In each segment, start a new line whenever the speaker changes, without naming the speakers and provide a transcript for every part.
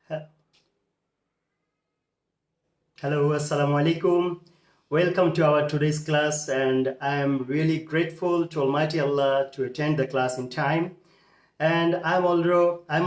Hello, Assalamu alaikum. Welcome to our today's class, and I am really grateful to Almighty Allah to attend the class in time. And I'm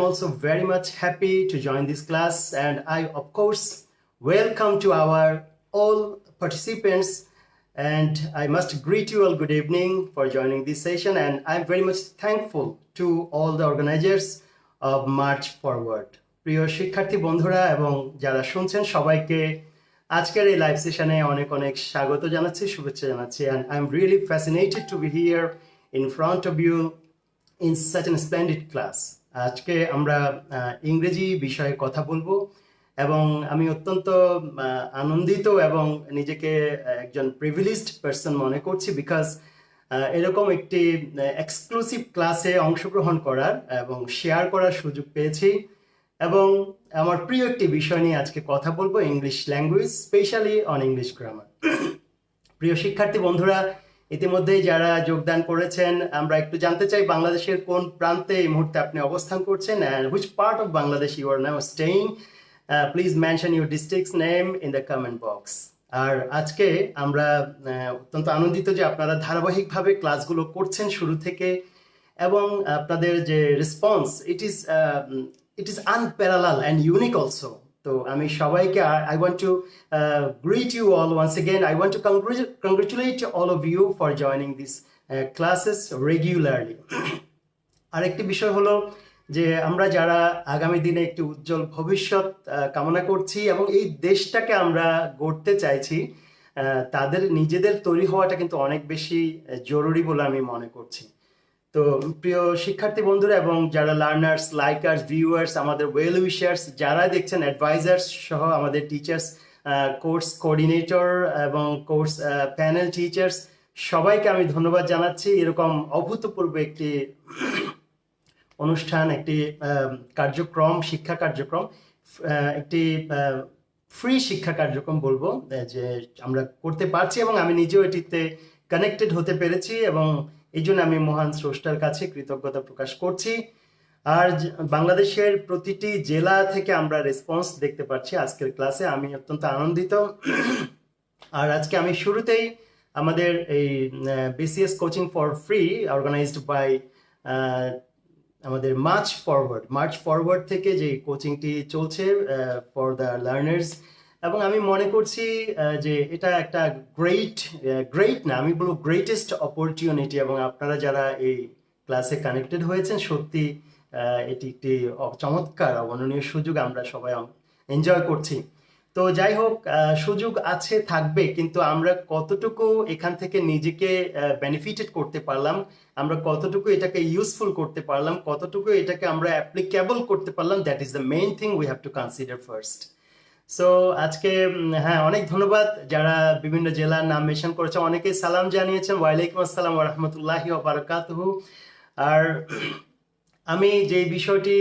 also very much happy to join this class, and I of course welcome to our all participants. And I must greet you all good evening for joining this session, and I'm very much thankful to all the organizers of March Forward. প্রিয় শিক্ষার্থী বন্ধুরা এবং যারা শুনছেন সবাইকে আজকের এই live সেশনে অনেক অনেক স্বাগত জানাচ্ছি, শুভেচ্ছা জানাচ্ছি। and I'm really fascinated to be here in front of you in such a splendid class. আজকে আমরা ইংরেজি বিষয়ে কথা বলবো এবং আমি অত্যন্ত আনন্দিত এবং নিজেকে একজন প্রিভিলেজড পারসন মনে করছি বিকজ এরকম একটি এক্সক্লুসিভ ক্লাসে অংশগ্রহণ করার এবং শেয়ার করার সুযোগ পেয়েছি এবং আমার প্রিয় একটি বিষয় নিয়ে আজকে কথা বলবো, English language, specially on English grammar. প্রিয় শিক্ষার্থী বন্ধুরা, ইতিমধ্যেই যারা যোগদান করেছেন, আমরা একটু জানতে চাই বাংলাদেশের কোন প্রান্তে এই মুহূর্তে আপনি অবস্থান করছেন, and which part of Bangladesh you are now staying. Please mention your district's name in the comment box. আর আজকে আমরা অত্যন্ত আনন্দিত যে আপনারা ধারাবাহিকভাবে ক্লাসগুলো করছেন শুরু থেকে এবং আপনাদের যে response it is unparalleled and unique also. তো আমি সবাইকে I want to greet you all once again. I want to congratulate all of you for joining these classes regularly. আরেকটি বিষয় হলো যে আমরা যারা আগামী দিনে একটি উজ্জ্বল ভবিষ্যৎ কামনা করছি এবং এই দেশটাকে আমরা গড়তে চাইছি, তাদের নিজেদের তৈরি হওয়াটা কিন্তু অনেক বেশি জরুরি বলে আমি মনে করছি। তো প্রিয় শিক্ষার্থী বন্ধুরা এবং যারা লার্নার্স, লাইকার্স, ভিউয়ার্স, আমাদের ওয়েল উইশার্স, যারা দেখছেন অ্যাডভাইজার্স সহ আমাদের টিচার্স, কোর্স কোঅর্ডিনেটর এবং কোর্স প্যানেল টিচার্স, সবাইকে আমি ধন্যবাদ জানাচ্ছি। এরকম অভূতপূর্ব একটি অনুষ্ঠান, একটি কার্যক্রম, শিক্ষা কার্যক্রম, একটি ফ্রি শিক্ষা কার্যক্রম বলবো যে আমরা করতে পারছি এবং আমি নিজেও এটিতে কানেক্টেড হতে পেরেছি এবং এই জন্য আমি মহান স্রষ্টার কাছে কৃতজ্ঞতা প্রকাশ করছি। আর বাংলাদেশের প্রতিটি জেলা থেকে আমরা রেসপন্স দেখতে পাচ্ছি আজকের ক্লাসে, আমি অত্যন্ত আনন্দিত। আর আজকে আমি শুরুতেই আমাদের এই BCS coaching for free organised by আমাদের মার্চ ফরওয়ার্ড থেকে যে কোচিংটি চলছে ফর দ্য লার্নার্স, এবং আমি মনে করছি যে এটা একটা গ্রেট না, আমি বলবো গ্রেটেস্ট অপরচুনিটি, এবং আপনারা যারা এই ক্লাসে কানেক্টেড হয়েছেন সত্যি এটি একটি চমৎকার অবর্ণনীয় সুযোগ, আমরা সবাই এনজয় করছি। তো যাই হোক, সুযোগ আছে, থাকবে, কিন্তু আমরা কতটুকু এখান থেকে নিজেকে বেনিফিটেড করতে পারলাম, আমরা কতটুকু এটাকে ইউজফুল করতে পারলাম, কতটুকু এটাকে আমরা অ্যাপ্লিকেবল করতে পারলাম, that is the main thing we have to consider first. So আজকে হ্যাঁ, অনেক ধন্যবাদ যারা বিভিন্ন জেলার নাম মেনশন করেছে, অনেকেই সালাম জানিয়েছেন, ওয়ালাইকুম আসসালাম ওয়া রাহমাতুল্লাহি ওয়া বারাকাতুহু। আর আমি যে বিষয়টি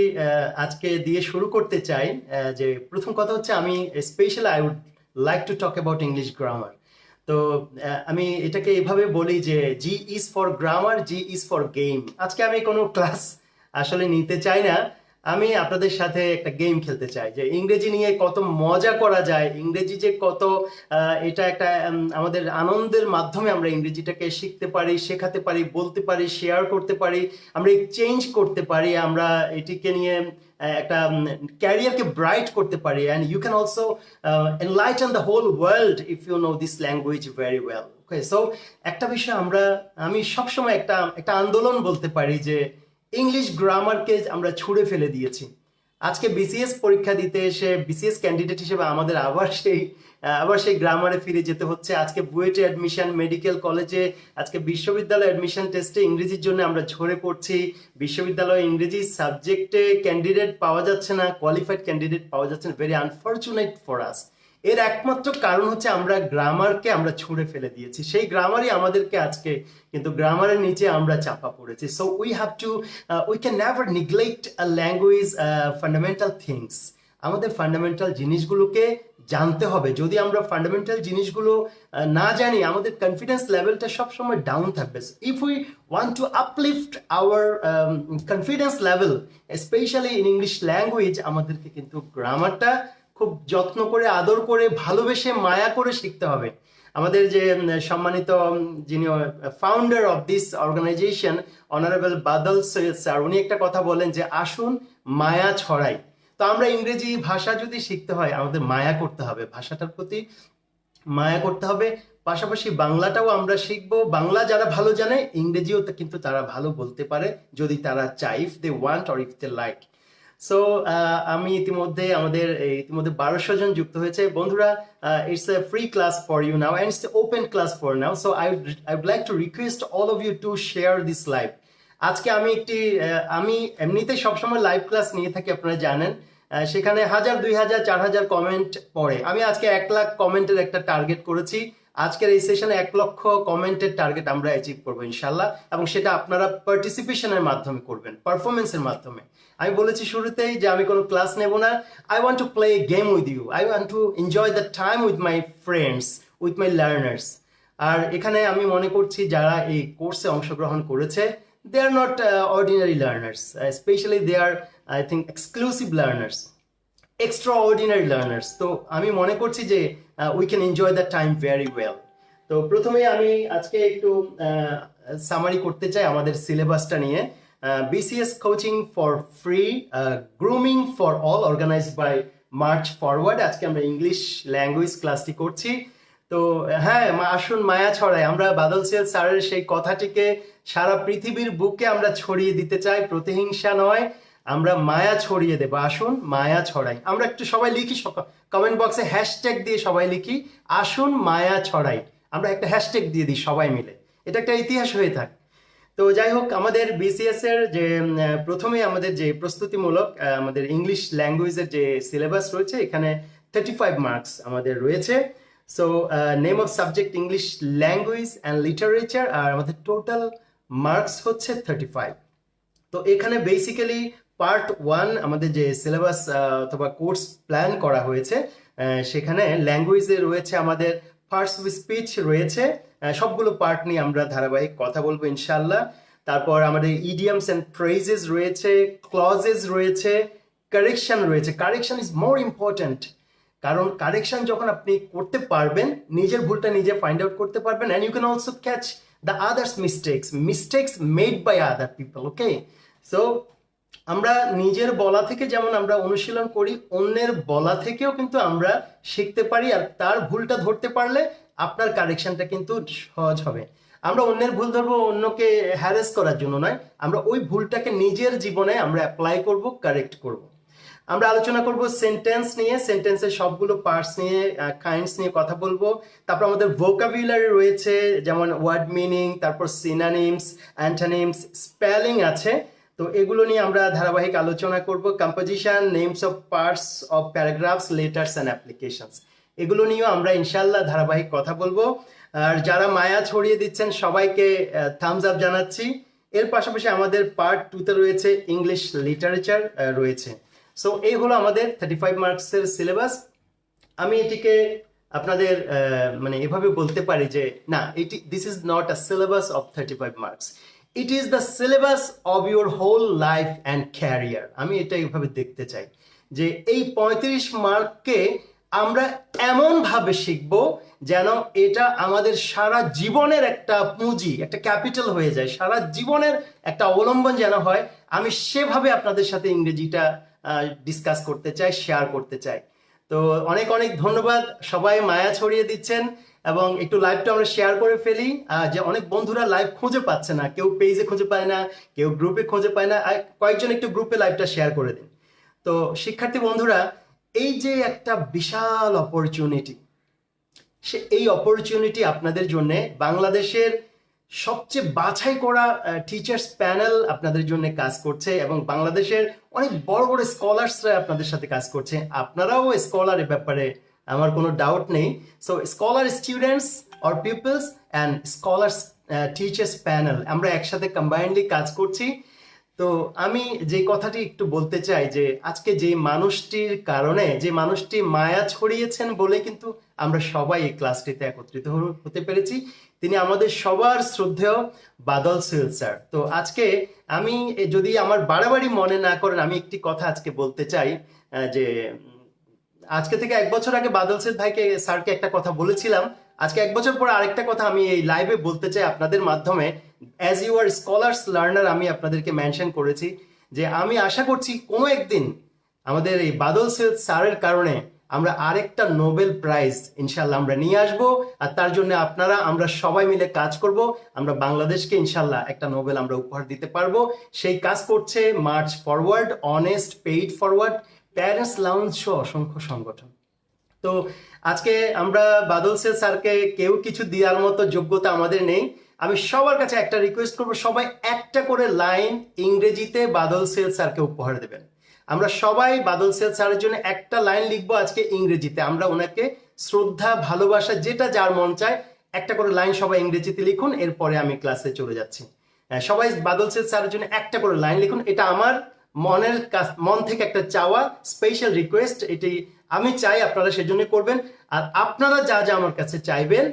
আজকে দিয়ে শুরু করতে চাই, যে প্রথম কথা হচ্ছে আমি specially I would like to talk about English grammar. তো আমি এটাকে এভাবে বলি যে G is for grammar, G is for game. আজকে আমি কোনো ক্লাস আসলে নিতে চাই না, আমি আপনাদের সাথে একটা গেম খেলতে চাই যে ইংরেজি নিয়ে কত মজা করা যায়, ইংরেজি যে কত এটা একটা আমাদের আনন্দের মাধ্যমে আমরা ইংরেজিটাকে শিখতে পারি, শেখাতে পারি, বলতে পারি, শেয়ার করতে পারি, আমরা এক্সচেঞ্জ করতে পারি, আমরা এটিকে নিয়ে একটা ক্যারিয়ারকে ব্রাইট করতে পারি, and you can also enlighten the whole world if you know this language very well. Okay, so একটা বিষয় আমি সবসময় একটা আন্দোলন বলতে পারি যে ইংলিশ গ্রামারকে আমরা ছুঁড়ে ফেলে দিয়েছি। আজকে বিসিএস পরীক্ষা দিতে এসে বিসিএস ক্যান্ডিডেট হিসেবে আমাদের আবার সেই গ্রামারে ফিরে যেতে হচ্ছে। আজকে বুয়েটে অ্যাডমিশন, মেডিকেল কলেজে, আজকে বিশ্ববিদ্যালয় অ্যাডমিশন টেস্টে ইংরেজির জন্য আমরা ঝরে পড়ছি। বিশ্ববিদ্যালয়ে ইংরেজি সাবজেক্টে ক্যান্ডিডেট পাওয়া যাচ্ছে না, কোয়ালিফাইড ক্যান্ডিডেট পাওয়া যাচ্ছে না, ভেরি আনফর্চুনেট ফর আস। এর একমাত্র কারণ হচ্ছে আমরা গ্রামারকে আমরা ছুঁড়ে ফেলে দিয়েছি, সেই গ্রামারই আমাদেরকে আজকে কিন্তু গ্রামারের নিচে আমরা চাপা পড়েছি। So we can never neglect a language fundamental things. আমাদের ফান্ডামেন্টাল জিনিসগুলোকে জানতে হবে। যদি আমরা ফান্ডামেন্টাল জিনিসগুলো না জানি, আমাদের কনফিডেন্স লেভেলটা সবসময় ডাউন থাকবে। If we want to uplift our confidence level, specially in English language, আমাদেরকে কিন্তু গ্রামারটা খুব যত্ন করে, আদর করে, ভালোবেসে, মায়া করে শিখতে হবে। আমাদের যে সম্মানিত যিনি founder of this organisation, honourable Badal Syed sir, উনি একটা কথা বলেন যে আসুন মায়া ছড়াই। তো আমরা ইংরেজি ভাষা যদি শিখতে হয়, আমাদের মায়া করতে হবে, ভাষাটার প্রতি মায়া করতে হবে। পাশাপাশি বাংলাটাও আমরা শিখবো। বাংলা যারা ভালো জানে, ইংরেজিও কিন্তু তারা ভালো বলতে পারে, যদি তারা চায়, if they want or if they like. So আমি ইতিমধ্যে 1200 জন যুক্ত হয়েছে। বন্ধুরা, it's a free class for you now and it's open class for now. So I would like to request all of you to share this live. আজকে আমি এমনিতে সবসময় লাইভ ক্লাস নিয়ে থাকি, আপনারা জানেন। সেখানে 1000, 2000, 4000 কমেন্ট পড়ে। আমি আজকে 1 লাখ কমেন্টের একটা টার্গেট করেছি। আজকের এই সেশনে 1 লক্ষ কমেন্টের টার্গেট আমরা অ্যাচিভ করবো ইনশাল্লাহ, এবং সেটা আপনারা পার্টিসিপেশনের মাধ্যমে করবেন, পারফরমেন্সের মাধ্যমে। আমি বলেছি শুরুতেই যে আমি কোনো ক্লাস নেব না। I want to play game with you, I want to enjoy the time with my friends, with my learners. আর এখানে আমি মনে করছি যারা এই কোর্সে অংশগ্রহণ করেছে, they are not ordinary learners, especially they are, I think, exclusive learners, extraordinary learners. তো আমি মনে করছি যে we can enjoy the time very well. তো প্রথমে আমি আজকে একটু সামারি করতে চাই আমাদের সিলেবাসটা নিয়ে। BCS coaching for free, grooming for all, organised by March Forward. আজকে আমরা ইংলিশ ল্যাঙ্গুয়েজ ক্লাসটি করছি। তো হ্যাঁ, আসুন মায়া ছড়াই। আমরা বাদল সৈয়দ স্যারের সেই কথাটিকে সারা পৃথিবীর বুকে আমরা ছড়িয়ে দিতে চাই। প্রতিহিংসা নয়, আমরা মায়া ছড়িয়ে দেবো। আসুন মায়া ছড়াই। আমরা একটু সবাই লিখি, কমেন্ট বক্সে হ্যাশট্যাগ দিয়ে সবাই লিখি, আসুন মায়া ছড়াই। আমরা একটা হ্যাশট্যাগ দিয়ে দিই সবাই মিলে, এটা একটা ইতিহাস হয়ে থাক। তো যাই হোক, আমাদের বিসিএস এর যে প্রথমে আমাদের যে প্রস্তুতিমূলক আমাদের ইংলিশ ল্যাঙ্গুয়েজের যে সিলেবাস রয়েছে, এখানে 35 মার্কস আমাদের রয়েছে। So name of subject English language and literature, আর আমাদের টোটাল মার্কস হচ্ছে 35। তো এখানে বেসিক্যালি পার্ট 1 আমাদের যে সিলেবাস অথবা কোর্স প্ল্যান করা হয়েছে, সেখানে ল্যাঙ্গুয়েজে রয়েছে আমাদের ফার্স্ট স্পিচ রয়েছে। সবগুলো পার্ট নিয়ে আমরা ধারাবাহিক কথা বলবো ইনশাল্লাহ। তারপর আমাদের ইডিয়ামস অ্যান্ড ফ্রেজেস রয়েছে, ক্লজেস রয়েছে, কারেকশন রয়েছে। কারেকশন ইজ মোর ইম্পর্ট্যান্ট, কারণ কারেকশন যখন আপনি করতে পারবেন, নিজের ভুলটা নিজে ফাইন্ড আউট করতে পারবেন, and you can also catch the others mistakes made by other people. Okay, so আমরা নিজের বলা থেকে যেমন আমরা অনুশীলন করি, অন্যের বলা থেকেও কিন্তু আমরা শিখতে পারি। আর তার ভুলটা ধরতে পারলে আপনার কারেকশনটা কিন্তু সহজ হবে। আমরা অন্যের ভুল ধরবো অন্যকে হ্যারেস করার জন্য নয়, আমরা ওই ভুলটাকে নিজের জীবনে আমরা অ্যাপ্লাই করব, কারেক্ট করব। আমরা আলোচনা করব সেন্টেন্স নিয়ে, সেন্টেন্সের সবগুলো পার্টস নিয়ে, কাইন্ডস নিয়ে কথা বলবো। তারপর আমাদের ভোকাবুলারি রয়েছে, যেমন ওয়ার্ড মিনিং, তারপর সিনোনিমস, অ্যান্টোনিমস, স্পেলিং আছে। তো এগুলো নিয়ে আমরা ধারাবাহিক আলোচনা করব। Composition, names of parts of paragraphs, letters and applications, এগুলো নিয়েও আমরা ইনশাল্লাহ ধারাবাহিক কথা বলবো। আর যারা মায়া ছড়িয়ে দিচ্ছেন সবাইকে থামস আপ জানাচ্ছি। এর পাশাপাশি আমাদের পার্ট 2তে রয়েছে ইংলিশ লিটারেচার রয়েছে। সো এই হলো আমাদের 35 মার্কসের সিলেবাস। আমি এটিকে আপনাদের মানে এভাবে বলতে পারি যে না, this is not a syllabus of 35 marks, it is the syllabus of your whole life and career. আমি এটা এইভাবে দেখতে চাই যে এই 35 মার্ককে আমরা এমনভাবে শিখব যেন এটা আমাদের সারা জীবনের একটা পুঁজি, একটা ক্যাপিটাল হয়ে যায়, সারা জীবনের একটা অবলম্বন যেন হয়। আমি সেভাবে আপনাদের সাথে ইংরেজিটা ডিসকাস করতে চাই, শেয়ার করতে চাই। তো অনেক অনেক ধন্যবাদ, সবাই মায়া ছড়িয়ে দিচ্ছেন। এবং একটু লাইভটা আমরা শেয়ার করে ফেলি, যে অনেক বন্ধুরা লাইভ খুঁজে পাচ্ছে না, কেউ পেজে খুঁজে পায় না, কেউ গ্রুপে খুঁজে পায় না। কয়েকজন একটু গ্রুপে লাইভটা শেয়ার করে দিন। তো শিক্ষার্থী বন্ধুরা, এই যে একটা বিশাল অপরচুনিটি, এই অপরচুনিটি আপনাদের জন্য বাংলাদেশের সবচেয়ে বাছাই করা টিচার্স প্যানেল আপনাদের জন্য কাজ করছে, এবং বাংলাদেশের অনেক বড় বড় স্কলার্সরা আপনাদের সাথে কাজ করছে। আপনারাও স্কলার, এর ব্যাপারে আমার কোনো ডাউট নেই। So scholar students or people's and scholars teachers panel, আমরা একসাথে কম্বাইন্ডলি কাজ করছি। তো আমি যে কথাটি একটু বলতে চাই যে আজকে যে মানুষটির কারণে, যে মানুষটি মায়া ছড়িয়েছেন বলে কিন্তু আমরা সবাই এই ক্লাসটিতে একত্রিত হতে পেরেছি। তিনি আমাদের সবার শ্রদ্ধেয় বাদল সৈয়দ স্যার। তো আজকে আমি যদি আমার বাড়াবাড়ি মনে না করেন, আমি একটি কথা আজকে বলতে চাই যে আজকে থেকে 1 বছর আগে বাদল সৈয়দ ভাইকে, স্যারকে একটা কথা বলেছিলাম। আজকে 1 বছর পর আরেকটা কথা আমি এই লাইভে বলতে চাই আপনাদের মাধ্যমে। As you are scholars learner, আমি আপনাদেরকে মেনশন করেছি যে আমি আশা করছি কোনো একদিন আমাদের এই বাদল সৈয়দ স্যারের কারণে আমরা আরেকটা নোবেল প্রাইজ ইনশাল্লাহ আমরা নিয়ে আসব। আর তার জন্য আপনারা, আমরা সবাই মিলে কাজ করব। আমরা বাংলাদেশকে ইনশাল্লাহ একটা নোবেল আমরা উপহার দিতে পারবো। সেই কাজ করছে March forward, honest, paid forward, parents lounge সহ অসংখ্য সংগঠন। তো আজকে আমরা বাদল সৈয়দ স্যারকে কেউ কিছু দেওয়ার মতো যোগ্যতা আমাদের নেই। আমি সবার কাছে একটা রিকোয়েস্ট করবো, সবাই একটা করে লাইন ইংরেজিতে বাদল সৈয়দ স্যারকে উপহার দেবেন। আমরা সবাই বাদল সৈয়দ স্যারের জন্য একটা লাইন লিখবো আজকে ইংরেজিতে। আমরা ওনাকে শ্রদ্ধা, ভালোবাসা, যেটা যার মন চায় একটা করে লাইন সবাই ইংরেজিতে লিখুন। এরপরে আমি ক্লাসে চলে যাচ্ছি। সবাই বাদল সৈয়দ স্যারের জন্য একটা করে লাইন লিখুন। এটা আমার মন থেকে একটা চাওয়া, স্পেশাল রিকোয়েস্ট। এটি আমি চাই আপনারা সেজন্য করবেন। আর আপনারা যা যা আমার কাছে চাইবেন,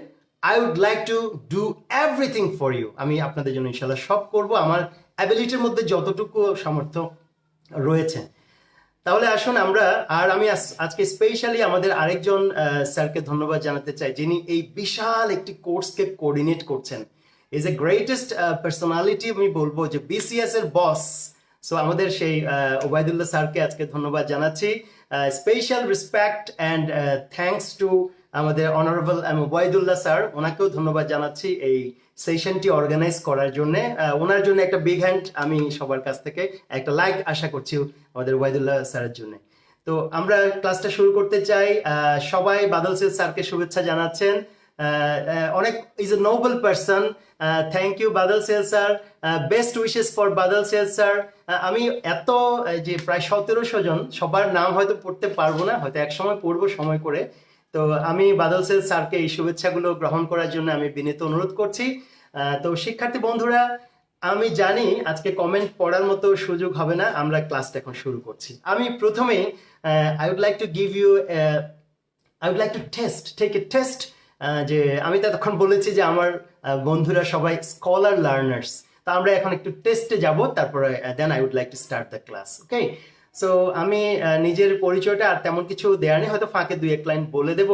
I would like to do everything for you. আমি আপনাদের জন্য ইনশাল্লাহ সব করব, আমার অ্যাবিলিটির মধ্যে যতটুকু সামর্থ্য রয়েছে। তাহলে আসুন আমরা, আর আমি আজকে স্পেশালি আমাদের আরেকজন স্যারকে ধন্যবাদ জানাতে চাই, যিনি এই বিশাল একটি কোর্সকে কোঅর্ডিনেট করছেন। ইজ এ গ্রেটেস্ট পার্সোনালিটি, আমি বলবো যে বিসিএস এর বস। সো আমাদের সেই ওবায়দুল্লাহ স্যারকে আজকে ধন্যবাদ জানাচ্ছি। Special respect and thanks to আমাদের অনারেবল ওবায়দুল্লাহ স্যার, ওনাকেও ধন্যবাদ জানাচ্ছি এই সেশনটি অর্গানাইজ করার জন্য। ওনার জন্য একটা বিগ হ্যান্ড আমি সবার কাছ থেকে একটা লাইক আশা করছি আমাদের ওবায়দুল্লাহ স্যারের জন্য। তো আমরা ক্লাসটা শুরু করতে চাই। সবাই বাদল সৈয়দ স্যারকে শুভেচ্ছা জানাচ্ছেন। অনেক is a noble person. Thank you Badal Syed sir. Best wishes for Badal Syed sir. আমি এত যে প্রায় 1700 জন, সবার নাম হয়তো পড়তে পারবো না, হয়তো একসময় পড়বো সময় করে। তো আমি বাদল সৈয়দ স্যারকে এই শুভেচ্ছাগুলো গ্রহণ করার জন্য আমি বিনীত অনুরোধ করছি। তো শিক্ষার্থী বন্ধুরা, আমি জানি আজকে কমেন্ট পড়ার মতো সুযোগ হবে না, আমরা ক্লাসটা এখন শুরু করছি। আমি প্রথমেই I would like to give you, I would like to take a test. যে আমি তো এতক্ষণ বলেছি যে আমার বন্ধুরা সবাই স্কলার লার্নার্স, তা আমরা এখন একটু টেস্টে যাব, তারপরে then I would like to start the class. Okay, so আমি নিজের পরিচয়টা আর তেমন কিছু দেওয়ার নেই, হয়তো ফাঁকে 2-1 লাইন বলে দেব।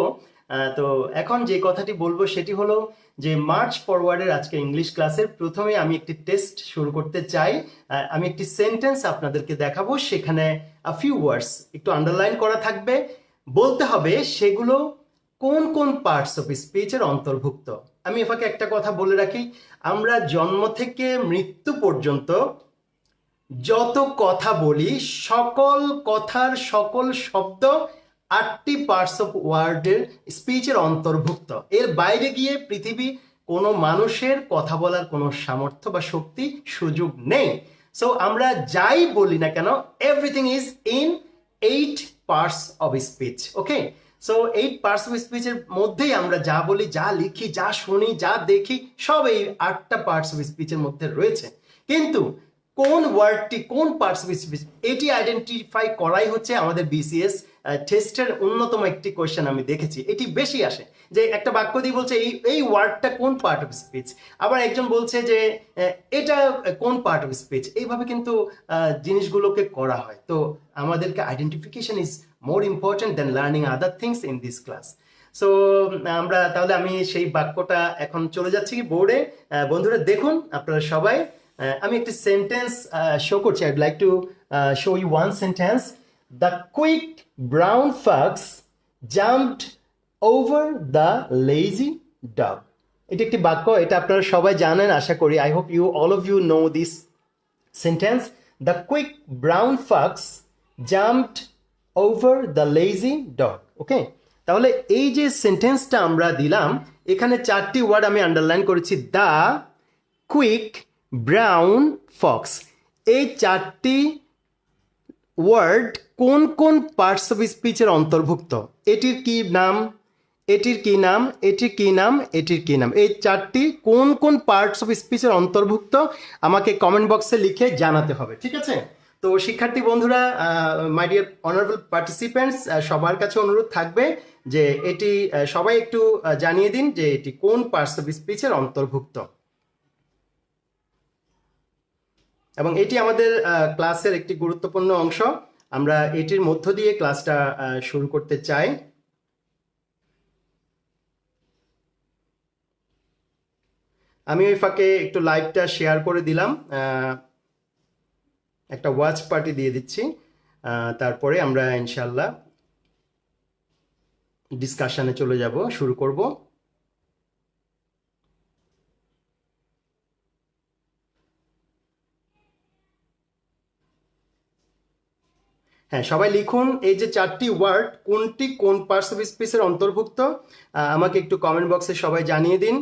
তো এখন যে কথাটি বলবো সেটি হলো যে মার্চ ফরওয়ার্ডের আজকে ইংলিশ ক্লাসের প্রথমে আমি একটি টেস্ট শুরু করতে চাই। আমি একটি সেন্টেন্স আপনাদেরকে দেখাবো, সেখানে আ ফিউ ওয়ার্ডস একটু আন্ডারলাইন করা থাকবে। বলতে হবে সেগুলো কোন কোন পার্টস অফ স্পিচের অন্তর্ভুক্ত। আমি এফাকে একটা কথা বলে রাখি, আমরা জন্ম থেকে মৃত্যু পর্যন্ত যত কথা বলি, সকল কথার সকল শব্দ 8টি পার্টস অফ ওয়ার্ডের স্পিচের অন্তর্ভুক্ত। এর বাইরে গিয়ে পৃথিবী কোনো মানুষের কথা বলার কোনো সামর্থ্য বা শক্তি, সুযোগ নেই। সো আমরা যাই বলি না কেন, everything is in 8 parts of speech. Okay, so 8 parts of স্পিচের মধ্যেই আমরা যা বলি, যা লিখি, যা শুনি, যা দেখি, সব এই 8টা পার্টস অফ স্পিচের মধ্যে রয়েছে। কিন্তু কোন ওয়ার্ডটি কোন পার্টস অফ স্পিচ, এটি আইডেন্টিফাই করাই হচ্ছে আমাদের বিসিএস টেস্টের অন্যতম একটি কোয়েশ্চেন। আমি দেখেছি এটি বেশি আসে, যে একটা বাক্য দিয়ে বলছে এই ওয়ার্ডটা কোন পার্ট অফ স্পিচ, আবার একজন বলছে যে এটা কোন পার্ট অফ স্পিচ। এইভাবে কিন্তু জিনিসগুলোকে করা হয়। তো আমাদেরকে identification is more important than learning other things in this class. So আমরা তাহলে আমি সেই বাক্যটা এখন চলে যাচ্ছি বোর্ডে। বন্ধুরা দেখুন আপনারা সবাই, আমি একটি সেন্টেন্স শো করছি। I'd like to show you one sentence. The quick brown fox jumped over the lazy dog. এটি একটি বাক্য, এটা আপনারা সবাই জানেন আশা করি। I hope you all of you know this sentence. The quick brown fox jumped over the lazy dog. Okay, তাহলে এই যে সেন্টেন্সটা আমরা দিলাম, এখানে 4টি ওয়ার্ড আমি আন্ডারলাইন করেছি। দ্য কুইক ব্রাউন ফক্স, এই 4টি ওয়ার্ড কোন কোন পার্টস অফ স্পিচের অন্তর্ভুক্ত, এটির কি নাম, এটির কি নাম, এটির কি নাম, এটির কি নাম, এই চারটি কোন কোন পার্টস অফ স্পিচের অন্তর্ভুক্ত আমাকে কমেন্ট বক্সে লিখে জানাতে হবে, ঠিক আছে? তো শিক্ষার্থী বন্ধুরা, মাই ডিয়ার অনারেবল পার্টিসিপেন্টস, সবার কাছে অনুরোধ থাকবে যে এটি সবাই একটু জানিয়ে দিন যে এটি কোন পার্টস অফ স্পিচের অন্তর্ভুক্ত। এবং এটি আমাদের ক্লাসের একটি গুরুত্বপূর্ণ অংশ, আমরা এটির মধ্য দিয়ে ক্লাসটা শুরু করতে চাই। আমি ওই ফাঁকে একটু লাইভটা শেয়ার করে দিলাম, একটা ওয়াচ পার্টি দিয়ে দিচ্ছি, তারপরে আমরা ইনশাল্লাহ ডিসকাশনে চলে যাব, শুরু করব। হ্যাঁ, সবাই লিখুন এই যে চারটি ওয়ার্ড কোনটি কোন পার্টস অফ স্পিচের অন্তর্ভুক্ত, আমাকে একটু কমেন্ট বক্সে সবাই জানিয়ে দিন।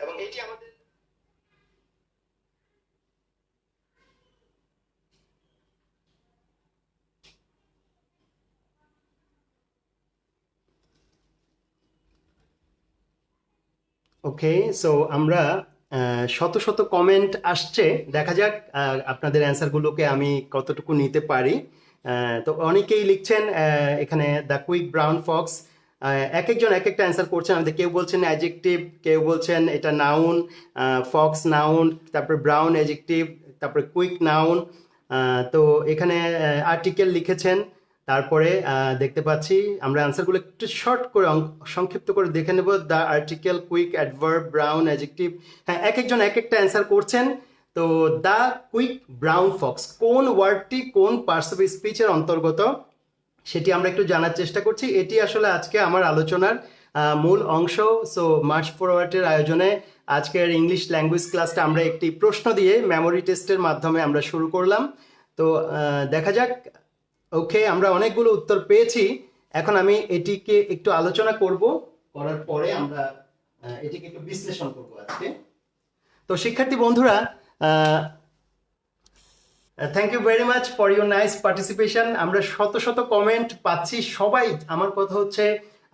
এবং এটি আমাদের ওকে, সো আমরা শত শত কমেন্ট আসছে, দেখা যাক আপনাদের অ্যান্সারগুলোকে আমি কতটুকু নিতে পারি। তো অনেকেই লিখছেন এখানে দ্য কুইক ব্রাউন ফক্স, এক একজন এক একটা অ্যান্সার করছেন আমাদের, কেউ বলছেন অ্যাডজেক্টিভ, কেউ বলছেন এটা নাউন, ফক্স নাউন, তারপরে ব্রাউন অ্যাডজেক্টিভ, তারপরে কুইক নাউন। তো এখানে আর্টিকেল লিখেছেন, তারপরে দেখতে পাচ্ছি আমরা আনসারগুলো একটু শর্ট করে সংক্ষিপ্ত করে দেখে নেব। The article, quick, adverb, brown adjective. হ্যাঁ, এক একজন এক একটা অ্যান্সার করছেন। তো দ্য কুইক ব্রাউন ফক্স কোন ওয়ার্ডটি কোন পার্টস অফ স্পিচের অন্তর্গত সেটি আমরা একটু জানার চেষ্টা করছি। এটি আসলে আজকে আমার আলোচনার মূল অংশ। সো মার্চ ফরওয়ার্ডের আয়োজনে আজকের ইংলিশ ল্যাঙ্গুয়েজ ক্লাসটা আমরা একটি প্রশ্ন দিয়ে মেমোরি টেস্টের মাধ্যমে আমরা শুরু করলাম। তো দেখা যাক। ওকে, আমরা অনেকগুলো উত্তর পেয়েছি, এখন আমি এটিকে একটু আলোচনা করব, করার পরে আমরা এটিকে একটু বিশ্লেষণ করব আজকে। তো শিক্ষার্থী বন্ধুরা, thank you very much for your nice participation. আমরা শত শত কমেন্ট পাচ্ছি, সবাই, আমার কথা হচ্ছে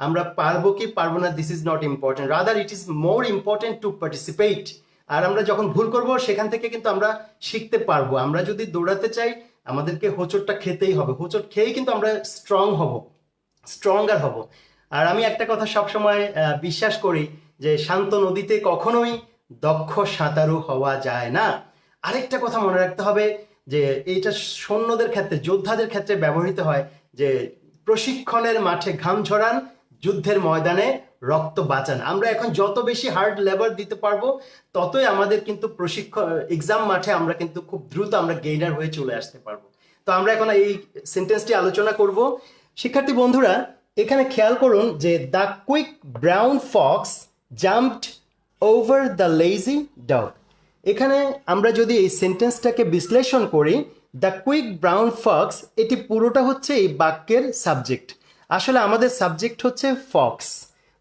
আমরা পারবো কি পারবো না this is not important, rather it is more important to participate. আর আমরা যখন ভুল করব সেখান থেকে কিন্তু আমরা শিখতে পারবো। আমরা যদি দৌড়াতে চাই আমাদেরকে হোঁচটটা খেতেই হবে, হোঁচট খেয়েই কিন্তু আমরা স্ট্রঙ্গার হব। আর আমি একটা কথা সবসময় বিশ্বাস করি যে শান্ত নদীতে কখনোই দক্ষ সাঁতারু হওয়া যায় না। আরেকটা কথা মনে রাখতে হবে যে এইটা সৈন্যদের ক্ষেত্রে, যোদ্ধাদের ক্ষেত্রে ব্যবহৃত হয় যে প্রশিক্ষণের মাঠে ঘাম ঝরান, যুদ্ধের ময়দানে রক্ত বাঁচান। আমরা এখন যত বেশি হার্ড লেবার দিতে পারবো ততই আমাদের কিন্তু প্রশিক্ষণ এক্সাম মাঠে আমরা কিন্তু খুব দ্রুত আমরা গেইনার হয়ে চলে আসতে পারবো। তো আমরা এখন এই সেন্টেন্সটি আলোচনা করব। শিক্ষার্থী বন্ধুরা, এখানে খেয়াল করুন যে the quick brown fox jumped over the lazy dog. এখানে আমরা যদি এই সেন্টেন্সটাকে বিশ্লেষণ করি, দ্য কুইক ব্রাউন ফক্স, এটি পুরোটা হচ্ছে এই বাক্যের সাবজেক্ট। আসলে আমাদের সাবজেক্ট হচ্ছে ফক্স।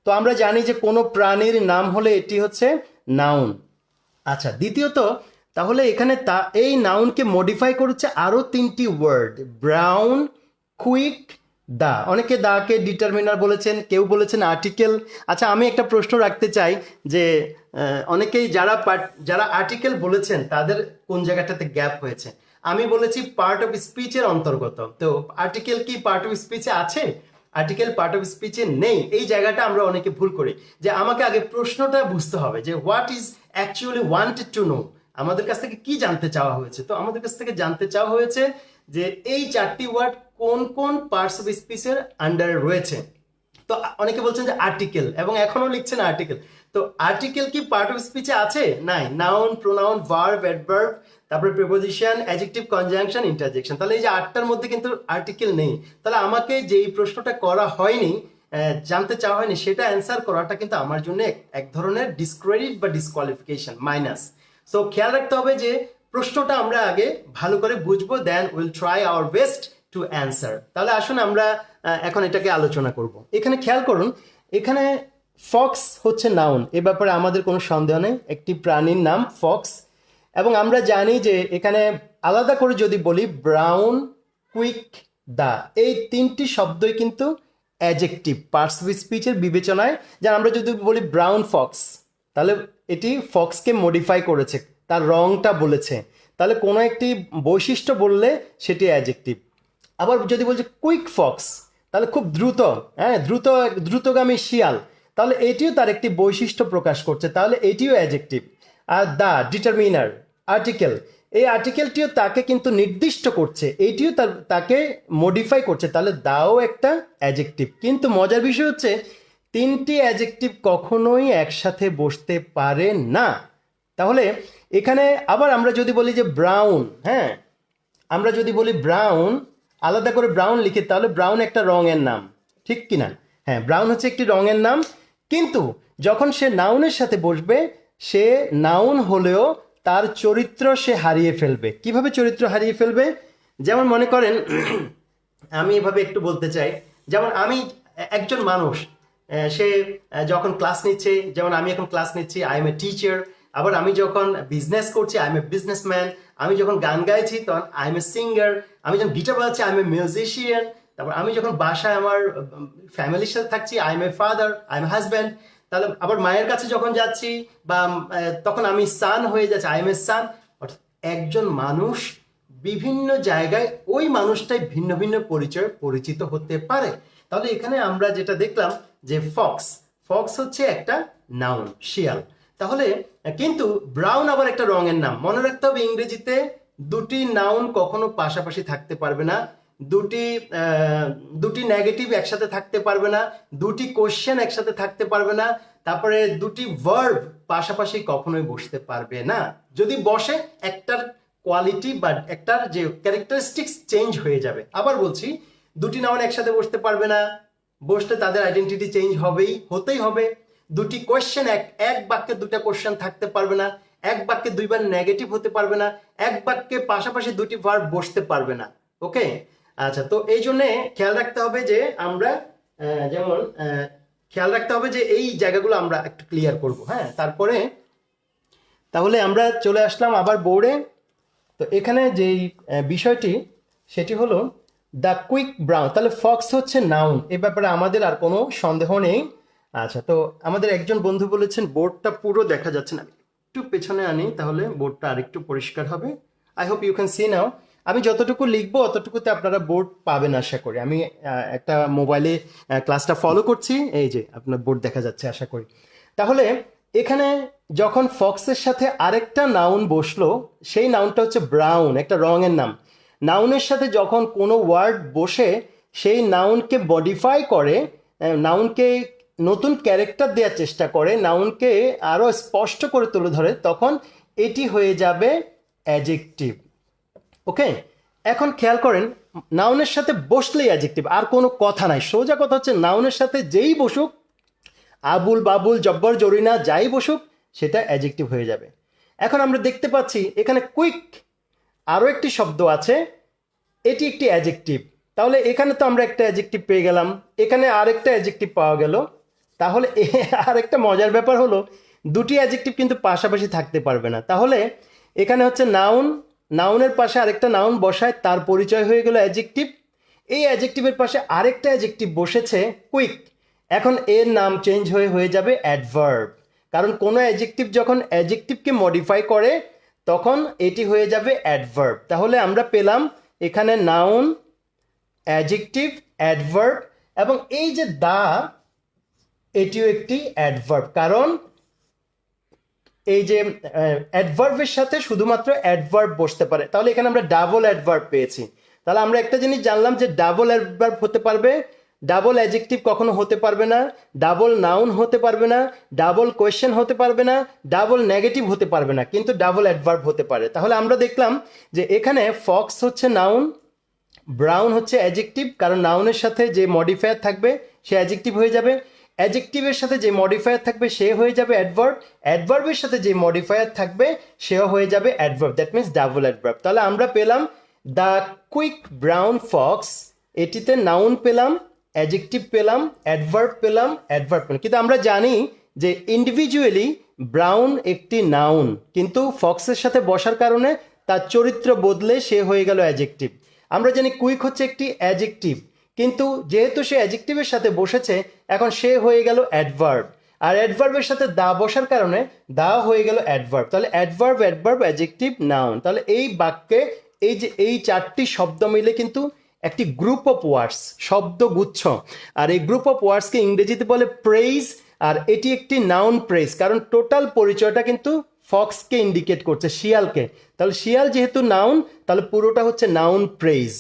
তো আমরা জানি যে কোনো প্রাণীর নাম হলে এটি হচ্ছে নাউন। আচ্ছা, দ্বিতীয়ত তাহলে এখানে এই নাউনকে মডিফাই করেছে আরো তিনটি ওয়ার্ড, ব্রাউন, কুইক, দা। অনেকে দাকে ডিটারমিনার বলেছেন, কেউ বলেছেন আর্টিকেল। আচ্ছা, আমি একটা প্রশ্ন রাখতে চাই যে অনেকেই যারা আর্টিকেল বলেছেন তাদের কোন জায়গাটাতে গ্যাপ হয়েছে। আমি বলেছি পার্ট অফ স্পিচের অন্তর্গত। তো আর্টিকেল কি পার্ট অফ স্পিচে আছে? আর্টিকেল পার্ট অফ স্পিচে নেই। এই জায়গাটা আমরা অনেকে ভুল করি, যে আমাকে আগে প্রশ্নটা বুঝতে হবে যে what is actually wanted to know, আমাদের কাছ থেকে কি জানতে চাওয়া হয়েছে। তো আমাদের কাছ থেকে জানতে চাওয়া হয়েছে যে এই চারটি ওয়ার্ড কোন কোন পার্টস অফ স্পিচের আন্ডারে রয়েছে। তো অনেকে বলছেন যে আর্টিকেল, এবং এখনো লিখছেন আর্টিকেল। তো আর্টিকেল কি পার্ট অফ স্পিচে আছে? নাই। নাউন, প্রোনাউন, ভার্ব, অ্যাডভার্ব, তারপরে প্রিপোজিশন, অ্যাডজেক্টিভ, কনজাংশন, ইন্টারজেকশন। তাহলে এই যে আটটার মধ্যে কিন্তু আর্টিকেল নেই। তাহলে আমাকে যেই প্রশ্নটা করা হয়নি, জানতে চাওয়া হয়নি, সেটা অ্যান্সার করাটা কিন্তু আমার জন্য এক ধরনের ডিসক্রেডিট বা ডিসকোয়ালিফিকেশন, মাইনাস। সো খেয়াল রাখতে হবে যে প্রশ্নটা আমরা আগে ভালো করে বুঝবো, then will try our best to answer. তাহলে আসুন আমরা এখন এটাকে আলোচনা করব। এখানে খেয়াল করুন, এখানে ফক্স হচ্ছে নাউন, এ ব্যাপারে আমাদের কোনো সন্দেহ নেই, একটি প্রাণীর নাম ফক্স। এবং আমরা জানি যে এখানে আলাদা করে যদি বলি ব্রাউন, কুইক, দা, এই তিনটি শব্দই কিন্তু অ্যাডজেক্টিভ পার্টসিপিয়েন্ট স্পিচের বিবেচনায়। যা আমরা যদি বলি ব্রাউন ফক্স, তাহলে এটি ফক্সকে মডিফাই করেছে, তার রংটা বলেছে, তাহলে কোনো একটি বৈশিষ্ট্য বললে সেটি অ্যাডজেক্টিভ। আবার যদি বলছে কুইক ফক্স, তাহলে খুব দ্রুত, হ্যাঁ, দ্রুতগামী শিয়াল, তাহলে এটিও তার একটি বৈশিষ্ট্য প্রকাশ করছে, তাহলে এটিও অ্যাডজেক্টিভ। আর দা ডিটারমিনার আর্টিকেল, এই আর্টিকেলটিও তাকে কিন্তু নির্দিষ্ট করছে, এইটিও তাকে মডিফাই করছে, তাহলে দাও একটা অ্যাডজেক্টিভ। কিন্তু মজার বিষয় হচ্ছে তিনটি অ্যাডজেক্টিভ কখনোই একসাথে বসতে পারে না। তাহলে এখানে আবার আমরা যদি বলি যে ব্রাউন, হ্যাঁ, আমরা যদি বলি ব্রাউন, আলাদা করে ব্রাউন লিখি, তাহলে ব্রাউন একটা রঙের নাম, ঠিক কিনা? হ্যাঁ, ব্রাউন হচ্ছে একটি রঙের নাম, কিন্তু যখন সে নাউনের সাথে বসবে, সে নাউন হলেও তার চরিত্র সে হারিয়ে ফেলবে। কিভাবে চরিত্র হারিয়ে ফেলবে? যেমন মনে করেন, আমি এভাবে একটু বলতে চাই, যেমন আমি একজন মানুষ, সে যখন ক্লাস নিচ্ছে, যেমন আমি এখন ক্লাস নিচ্ছি, আই এম এ টিচার। আবার আমি যখন বিজনেস করছি, আই এম এ বিজনেসম্যান। আমি যখন গান গাইছি, তখন আই এম এ সিঙ্গার। আমি যখন গিটার বাজাচ্ছি, আই এম এ মিউজিশিয়ান। তারপর আমি যখন বাসায় আমার ফ্যামিলির সাথে থাকছি, I am a father, I am husband. তাহলে আবার মায়ের কাছে যখন যাচ্ছি, বা তখন আমি সান হয়ে যাচ্ছি, আই এম এ সান। অর্থাৎ একজন মানুষ বিভিন্ন জায়গায় ওই মানুষটাই ভিন্ন ভিন্ন পরিচয় পরিচিত হতে পারে। তাহলে এখানে আমরা যেটা দেখলাম যে ফক্স, ফক্স হচ্ছে একটা নাউন, শিয়াল। তাহলে কিন্তু ব্রাউন আবার একটা রঙের নাম। মনে রাখতে হবে ইংরেজিতে দুটি নাউন কখনো পাশাপাশি থাকতে পারবে না, দুটি নেগেটিভ একসাথে থাকতে পারবে না, দুটি কোশ্চেন একসাথে থাকতে পারবে না, তারপরে দুটি ভার্ব পাশাপাশি কখনোই বসতে পারবে না। যদি বসে, একটার কোয়ালিটি বা একটার যে ক্যারেক্টারিস্টিক্স চেঞ্জ হয়ে যাবে। আবার বলছি, দুটি নাউন একসাথে বসতে পারবে না, বসলে তাদের আইডেন্টিটি চেঞ্জ হতেই হবে। দুটি কোয়েশ্চেন, এক বাক্যে দুটা কোয়েশ্চেন থাকতে পারবে না, এক বাক্যে দুইবার নেগেটিভ হতে পারবে না, এক বাক্যে পাশাপাশি দুটি ভার্ব বসতে পারবে না। ওকে, আচ্ছা, তো এই জন্য খেয়াল রাখতে হবে যে আমরা যেমন খেয়াল রাখতে হবে যে এই জায়গাগুলো আমরা একটু ক্লিয়ার করব। হ্যাঁ, তারপরে তাহলে আমরা চলে আসলাম আবার বোর্ডে। তো এখানে যেই বিষয়টি, সেটি হলো দ্য কুইক ব্রাউন। তাহলে ফক্স হচ্ছে নাউন, এ ব্যাপারে আমাদের আর কোনো সন্দেহ নেই। আচ্ছা, তো আমাদের একজন বন্ধু বলেছেন বোর্ডটা পুরো দেখা যাচ্ছে না, একটু পেছনে আনি, তাহলে বোর্ডটা আরেকটু পরিষ্কার হবে। I hope you can see now. আমি যতটুকু লিখবো অতটুকুতে আপনারা বোর্ড পাবেন আশা করি। আমি একটা মোবাইলে ক্লাসটা ফলো করছি, এই যে আপনার বোর্ড দেখা যাচ্ছে আশা করি। তাহলে এখানে যখন ফক্সের সাথে আরেকটা নাউন বসলো, সেই নাউনটা হচ্ছে ব্রাউন, একটা রঙের নাম। নাউনের সাথে যখন কোনো ওয়ার্ড বসে সেই নাউনকে মডিফাই করে, নাউনকে নতুন ক্যারেক্টার দেওয়ার চেষ্টা করে, নাউনকে আরও স্পষ্ট করে তুলে ধরে, তখন এটি হয়ে যাবে অ্যাডজেক্টিভ। ওকে, এখন খেয়াল করেন, নাউনের সাথে বসলেই অ্যাডজেক্টিভ, আর কোনো কথা নাই। সোজা কথা হচ্ছে নাউনের সাথে যেই বসুক, আবুল বাবুল জব্বর জরিনা যাই বসুক, সেটা অ্যাডজেক্টিভ হয়ে যাবে। এখন আমরা দেখতে পাচ্ছি এখানে কুইক আরও একটি শব্দ আছে, এটি একটি অ্যাডজেক্টিভ। তাহলে এখানে তো আমরা একটা অ্যাডজেক্টিভ পেয়ে গেলাম, এখানে আরেকটা অ্যাডজেক্টিভ পাওয়া গেল। তাহলে আরেকটা মজার ব্যাপার হলো, দুটি অ্যাডজেক্টিভ কিন্তু পাশাপাশি থাকতে পারবে না। তাহলে এখানে হচ্ছে নাউন, নাউনের পাশে আরেকটা নাউন বসায়, তার পরিচয় হয়ে গেল অ্যাডজেক্টিভ। এই অ্যাডজেক্টিভের পাশে আরেকটা অ্যাডজেক্টিভ বসেছে কুইক, এখন এর নাম চেঞ্জ হয়ে যাবে অ্যাডভার্ব। কারণ কোনো অ্যাডজেক্টিভ যখন অ্যাডজেক্টিভকে মডিফাই করে, তখন এটি হয়ে যাবে অ্যাডভার্ব। তাহলে আমরা পেলাম এখানে নাউন, অ্যাডজেক্টিভ, অ্যাডভার্ব, এবং এই যে দা, এটিও একটি অ্যাডভার্ব। কারণ এই যে অ্যাডভার্বের সাথে শুধুমাত্র অ্যাডভার্ব বসতে পারে। তাহলে এখানে আমরা ডাবল অ্যাডভার্ব পেয়েছি। তাহলে আমরা একটা জিনিস জানলাম যে ডাবল অ্যাডভার্ব হতে পারবে, ডাবল অ্যাডজেক্টিভ কখনো হতে পারবে না, ডাবল নাউন হতে পারবে না, ডাবল কোয়েশ্চেন হতে পারবে না, ডাবল নেগেটিভ হতে পারবে না, কিন্তু ডাবল অ্যাডভার্ব হতে পারে। তাহলে আমরা দেখলাম যে এখানে ফক্স হচ্ছে নাউন, ব্রাউন হচ্ছে অ্যাডজেক্টিভ, কারণ নাউনের সাথে যে মডিফায়ার থাকবে সে অ্যাডজেক্টিভ হয়ে যাবে, অ্যাডজেক্টিভের সাথে যে মডিফায়ার থাকবে সে হয়ে যাবে অ্যাডভার্ব, অ্যাডভার্বের সাথে যে মডিফায়ার থাকবে সেও হয়ে যাবে adverb, that means double adverb. তাহলে আমরা পেলাম দ্য কুইক ব্রাউন ফক্স, এটিতে নাউন পেলাম, অ্যাডজেক্টিভ পেলাম, অ্যাডভার্ব পেলাম, অ্যাডভার্ব পেলাম। কিন্তু আমরা জানি যে ইন্ডিভিজুয়ালি ব্রাউন একটি নাউন, কিন্তু ফক্সের সাথে বসার কারণে তার চরিত্র বদলে সে হয়ে গেল অ্যাডজেক্টিভ। আমরা জানি কুইক হচ্ছে একটি অ্যাডজেক্টিভ, কিন্তু যেহেতু সে অ্যাডজেক্টিভের সাথে বসেছে এখন সে হয়ে গেল অ্যাডভার্ব, আর অ্যাডভার্বের সাথে দা বসার কারণে দা হয়ে গেল অ্যাডভার্ব। তাহলে অ্যাডভার্ব অ্যাডভার্ব অ্যাডজেক্টিভ নাউন, তাহলে এই বাক্যে এই যে এই চারটি শব্দ মিলে কিন্তু একটি গ্রুপ অফ ওয়ার্ডস, শব্দগুচ্ছ। আর এই গ্রুপ অফ ওয়ার্ডসকে ইংরেজিতে বলে প্রেইজ, আর এটি একটি নাউন প্রেইজ, কারণ টোটাল পরিচয়টা কিন্তু ফক্সকে ইন্ডিকেট করছে, শিয়ালকে। তাহলে শিয়াল যেহেতু নাউন, তাহলে পুরোটা হচ্ছে নাউন প্রেইজ।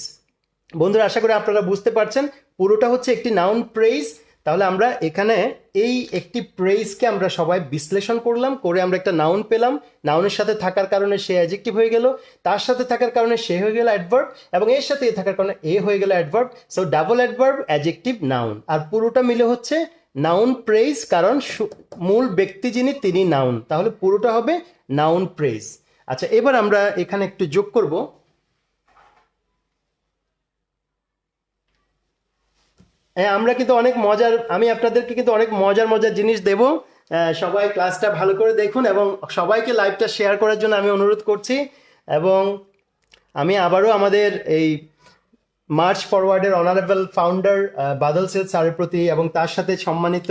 বন্ধুরা আশা করি আপনারা বুঝতে পারছেন পুরোটা হচ্ছে একটি নাউন প্রেইজ। তাহলে আমরা এখানে এই একটি প্রেইজকে আমরা সবাই বিশ্লেষণ করলাম, করে আমরা একটা নাউন পেলাম। নাউনের সাথে থাকার কারণে সে অ্যাডজেক্টিভ হয়ে গেল, তার সাথে থাকার কারণে সে হয়ে গেল অ্যাডভার্ব, এবং এর সাথে এ থাকার কারণে এ হয়ে গেল adverb. So double adverb adjective noun, আর পুরোটা মিলে হচ্ছে নাউন প্রেইজ, কারণ মূল ব্যক্তি যিনি তিনি নাউন, তাহলে পুরোটা হবে নাউন প্রেইজ। আচ্ছা, এবার আমরা এখানে একটু যোগ করব। হ্যাঁ, আমরা কিন্তু অনেক মজার, আমি আপনাদেরকে কিন্তু অনেক মজার মজার জিনিস দেব। সবাই ক্লাসটা ভালো করে দেখুন এবং সবাইকে লাইভটা শেয়ার করার জন্য আমি অনুরোধ করছি। এবং আমি আবারও আমাদের এই মার্চ ফরওয়ার্ডের অনারেবল ফাউন্ডার বাদল সেল স্যারের প্রতি এবং তার সাথে সম্মানিত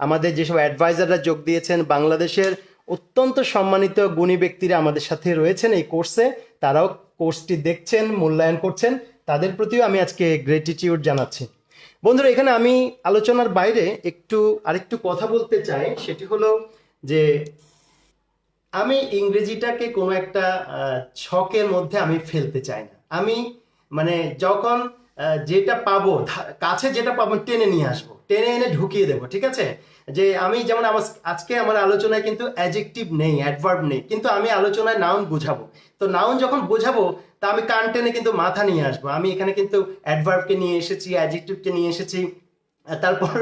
আমাদের যেসব অ্যাডভাইজাররা যোগ দিয়েছেন, বাংলাদেশের অত্যন্ত সম্মানিত গুণী ব্যক্তিরা আমাদের সাথে রয়েছেন এই কোর্সে, তারাও কোর্সটি দেখছেন, মূল্যায়ন করছেন, তাদের প্রতিও আমি আজকে গ্রেটিটিউড জানাচ্ছি। বন্ধুরা এখানে আমি আলোচনার বাইরে আরেকটু কথা বলতে চাই, সেটি হলো যে আমি ইংরেজিটাকে কোনো একটা ছকের মধ্যে আমি ফেলতে চাই না। আমি মানে যখন যেটা পাবো, কাছে যেটা পাবো টেনে নিয়ে আসবো, টেনে এনে ঢুকিয়ে দেবো, ঠিক আছে? যে আমি যেমন আজকে আমার আলোচনায় কিন্তু অ্যাডজেক্টিভ নেই, অ্যাডভার্ব নেই, কিন্তু আমি আলোচনায় নাউন বুঝাবো। তো নাউন যখন বোঝাবো তা আমি কান টেনে কিন্তু মাথা নিয়ে আসবো। আমি এখানে কিন্তু অ্যাডভার্বকে নিয়ে এসেছি, অ্যাডজেক্টিভকে নিয়ে এসেছি, তারপর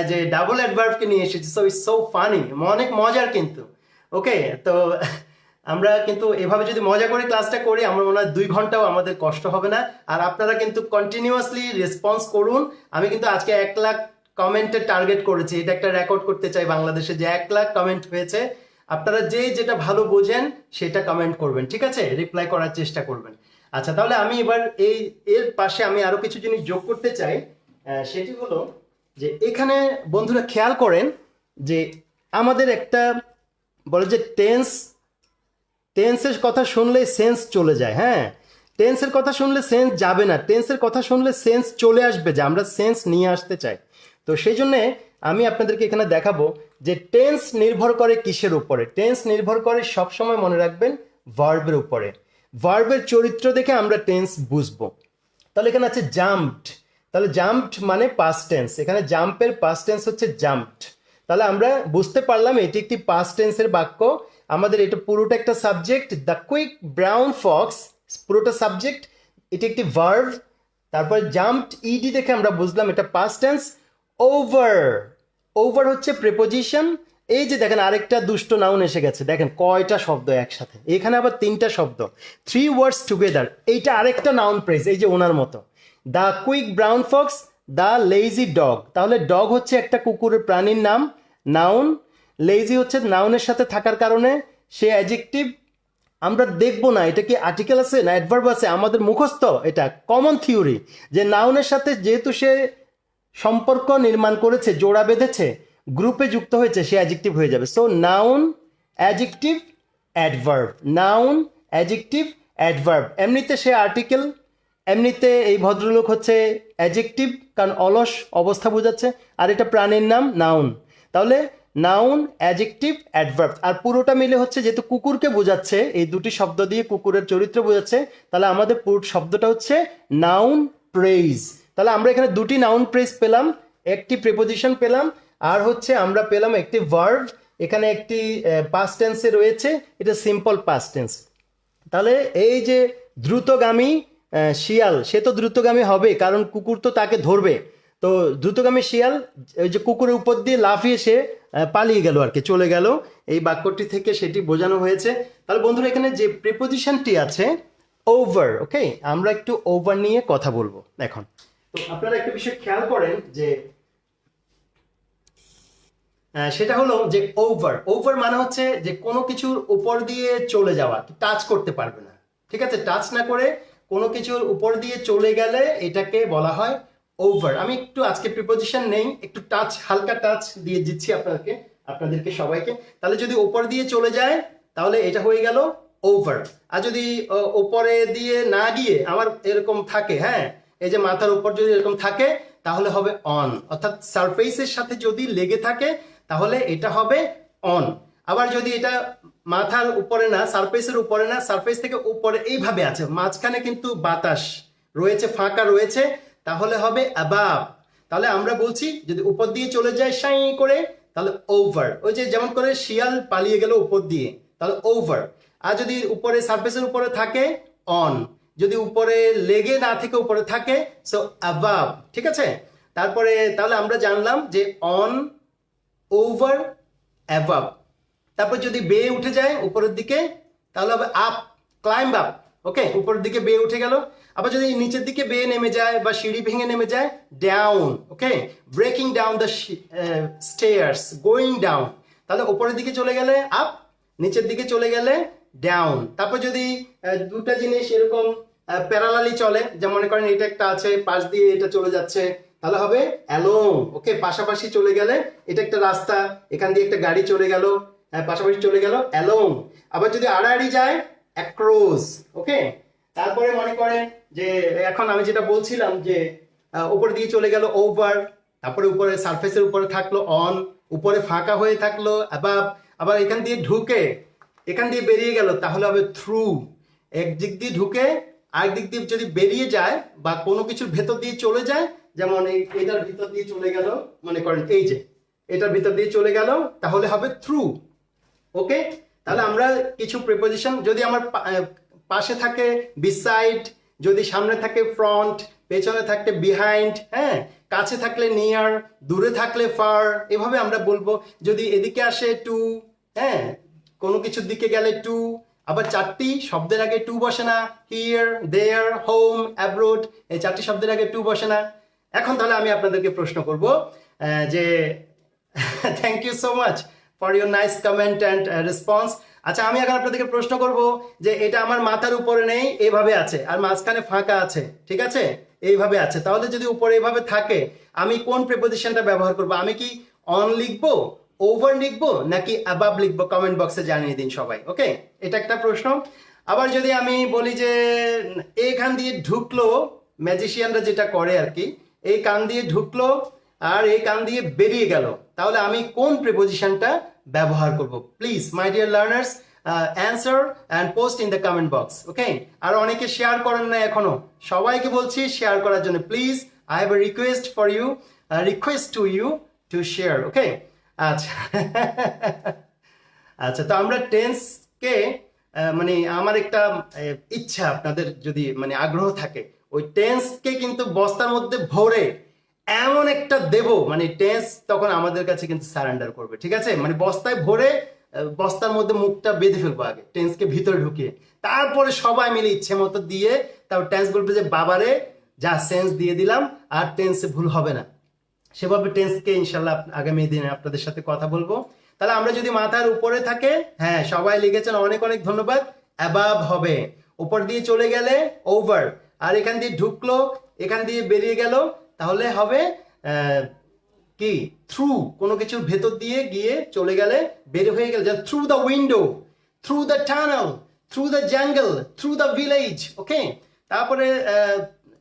যে ডাবল অ্যাডভার্বকে নিয়ে এসেছি। সো ইটস সো ফানি, অনেক মজার কিন্তু। ওকে, তো আমরা কিন্তু এভাবে যদি মজা করে ক্লাসটা করি, আমার মনে হয় 2 ঘন্টাও আমাদের কষ্ট হবে না। আর আপনারা কিন্তু কন্টিনিউয়াসলি রেসপন্স করুন। আমি কিন্তু আজকে 1 লাখ কমেন্টের টার্গেট করেছি, এটা একটা রেকর্ড করতে চাই বাংলাদেশে, যে 1 লাখ কমেন্ট হয়েছে। আপনারা যেটা ভালো বোঝেন সেটা কমেন্ট করবেন, ঠিক আছে? রিপ্লাই করার চেষ্টা করবেন। আচ্ছা, তাহলে আমি এবার এর পাশে আমি আরো কিছু জিনিস যোগ করতে চাই। সেটি হলো যে এখানে বন্ধুরা খেয়াল করেন যে আমাদের একটা বলে যে টেন্সের কথা শুনলে সেন্স চলে যায়। হ্যাঁ, টেন্সের কথা শুনলে সেন্স যাবে না, টেন্সের কথা শুনলে সেন্স চলে আসবে, যে আমরা সেন্স নিয়ে আসতে চাই। তো সেই জন্য আমি আপনাদেরকে এখানে দেখাবো যে টেন্স নির্ভর করে কিসের উপরে। টেন্স নির্ভর করে সবসময় মনে রাখবেন ভার্বের উপরে। ভার্বের চরিত্র দেখে আমরা টেন্স বুঝবো। তাহলে এখানে আছে জাম্পড, তাহলে জাম্পড মানে পাস্ট টেন্স, এখানে জাম্পের পাস্ট টেন্স হচ্ছে জাম্পড। তাহলে আমরা বুঝতে পারলাম এটি একটি পাস্ট টেন্সের বাক্য। আমাদের এটা পুরোটা একটা subject, the quick brown Fox পুরোটা সাবজেক্ট, এটি একটি ভার্ব। তারপর জাম্পড ইডি দেখে আমরা বুঝলাম এটা পাস্ট টেন্স। ওভার, ওভার হচ্ছে প্রিপোজিশন। এই যে দেখেন আরেকটা দুষ্ট নাউন এসে গেছে, দেখেন কয়টা শব্দ একসাথে, এখানে আবার 3টা শব্দ, 3 ওয়ার্ডস টুগেদার। এইটা আরেকটা নাউন প্রেজ, এই যে ওনার মতো, the quick brown Fox, the lazy dog. তাহলে ডগ হচ্ছে একটা কুকুরের প্রাণীর নাম, নাউন। লেজি হচ্ছে নাউনের সাথে থাকার কারণে সে অ্যাডজেক্টিভ। আমরা দেখবো না এটা কি আর্টিকেল আছে না অ্যাডভার্ব আছে, আমাদের মুখস্থ এটা কমন থিওরি, যে নাউনের সাথে যেহেতু সে সম্পর্ক নির্মাণ করেছে, জোড়া বেঁধেছে, গ্রুপে যুক্ত হয়েছে, সে অ্যাডজেক্টিভ হয়ে যাবে। So noun adjective adverb, noun adjective adverb. এমনিতে সে আর্টিকেল, এমনিতে এই ভদ্রলোক হচ্ছে অ্যাডজেক্টিভ, কারণ অলস অবস্থা বোঝাচ্ছে, আর এটা প্রাণীর নাম নাউন। তাহলে নাউন অ্যাডজেক্টিভ অ্যাডভার্ব, আর পুরোটা মিলে হচ্ছে যেহেতু কুকুরকে বোঝাচ্ছে, এই দুটি শব্দ দিয়ে কুকুরের চরিত্র বোঝাচ্ছে, তাহলে আমাদের পুরো শব্দটা হচ্ছে নাউন প্রেইজ। তাহলে আমরা এখানে 2টি নাউন প্রেইজ পেলাম, একটি প্রিপোজিশন পেলাম, আর হচ্ছে আমরা পেলাম একটি ভার্ব। এখানে একটি পাস্ট টেন্সে রয়েছে, এটা সিম্পল পাস্ট টেন্স। তাহলে এই যে দ্রুতগামী শিয়াল, সে তো দ্রুতগামী হবে কারণ কুকুর তো তাকে ধরবে। তো দ্রুতগামী শিয়াল ওই যে কুকুরের উপর দিয়ে লাফিয়ে সে পালিয়ে গেল আর কি, চলে গেল, এই বাক্যটি থেকে সেটি বোঝানো হয়েছে। তাহলে বন্ধুরা এখানে যে প্রিপোজিশনটি আছে ওভার, ওকে, আমরা একটু ওভার নিয়ে কথা বলবো এখন। তো আপনারা একটা বিষয় খেয়াল করেন যে সেটা হলো যে ওভার, ওভার মানে হচ্ছে যে কোনো কিছুর উপর দিয়ে চলে যাওয়া, টাচ করতে পারবে না, ঠিক আছে? টাচ না করে কোনো কিছুর উপর দিয়ে চলে গেলে এটাকে বলা হয় ওভার। আমি একটু আজকে প্রিপোজিশন নেই, একটু টাচ, হালকা টাচ দিয়ে দিচ্ছি আপনাদেরকে সবাইকে। তাহলে যদি উপর দিয়ে চলে যায় তাহলে এটা হয়ে গেল ওভার। আর যদি উপরে দিয়ে না গিয়ে আমার এরকম থাকে, হ্যাঁ, এই যে মাথার উপর যদি এরকম থাকে তাহলে হবে অন, অর্থাৎ সারফেসের সাথে যদি লেগে থাকে তাহলে এটা হবে অন। আবার যদি এটা মাথার উপরে না, সারফেসের উপরে না, সারফেস থেকে উপরে এইভাবে আছে, মাঝখানে কিন্তু বাতাস রয়েছে, ফাঁকা রয়েছে, তাহলে হবে অ্যাবাভ। তাহলে আমরা বলছি যদি উপর দিয়ে চলে যায় সাই করে তাহলে ওভার। ওই যে যেমন করে শিয়াল পালিয়ে গেল উপর দিয়ে, তাহলে ওভার। আর যদি উপরে সারফেসের উপরে থাকে অন, যদি উপরে লেগে না থেকে উপরে থাকে সো অ্যাবাভ। ঠিক আছে, তারপরে তাহলে আমরা জানলাম যে অন, ওভার, অ্যাবাভ। তারপর যদি বেয়ে উঠে যায় উপরের দিকে তাহলে হবে আপ, ক্লাইম্ব আপ। ওকে, উপরের দিকে বেয়ে উঠে গেল। আবার যদি নিচের দিকে বেয়ে নেমে যায় বা সিঁড়ি ভেঙে নেমে যায় down. Okay, breaking down the stairs, going down. তাহলে উপরের দিকে চলে গেলে আপ, নিচের দিকে চলে গেলে ডাউন। তারপর যদি দুটা জিনিস এরকম প্যারালালি চলে, যেমন মনে করেন এটা একটা আছে, পাশ দিয়ে এটা চলে যাচ্ছে, তাহলে হবে অ্যালোং। ওকে, পাশাপাশি চলে গেলে, এটা একটা রাস্তা, এখান দিয়ে একটা গাড়ি চলে গেল, পাশাপাশি চলে গেল অ্যালোং। আবার যদি আড়াআড়ি যায় অ্যাক্রস। ওকে, তারপরে মনে করেন যে এখন আমি যেটা বলছিলাম যে উপর দিয়ে চলে গেল ওভার, তারপরে উপরে সারফেসের উপরে থাকলো অন, উপরে ফাঁকা হয়ে থাকলো অ্যাবাভ। আবার এখান দিয়ে ঢুকে এখান দিয়ে বেরিয়ে গেল তাহলে হবে থ্রু। এক দিক দিয়ে ঢুকে আরেক দিক দিয়ে যদি বেরিয়ে যায় বা কোনো কিছুর ভেতর দিয়ে চলে যায়, যেমন এটার ভিতর দিয়ে চলে গেল, মনে করেন এই যে এটার ভিতর দিয়ে চলে গেল তাহলে হবে থ্রু। ওকে, তাহলে আমরা কিছু প্রিপোজিশন, যদি আমার পাশে থাকে বিসাইড, যদি সামনে থাকে ফ্রন্ট, পেছনে থাকলে বিহাইন্ড, হ্যাঁ, কাছে থাকলে নিয়ার, দূরে থাকলে ফার, এভাবে আমরা বলবো। যদি এদিকে আসে টু, হ্যাঁ, কোনো কিছুর দিকে গেলে টু। আবার চারটি শব্দের আগে টু বসে না, হিয়ার, দেয়ার, হোম, অ্যাব্রোড, এই চারটি শব্দের আগে টু বসে না। এখন তাহলে আমি আপনাদেরকে প্রশ্ন করব যে thank you so much for your nice comment and response. আচ্ছা, আমি এখন আপনাদেরকে প্রশ্ন করব যে এটা আমার মাথার উপরে নেই, এইভাবে আছে, আর মাঝখানে ফাঁকা আছে, ঠিক আছে, এইভাবে আছে, তাহলে যদি উপরে এইভাবে থাকে আমি কোন প্রিপোজিশনটা ব্যবহার করব? আমি কি অন লিখবো, ওভার লিখবো, নাকি অ্যাবাভ লিখবো? কমেন্ট বক্সে জানিয়ে দিন সবাই। ওকে, এটা একটা প্রশ্ন। আবার যদি আমি বলি যে এখান দিয়ে ঢুকলো, ম্যাজিশিয়ানরা যেটা করে আর কি, এই কান দিয়ে ঢুকলো আর এই কান দিয়ে বেরিয়ে গেল, তাহলে আমি কোন প্রিপোজিশনটা ব্যবহার করব? Please my dear learners, answer and post in the comment box. Okay, আর অনেকে শেয়ার করেন না এখনো, সবাইকে বলছি শেয়ার করার জন্য। Please, I have a request for you, request to you to share. Okay, আচ্ছা আচ্ছা, তো আমরা টেন্সকে মানে আমার একটা ইচ্ছা, আপনাদের যদি মানে আগ্রহ থাকে, ওই টেন্সকে কিন্তু বস্তার মধ্যে ভরে এমন একটা দেব, মানে টেন্স তখন আমাদের কাছে কিন্তু সারেন্ডার করবে। ঠিক আছে, মানে বস্তায় ভরে বস্তার মধ্যে মুখটা বেঁধে ফেলবো আগে, টেন্সকে ভিতরে ঢুকিয়ে, তারপরে সবাই মিলে ইচ্ছে মতো দিয়ে তারপর টেন্স বলবে যে বাবারে যা সেন্স দিয়ে দিলাম, আর টেন্সে ভুল হবে না। সেভাবে টেন্সকে ইনশাল্লাহ আগামী দিনে আপনাদের সাথে কথা বলবো। তাহলে আমরা যদি মাথার উপরে থাকে, হ্যাঁ সবাই লিখেছেন, অনেক অনেক ধন্যবাদ, অ্যাবাভ হবে। উপর দিয়ে চলে গেলে ওভার, আর এখান দিয়ে ঢুকলো, এখান দিয়ে বেরিয়ে গেল, তাহলে হবে কি থ্রু। কোনো কিছুর ভেতর দিয়ে গিয়ে চলে গেলে, বের হয়ে গেলে, through the window, through the tunnel, through the jungle, through the village. Okay, তারপরে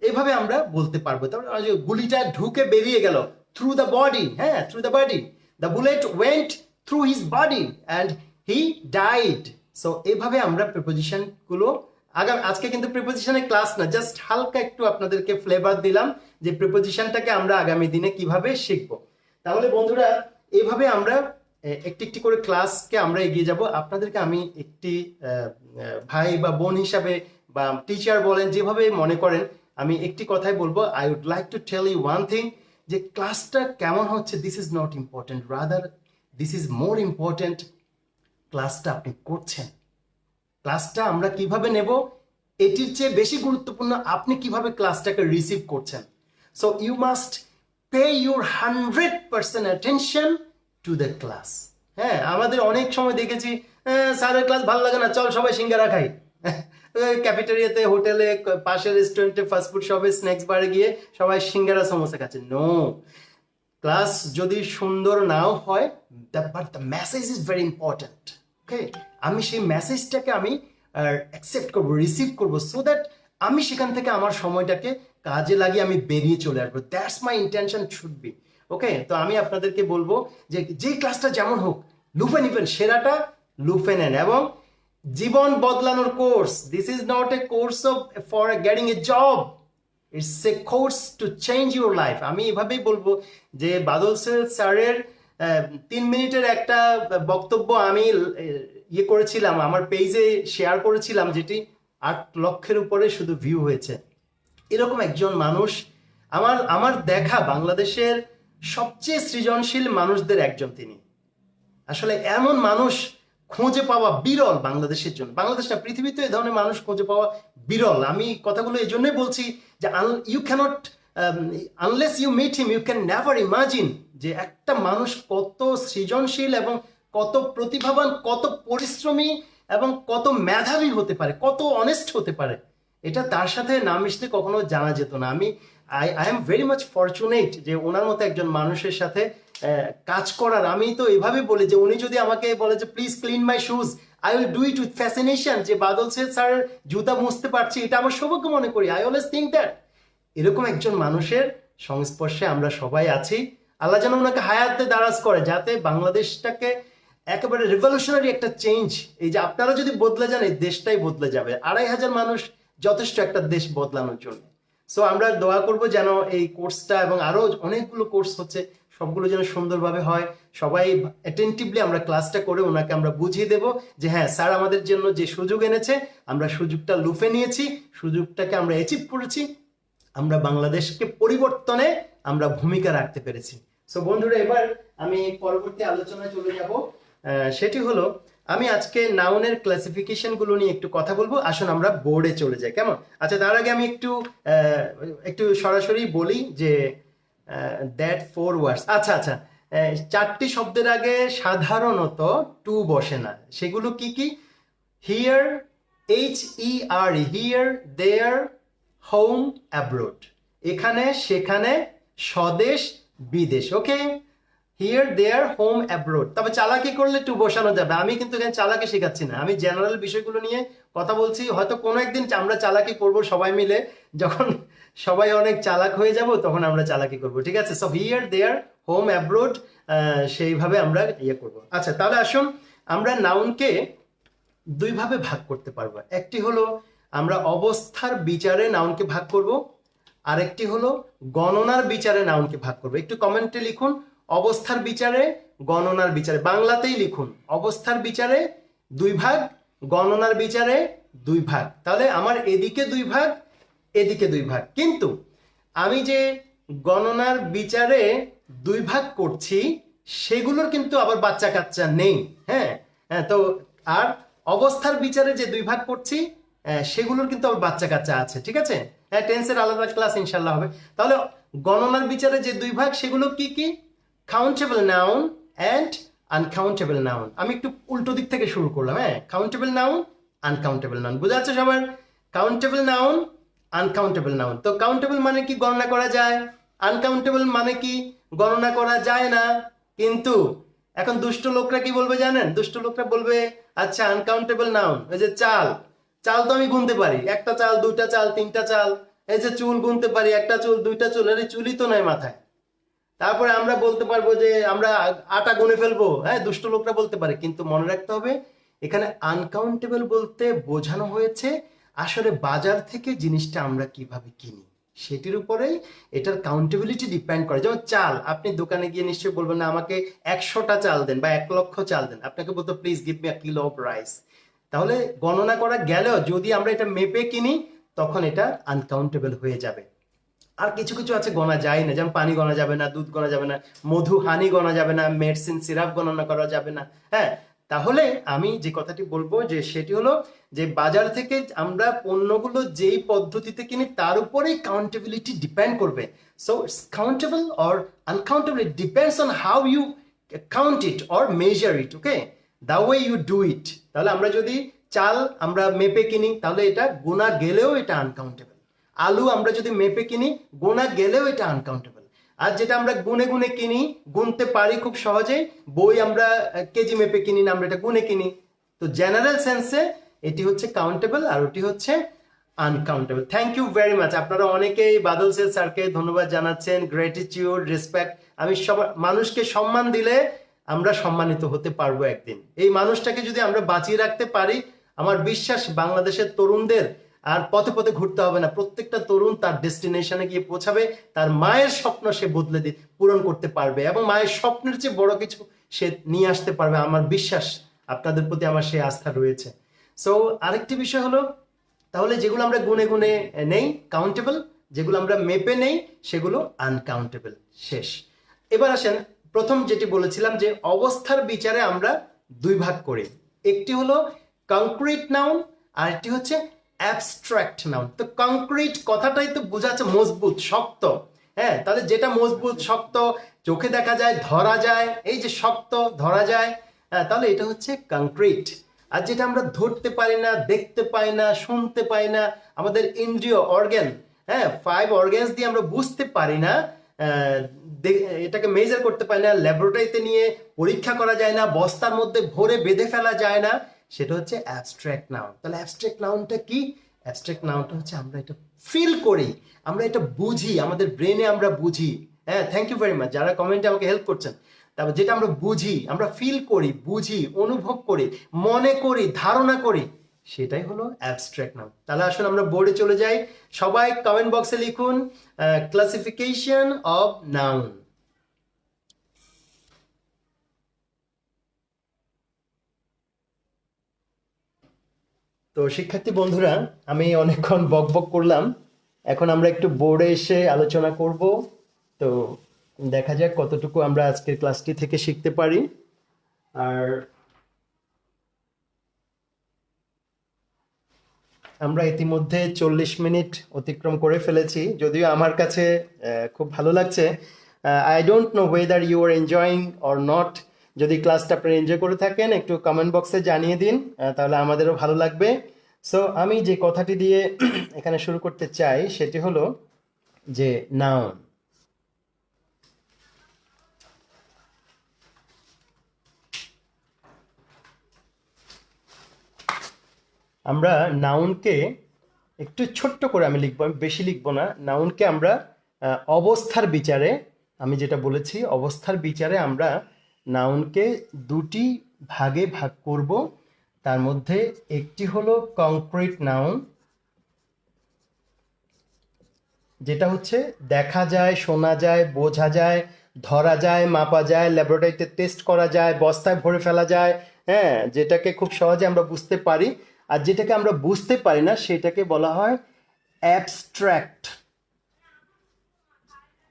এভাবে আমরা বলতে পারবো। তারপরে গুলিটা ঢুকে বেরিয়ে গেল, থ্রু দ্য বডি, হ্যাঁ, through the body, the bullet went through his body and he died. So এইভাবে আমরা প্রিপোজিশন গুলো আজকে কিন্তু প্রিপোজিশনের ক্লাস না, জাস্ট হালকা একটু আপনাদেরকে ফ্লেভার দিলাম যে প্রিপোজিশনটাকে আমরা আগামী দিনে কিভাবে শিখবো। তাহলে বন্ধুরা, এইভাবে আমরা একটি একটি করে ক্লাসকে আমরা এগিয়ে যাব। আপনাদেরকে আমি একটি ভাই বা বোন হিসাবে বা টিচার বলেন, যেভাবে মনে করেন, আমি একটি কথাই বলবো, I would like to tell you one thing, যে ক্লাসটা কেমন হচ্ছে this is not important, rather this is more important ক্লাসটা আপনি করছেন। ক্লাসটা আমরা কিভাবে নেব এটির চেয়ে বেশি গুরুত্বপূর্ণ আপনি কিভাবে ক্লাসটাকে রিসিভ করছেন। So you must pay your 100% attention to the class. হ্যাঁ, আমাদের অনেক সময় দেখেছি স্যারের ক্লাস ভালো লাগে না, চল সবাই সিঙ্গারা খাই। ক্যাফেটেরিয়াতে, হোটেলে, পাশের রেস্টুরেন্টে, ফাস্টফুড শপে, স্ন্যাক্স বারে গিয়ে সবাই সিঙ্গারা সমোসা খাচ্ছে। নো, ক্লাস যদি সুন্দর নাও হয়, but the message is very important. Okay, আমি সেই মেসেজটাকে আমি অ্যাকসেপ্ট করবো, রিসিভ করবো, সো দ্যাট আমি সেখান থেকে আমার সময়টাকে কাজে লাগিয়ে আমি বেরিয়ে চলে আসবো। That's my intention should be. Okay, তো আমি আপনাদেরকে বলবো যে যে ক্লাসটা যেমন হোক, লুফে নিবেন, সেরাটা লুফে নেন। এবং জীবন বদলানোর course, this is not a course of for getting a job, it's a course to change your life. আমি এভাবেই বলবো যে বাদল স্যারের 3 মিনিটের একটা বক্তব্য আমি ইয়ে করেছিলাম, আমার পেজে শেয়ার করেছিলাম, যেটি 8 লক্ষের উপরে শুধু ভিউ হয়েছে। এরকম একজন মানুষ আমার আমার দেখা বাংলাদেশের সবচেয়ে সৃজনশীল মানুষদের একজন তিনি। আসলে এমন মানুষ খুঁজে পাওয়া বিরল বাংলাদেশের জন্য, বাংলাদেশ না, পৃথিবীতে এই ধরনের মানুষ খুঁজে পাওয়া বিরল। আমি কথাগুলো এই জন্যই বলছি যে you can't, unless you meet him, you can never imagine যে একটা মানুষ কত সৃজনশীল এবং কত প্রতিভাবান, কত পরিশ্রমী এবং কত মেধাবী হতে পারে, কত অনেস্ট হতে পারে। এটা তার সাথে না মিশলে কখনো জানা যেত না। I am very much fortunate যে ওনার মতো একজন মানুষের সাথে কাজ করার। আমি তো এভাবে বলি যে উনি যদি আমাকে বলে যে please clean my shoes, I will do it with fascination, যে বাদল স্যার জুতা মুছতে পারছি, এটা আমার সৌভাগ্য মনে করি। আই অলওয়েজ থিঙ্ক দ্যাট এরকম একজন মানুষের সংস্পর্শে আমরা সবাই আছি। আল্লাহ যেন ওনাকে হায়াতে দারাজ করে, যাতে বাংলাদেশটাকে একেবারে রেভলিউশনারি একটা চেঞ্জ, এই যে আপনারা যদি বদলে যান, এই দেশটাই বদলে যাবে। 2,500 মানুষ যথেষ্ট একটা দেশ বদলানোর জন্য। সো আমরা দোয়া করব যেন এই কোর্সটা এবং আরো অনেকগুলো কোর্স হচ্ছে, সবগুলো যেন সুন্দরভাবে হয়। সবাই অ্যাটেন্টিভলি আমরা ক্লাসটা করে ওনাকে আমরা বুঝিয়ে দেব যে হ্যাঁ, স্যার আমাদের জন্য যে সুযোগ এনেছে, আমরা সুযোগটা লুফে নিয়েছি, সুযোগটাকে আমরা অ্যাচিভ করেছি, আমরা বাংলাদেশকে পরিবর্তনে আমরা ভূমিকা রাখতে পেরেছি। সো বন্ধুরা, এবার আমি পরবর্তী আলোচনায় চলে যাব। সেটি হলো, আমি আজকে নাউনের ক্লাসিফিকেশন গুলো নিয়ে একটু কথা বলবো। আসুন আমরা বোর্ডে চলে যাই, কেমন? আচ্ছা, তার আগে আমি একটু সরাসরি বলি যে দ্যাট 4 ওয়ার্ডস, আচ্ছা আচ্ছা, 4টি শব্দের আগে সাধারণত টু বসে না। সেগুলো কি কি? Here, HER, here, there, home, abroad, এখানে সেখানে, স্বদেশ, বিদেশ। Okay, here, there, home, abroad. তবে চালাকি করলে টু বসানো যাবে। আমি কিন্তু এখানে চালাকি শেখাচ্ছি না, আমি জেনারেল বিষয়গুলো নিয়ে কথা বলছি। হয়তো কোনো একদিন আমরা চালাকি করব সবাই মিলে, যখন সবাই অনেক চালাক হয়ে যাব তখন আমরা চালাকি করব, ঠিক আছে? So here, there, home, abroad, সেইভাবে আমরা ইয়ে করব। আচ্ছা, তাহলে আসুন আমরা নাউনকে 2 ভাবে ভাগ করতে পারবো। একটি হলো আমরা অবস্থার বিচারে নাউনকে ভাগ করব, আরেকটি হলো গণনার বিচারে নাউনকে ভাগ করব। একটু কমেন্টে লিখুন অবস্থার বিচারে, গণনার বিচারে, বাংলাতেই লিখুন। অবস্থার বিচারে 2 ভাগ, গণনার বিচারে 2 ভাগ। তাহলে আমার এদিকে 2 ভাগ, এদিকে 2 ভাগ। কিন্তু আমি যে গণনার বিচারে 2 ভাগ করছি, সেগুলোর কিন্তু আবার বাচ্চা কাচ্চা নেই। হ্যাঁ হ্যাঁ, তো আর অবস্থার বিচারে যে 2 ভাগ করছি, সেগুলোর কিন্তু আবার বাচ্চা কাচ্চা আছে, ঠিক আছে? হ্যাঁ, টেন্সের আলাদা ক্লাস ইনশাল্লাহ হবে। তাহলে গণনার বিচারে যে 2 ভাগ, সেগুলো কি কি? Countable noun and uncountable noun. আমি একটু উল্টো দিক থেকে শুরু করলাম। হ্যাঁ, কাউন্টেবল নাউন, আনকাউন্টেবল নাউন, বোঝা যাচ্ছে সবার? Countable noun, uncountable noun. তো কাউন্টেবল মানে কি? গণনা করা যায়। আনকাউন্টেবল মানে কি? গণনা করা যায় না। কিন্তু এখন দুষ্ট লোকরা কি বলবে জানেন? দুষ্ট লোকরা বলবে আচ্ছা, আনকাউন্টেবল নাউন, ওই যে চাল, চাল তো আমি গুনতে পারি, 1টা চাল, 2টা চাল, 3টা চাল। এই যে চুল গুনতে পারি, 1টা চুল, 2টা চুল, আরে চুলই তো নাই মাথায়। তারপরে আমরা বলতে পারবো যে আমরা আটা গুনে ফেলবো। হ্যাঁ, দুষ্ট লোকরা বলতে পারে, কিন্তু মনে রাখতে হবে এখানে আনকাউন্টেবল বলতে বোঝানো হয়েছে আসলে বাজার থেকে জিনিসটা আমরা কিভাবে কিনি, সেটির উপরেই এটার কাউন্টেবিলিটি ডিপেন্ড করে। যেমন চাল, আপনি দোকানে গিয়ে নিশ্চয়ই বলবেন না আমাকে 100টা চাল দেন বা 1 লক্ষ চাল দেন, আপনাকে বলতো please give me a kilo of rice. তাহলে গণনা করা গেলেও যদি আমরা এটা মেপে কিনি, তখন এটা আনকাউন্টেবল হয়ে যাবে। আর কিছু কিছু আছে গোনা যায় না, যেমন পানি গোনা যাবে না, দুধ গোনা যাবে না, মধু, হানি গোনা যাবে না, মেডিসিন, সিরাপ গণনা করা যাবে না। হ্যাঁ, তাহলে আমি যে কথাটি বলবো যে সেটি হলো যে বাজার থেকে আমরা পণ্যগুলো যেই পদ্ধতিতে কিনি তার উপরেই কাউন্টেবিলিটি ডিপেন্ড করবে। So it's countable or uncountable, it depends on how you count it or measure it. Okay, the way you do it. তাহলে আমরা যদি চাল আমরা মেপে কিনি, তাহলে এটা গোনা গেলেও এটা আনকাউন্টেবল। আলু আমরা যদি মেপে কিনি, গোনা গেলেও এটা আনকাউন্টেবল। আর যেটা আমরা গুনে গুনে কিনি, গুনতে পারি খুব সহজেই, বই আমরা কেজি মেপে কিনি না, আমরা এটা গুনে কিনি। তো জেনারেল সেন্সে এটি হচ্ছে কাউন্টেবল আর ওটি হচ্ছে uncountable. Thank you very much. আপনারা অনেকেই বাদল স্যারকে ধন্যবাদ জানাচ্ছেন, গ্র্যাটিটিউড, রেসপেক্ট। আমি মানুষকে সম্মান দিলে আমরা সম্মানিত হতে পারবো একদিন। এই মানুষটাকে যদি আমরা বাঁচিয়ে রাখতে পারি, আমার বিশ্বাস বাংলাদেশের তরুণদের আর পথে পথে ঘুরতে হবে না। প্রত্যেকটা তরুণ তার ডেস্টিনেশনে গিয়ে পৌঁছাবে, তার মায়ের স্বপ্ন সে পূরণ করতে পারবে এবং মায়ের স্বপ্নের চেয়ে বড় কিছু সে নিয়ে আসতে পারবে। আমার বিশ্বাস, আপনাদের প্রতি আমার সেই আস্থা রয়েছে। সো আরেকটি বিষয় হলো, তাহলে যেগুলো আমরা গুনে গুনে নেই কাউন্টেবল, যেগুলো আমরা মেপে নেই সেগুলো আনকাউন্টেবল। শেষ। এবার আসেন, প্রথম যেটি বলেছিলাম যে অবস্থার বিচারে আমরা দুই ভাগ করি। একটি হলো কংক্রিট নাউন আর একটি হচ্ছে অ্যাবস্ট্রাক্ট নাউন। তো কংক্রিট কথাটাই তো বোঝাচ্ছে মজবুত, শক্ত। হ্যাঁ, তাহলে যেটা মজবুত, শক্ত, চোখে দেখা যায়, ধরা যায়, এই যে শক্ত, ধরা যায়, তাহলে এটা হচ্ছে কংক্রিট। আর যেটা আমরা ধরতে পারি না, দেখতে পাই না, শুনতে পাই না, আমাদের ইন্দ্রিয় অর্গান, হ্যাঁ, 5 অর্গানস দিয়ে আমরা বুঝতে পারি না, এটাকে মেজার করতে পারি না, ল্যাবরেটরিতে নিয়ে পরীক্ষা করা যায় না, বস্তার মধ্যে ভরে বেঁধে ফেলা যায় না, সেটা হচ্ছে অ্যাবস্ট্রাক্ট নাউন। তাহলে অ্যাবস্ট্রাক্ট নাউনটা কি? অ্যাবস্ট্রাক্ট নাউনটা হচ্ছে আমরা এটা ফিল করি, আমরা এটা বুঝি, আমাদের ব্রেনে আমরা বুঝি। হ্যাঁ, থ্যাংক ইউ ভেরি মাচ যারা কমেন্টে আমাকে হেল্প করছেন। তারপর যেটা আমরা বুঝি, আমরা ফিল করি, বুঝি, অনুভব করি, মনে করি, ধারণা করি, সেটাই হলো অ্যাবস্ট্রাক্ট নাউন। তাহলে আসুন আমরা বোর্ডে চলে যাই। সবাই কমেন্ট বক্সে লিখুন ক্লাসিফিকেশন অফ নাউন। তো শিক্ষার্থী বন্ধুরা, আমি অনেকক্ষণ বকবক করলাম, এখন আমরা একটু বোর্ডে এসে আলোচনা করব। তো দেখা যাক কতটুকু আমরা আজকের ক্লাসটি থেকে শিখতে পারি। আর আমরা ইতিমধ্যে 40 মিনিট অতিক্রম করে ফেলেছি, যদিও আমার কাছে খুব ভালো লাগছে। I don't know whether you are enjoying or not. যদি ক্লাসটা আপনারা এনজয় করে থাকেন একটু কমেন্ট বক্সে জানিয়ে দিন, তাহলে আমাদেরও ভালো লাগবে। সো আমি যে কথাটি দিয়ে এখানে শুরু করতে চাই সেটি হলো যে নাউন। আমরা নাউনকে একটু ছোট্ট করে আমি লিখবো, আমি বেশি লিখবো না। নাউনকে আমরা অবস্থার বিচারে, আমি যেটা বলেছি অবস্থার বিচারে আমরা নাউনকে দুটি ভাগে ভাগ করব। তার মধ্যে একটি হলো কংক্রিট নাউন, যেটা হচ্ছে দেখা যায়, শোনা যায়, বোঝা যায়, ধরা যায়, মাপা যায়, ল্যাবরেটরিতে টেস্ট করা যায়, বস্তায় ভরে ফেলা যায়, হ্যাঁ, যেটাকে খুব সহজে আমরা বুঝতে পারি। আর যেটাকে আমরা বুঝতে পারি না সেটাকে বলা হয় অ্যাবস্ট্রাক্ট,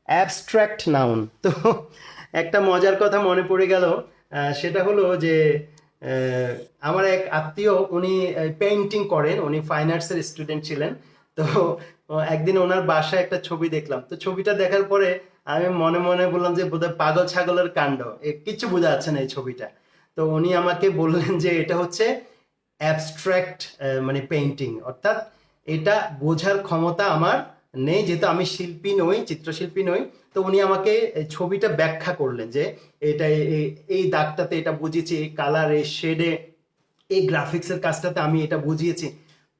অ্যাবস্ট্রাক্ট নাউন। তো একটা মজার কথা মনে পড়ে গেল, সেটা হলো যে আমার এক আত্মীয়, উনি পেইন্টিং করেন, উনি ফাইন আর্টসের স্টুডেন্ট ছিলেন। তো একদিন ওনার বাসায় একটা ছবি দেখলাম। তো ছবিটা দেখার পরে আমি মনে মনে বললাম যে বোধহয় পাগল ছাগলের কাণ্ড, কিচ্ছু বোঝা যাচ্ছে না এই ছবিটা। তো উনি আমাকে বললেন যে এটা হচ্ছে অ্যাবস্ট্রাক্ট মানে পেইন্টিং, অর্থাৎ এটা বোঝার ক্ষমতা আমার নেই, যেহেতু আমি শিল্পী নই, চিত্রশিল্পী নই। তো উনি আমাকে ছবিটা ব্যাখ্যা করলেন যে এটা এই দাগটাতে এটা বুঝিয়েছি, এই কালার, এই শেডে, এই গ্রাফিক্সের কাজটাতে আমি এটা বুঝিয়েছি।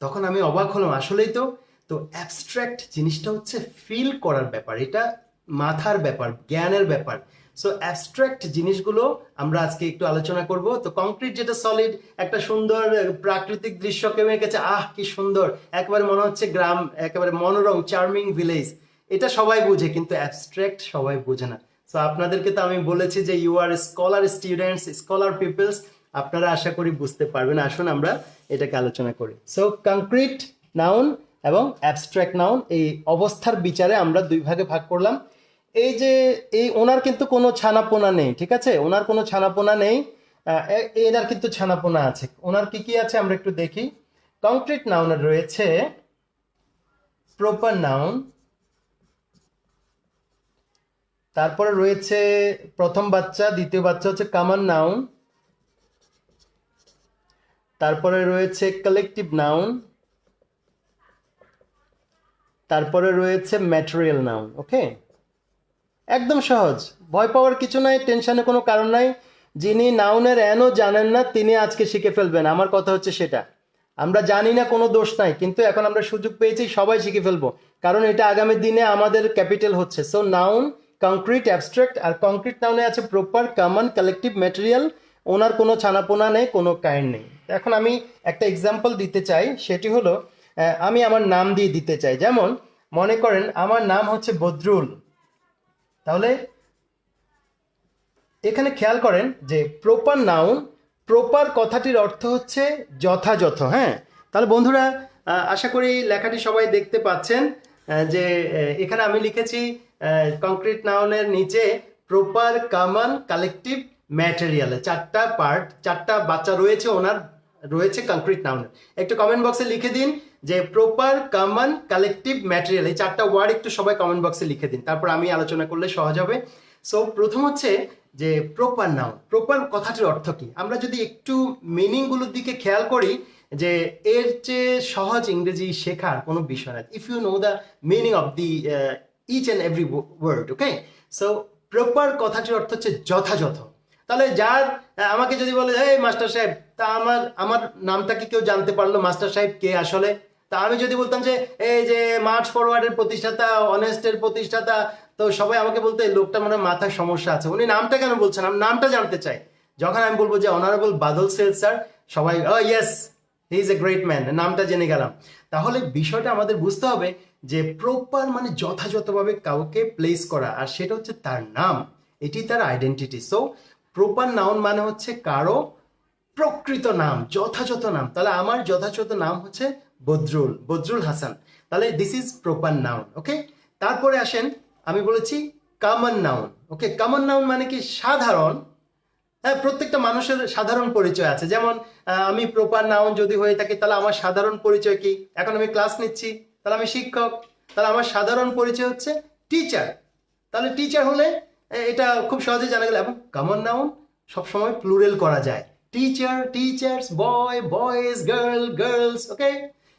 তখন আমি অবাক হলাম, আসলেই তো। তো অ্যাবস্ট্রাক্ট জিনিসটা হচ্ছে ফিল করার ব্যাপার, এটা মাথার ব্যাপার, জ্ঞানের ব্যাপার। সো অ্যাবস্ট্রাক্ট জিনিসগুলো আমরা আজকে একটু আলোচনা করব। তো কংক্রিট যেটা সলিড, একটা সুন্দর প্রাকৃতিক দৃশ্য কেউ এঁকেছে, আহ কি সুন্দর, একেবারে মনে হচ্ছে গ্রাম, একেবারে মনোরম, চার্মিং ভিলেজ, এটা সবাই বুঝে, কিন্তু অ্যাবস্ট্রাক্ট সবাই বোঝে না। সো আপনাদেরকে তো আমি বলেছি যে you are scholar students, scholar peoples, আপনারা আশা করি বুঝতে পারবেন। আসুন আমরা এটাকে আলোচনা করি। সো কংক্রিট নাউন এবং অ্যাবস্ট্রাক্ট নাউন, এই অবস্থার বিচারে আমরা দুই ভাগে ভাগ করলাম। এই যে এই ওনার কিন্তু কোনো ছানাপোনা নেই, ঠিক আছে, ওনার কোনো ছানাপোনা নেই, এনার কিন্তু ছানাপোনা আছে। ওনার কি কি আছে আমরা একটু দেখি। কংক্রিট নাউনের রয়েছে প্রপার নাউন, তারপরে রয়েছে প্রথম বাচ্চা, দ্বিতীয় বাচ্চা হচ্ছে কমন নাউন, তারপরে রয়েছে কালেকটিভ নাউন, তারপরে রয়েছে ম্যাটেরিয়াল নাউন। ওকে, একদম সহজ, ভয় পাওয়ার কিছু নাই, টেনশনের কোনো কারণ নাই। যিনি নাউনের এনও জানেন না তিনি আজকে শিখে ফেলবেন, আমার কথা হচ্ছে সেটা। আমরা জানি না কোনো দোষ নাই, কিন্তু এখন আমরা সুযোগ পেয়েছি, সবাই শিখে ফেলবো, কারণ এটা আগামী দিনে আমাদের ক্যাপিটাল হচ্ছে। সো নাউন কংক্রিট, অ্যাবস্ট্রাক্ট, আর কংক্রিট নাউনে আছে প্রপার, কমন, কালেকটিভ, ম্যাটেরিয়াল। ওনার কোনো ছানাপোনা নেই, কোনো কাইন্ড নেই। এখন আমি একটা এক্সাম্পল দিতে চাই, সেটি হলো আমি আমার নাম দিয়ে দিতে চাই। যেমন মনে করেন আমার নাম হচ্ছে বদরুল, তাহলে এখানে খেয়াল করেন যে প্রপার নাউন, প্রপার কথাটির অর্থ হচ্ছে যথাযথ। হ্যাঁ, তাহলে বন্ধুরা আশা করি লেখাটি সবাই দেখতে পাচ্ছেন, যে এখানে আমি লিখেছি কংক্রিট নাউনের নিচে প্রপার, কমন, কালেকটিভ, ম্যাটেরিয়াল, চারটা পার্ট, চারটা বাচ্চা রয়েছে ওনার, রয়েছে কংক্রিট নাউনের। একটু কমেন্ট বক্সে লিখে দিন যে প্রপার, কমন, কালেকটিভ, ম্যাটেরিয়াল, এই চারটা ওয়ার্ড একটু সবাই কমেন্ট বক্সে লিখে দিন, তারপর আমি আলোচনা করলে সহজ হবে। সো প্রথম হচ্ছে যে প্রপার নাউন, প্রপার কথাটির অর্থ কি। আমরা যদি একটু মিনিংগুলোর দিকে খেয়াল করি, যে এর চেয়ে সহজ ইংরেজি শেখার কোনো বিষয় না, if you know the meaning of the each and every word. Okay, so proper কথাটির অর্থ হচ্ছে যথাযথ। তাহলে যার আমাকে যদি বলে এই মাস্টার সাহেব, তা আমার আমার নামটা কি কেউ জানতে পারলো মাস্টার সাহেব কে আসলে? তা আমি যদি বলতাম যে এই যে মার্চ ফরওয়ার্ডের প্রতিষ্ঠাতা, অনেস্টের প্রতিষ্ঠাতা, তো সবাই আমাকে বলতো এই লোকটা মনে হয় মাথায় সমস্যা আছে, উনি নামটা কেন বলছেন, আমি নামটা জানতে চাই। যখন আমি বলবো যে অনারেবল বাদল সেল স্যার, সবাই yes, he is a great man, নামটা জেনে গেলাম। তাহলে বিষয়টা আমাদের বুঝতে হবে যে প্রপার মানে যথাযথভাবে কাউকে প্লেস করা, আর সেটা হচ্ছে তার নাম, এটি তার আইডেন্টিটি। সো প্রপার নাউন মানে হচ্ছে কারো প্রকৃত নাম, যথাযথ নাম। তাহলে আমার যথাযথ নাম হচ্ছে বদরুল, বদরুল হাসান। তাহলে দিস ইজ প্রপার নাউন। ওকে, তারপরে আসেন, আমি বলেছি কমন নাউন। ওকে, কমন নাউন মানে কি সাধারণ। হ্যাঁ, প্রত্যেকটা মানুষের সাধারণ পরিচয় আছে। যেমন আমি প্রপার নাউন যদি হয়ে থাকি, তাহলে আমার সাধারণ পরিচয় কি? এখন আমি ক্লাস নিচ্ছি, তাহলে আমি শিক্ষক, তাহলে আমার সাধারণ পরিচয় হচ্ছে টিচার। তাহলে টিচার হলে এটা খুব সহজে জানা গেল। এবং কমন নাউন সবসময় প্লুরাল করা যায়, teacher, teachers, boy, boys, girl, girls. Okay,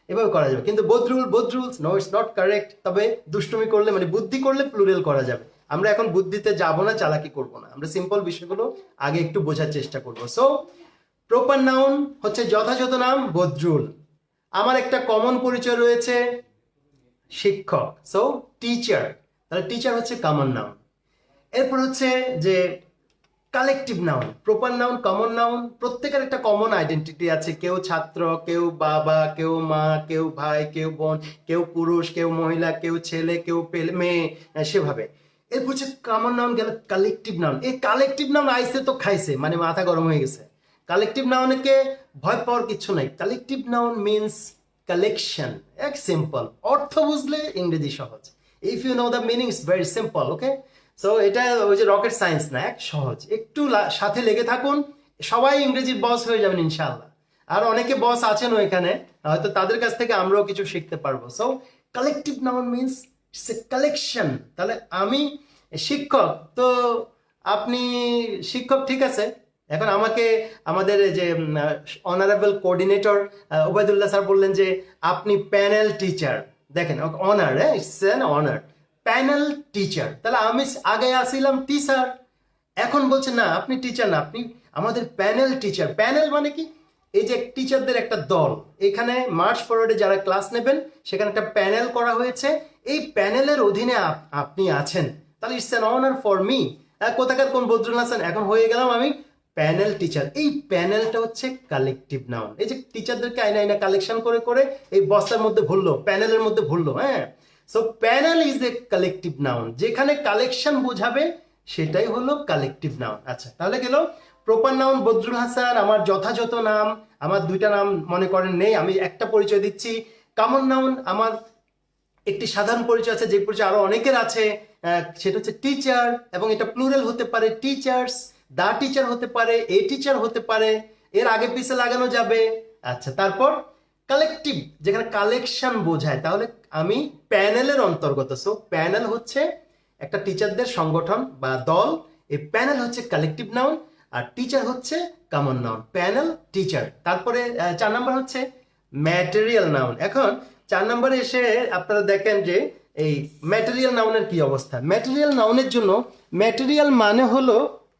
এভাবে করা যাবে। কিন্তু Badrul, Badruls, no, it's not correct. তবে দুষ্টুমি করলে মানে বুদ্ধি করলে প্লুরাল করা যাবে। আমরা এখন বুদ্ধিতে যাব না, চালাকি করব না, আমরা সিম্পল বিষয়গুলো আগে একটু বোঝার চেষ্টা করব। সো প্রপার নাউন হচ্ছে যথাযথ নাম বদরুল। আমার একটা কমন পরিচয় রয়েছে শিক্ষক, সো টিচার। তাহলে টিচার হচ্ছে কমন নাউন। এরপর হচ্ছে যে collective noun, proper noun, common noun, প্রত্যেকের একটা কমন আইডেন্টিটি আছে। কেউ ছাত্র, কেউ বাবা, কেউ মা, কেউ ভাই, কেউ বোন, কেউ পুরুষ, কেউ মহিলা, কেউ ছেলে, কেউ মেয়ে, সেভাবে। এরপর হচ্ছে কমন নাউন গেল। কালেকটিভ নাউন, এই কালেকটিভ নাউন আইসে তো খাইছে, মানে মাথা গরম হয়ে গেছে। কালেকটিভ নাউনকে ভয় পাওয়ার কিছু নাই। কালেকটিভ নাউন মিনস কালেকশন, এক সিম্পল, অর্থ বুঝলে ইংরেজি সহজ। If you know the meaning, it's very simple. Okay, so এটা ওই যে রকেট সায়েন্স না, এক সহজ। একটু সাথে লেগে থাকুন, সবাই ইংরেজির বস হয়ে যাবেন ইনশাআল্লাহ। আর অনেকে বস আছেন এখানে, হয়তো তাদের কাছ থেকে আমরাও কিছু শিখতে পারবো। So collective noun means it's a collection. তাহলে আমি শিক্ষক, তো আপনি শিক্ষক, ঠিক আছে। এখন আমাকে আমাদের যে অনারেবল কোঅর্ডিনেটর ওবায়দুল্লাহ স্যার বললেন যে আপনি প্যানেল টিচার। দেখেন, honour, it's an honour, panel teacher. তাহলে আমি আগে আসিলাম টিচার, এখন বলছে না আপনি টিচার না, আপনি আমাদের প্যানেল টিচার। প্যানেল মানে কি? এই যে টিচারদের একটা দল, এখানে মার্চ ফরওয়ার্ডে যারা ক্লাস নেবেন সেখানে একটা প্যানেল করা হয়েছে, এই প্যানেলের অধীনে আপনি আছেন। তাহলে it's an honour for me. কোথাকার কোন বদরুল হাসান, এখন হয়ে গেলাম আমি প্যানেল টিচার। এই প্যানেলটা হচ্ছে কালেকটিভ নাউন। এই যে টিচারদেরকে আইনা আইনা কালেকশন করে করে এই বস্তার মধ্যে ভরলো, প্যানেলের মধ্যে ভরলো। হ্যাঁ, so panel is a collective noun, যেখানে কালেকশন বোঝাবে সেটাই হলো কালেকটিভ নাউন। আচ্ছা, তাহলে গেল প্রপার নাউন বদরুল হাসান, আমার যথাযথ নাম। আমার দুইটা নাম মনে করেন নেই, আমি একটা পরিচয় দিচ্ছি। কমন নাউন, আমার একটি সাধারণ পরিচয় আছে, যে পরিচয় আরো অনেকের আছে, সেটা হচ্ছে টিচার, এবং এটা প্লুরাল হতে পারে, টিচার্স, দা টিচার হতে পারে, এ টিচার হতে পারে, এর আগে পিছে লাগানো যাবে। আচ্ছা, তারপর কালেকটিভ, যেখানে কালেকশন বোঝায়, তাহলে আমি প্যানেলের অন্তর্গত। সো প্যানেল হচ্ছে একটা টিচারদের সংগঠন বা দল, এই প্যানেল হচ্ছে কালেকটিভ নাউন। আর টিচার হচ্ছে কমন নাউন, প্যানেল টিচার। তারপরে 4 নাম্বার হচ্ছে ম্যাটেরিয়াল নাউন। এখন 4 নম্বরে এসে আপনারা দেখেন যে এই ম্যাটেরিয়াল নাউনের কি অবস্থা। ম্যাটেরিয়াল নাউনের জন্য ম্যাটেরিয়াল মানে হলো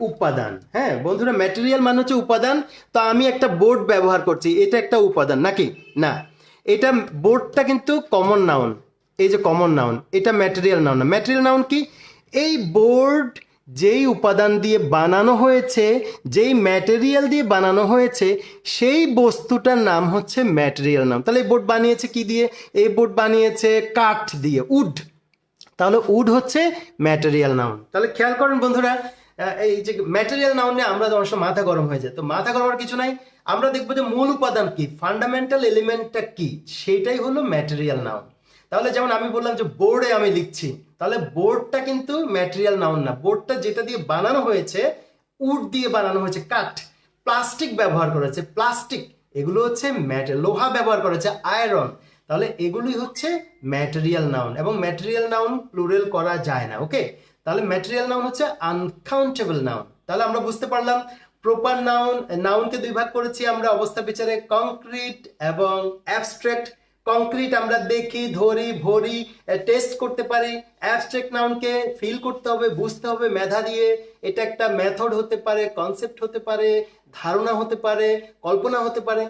উপাদান। হ্যাঁ বন্ধুরা, ম্যাটেরিয়াল মানে হচ্ছে উপাদান। তো আমি একটা বোর্ড ব্যবহার করছি, এটা একটা উপাদান নাকি না? এটা বোর্ডটা কিন্তু কমন নাউন, এই যে কমন নাউন, এটা ম্যাটেরিয়াল নাউন না। ম্যাটেরিয়াল নাউন কি? এই বোর্ড যেই উপাদান দিয়ে বানানো হয়েছে, যেই ম্যাটেরিয়াল দিয়ে বানানো হয়েছে, সেই বস্তুটার নাম হচ্ছে ম্যাটেরিয়াল নাউন। তাহলে এই বোর্ড বানিয়েছে কি দিয়ে? এই বোর্ড বানিয়েছে কাঠ দিয়ে, উড। তাহলে উড হচ্ছে ম্যাটেরিয়াল নাউন। তাহলে খেয়াল করেন বন্ধুরা, এই যে ম্যাটেরিয়াল নাউন নিয়ে আমরা অবশ্য মাথা গরম হয়ে যায়, তো মাথা গরমের কিছু নাই। আমরা দেখবো যে মূল উপাদান কি, ফান্ডামেন্টাল এলিমেন্টটা কি, সেটাই হলো ম্যাটেরিয়াল নাউন। তাহলে যেমন আমি বললাম যে বোর্ডে আমি লিখছি, তাহলে বোর্ডটা কিন্তু ম্যাটেরিয়াল নাউন না। বোর্ডটা যেটা দিয়ে বানানো হয়েছে, উড দিয়ে বানানো হয়েছে, কাঠ। প্লাস্টিক ব্যবহার করেছে, প্লাস্টিক, এগুলো হচ্ছে লোহা ব্যবহার করেছে, আয়রন। তাহলে এগুলি হচ্ছে ম্যাটেরিয়াল নাউন, এবং ম্যাটেরিয়াল নাউন প্লুরাল করা যায় না। ওকে, তাহলে ম্যাটেরিয়াল নাউন হচ্ছে আনকাউন্টেবল নাউন। তাহলে আমরা বুঝতে পারলাম প্রপার নাউন, নাউনকে দুই ভাগ করেছি আমরা অবস্থা বিচারে, কংক্রিট এবং অ্যাবস্ট্রাক্ট। কংক্রিট আমরা দেখি, ধরি, ভরি, টেস্ট করতে পারি। অ্যাবস্ট্রাক্ট নাউনকে ফিল করতে হবে, বুঝতে হবে মেধা দিয়ে। এটা একটা মেথড হতে পারে, কনসেপ্ট হতে পারে, ধারণা হতে পারে, কল্পনা হতে পারে।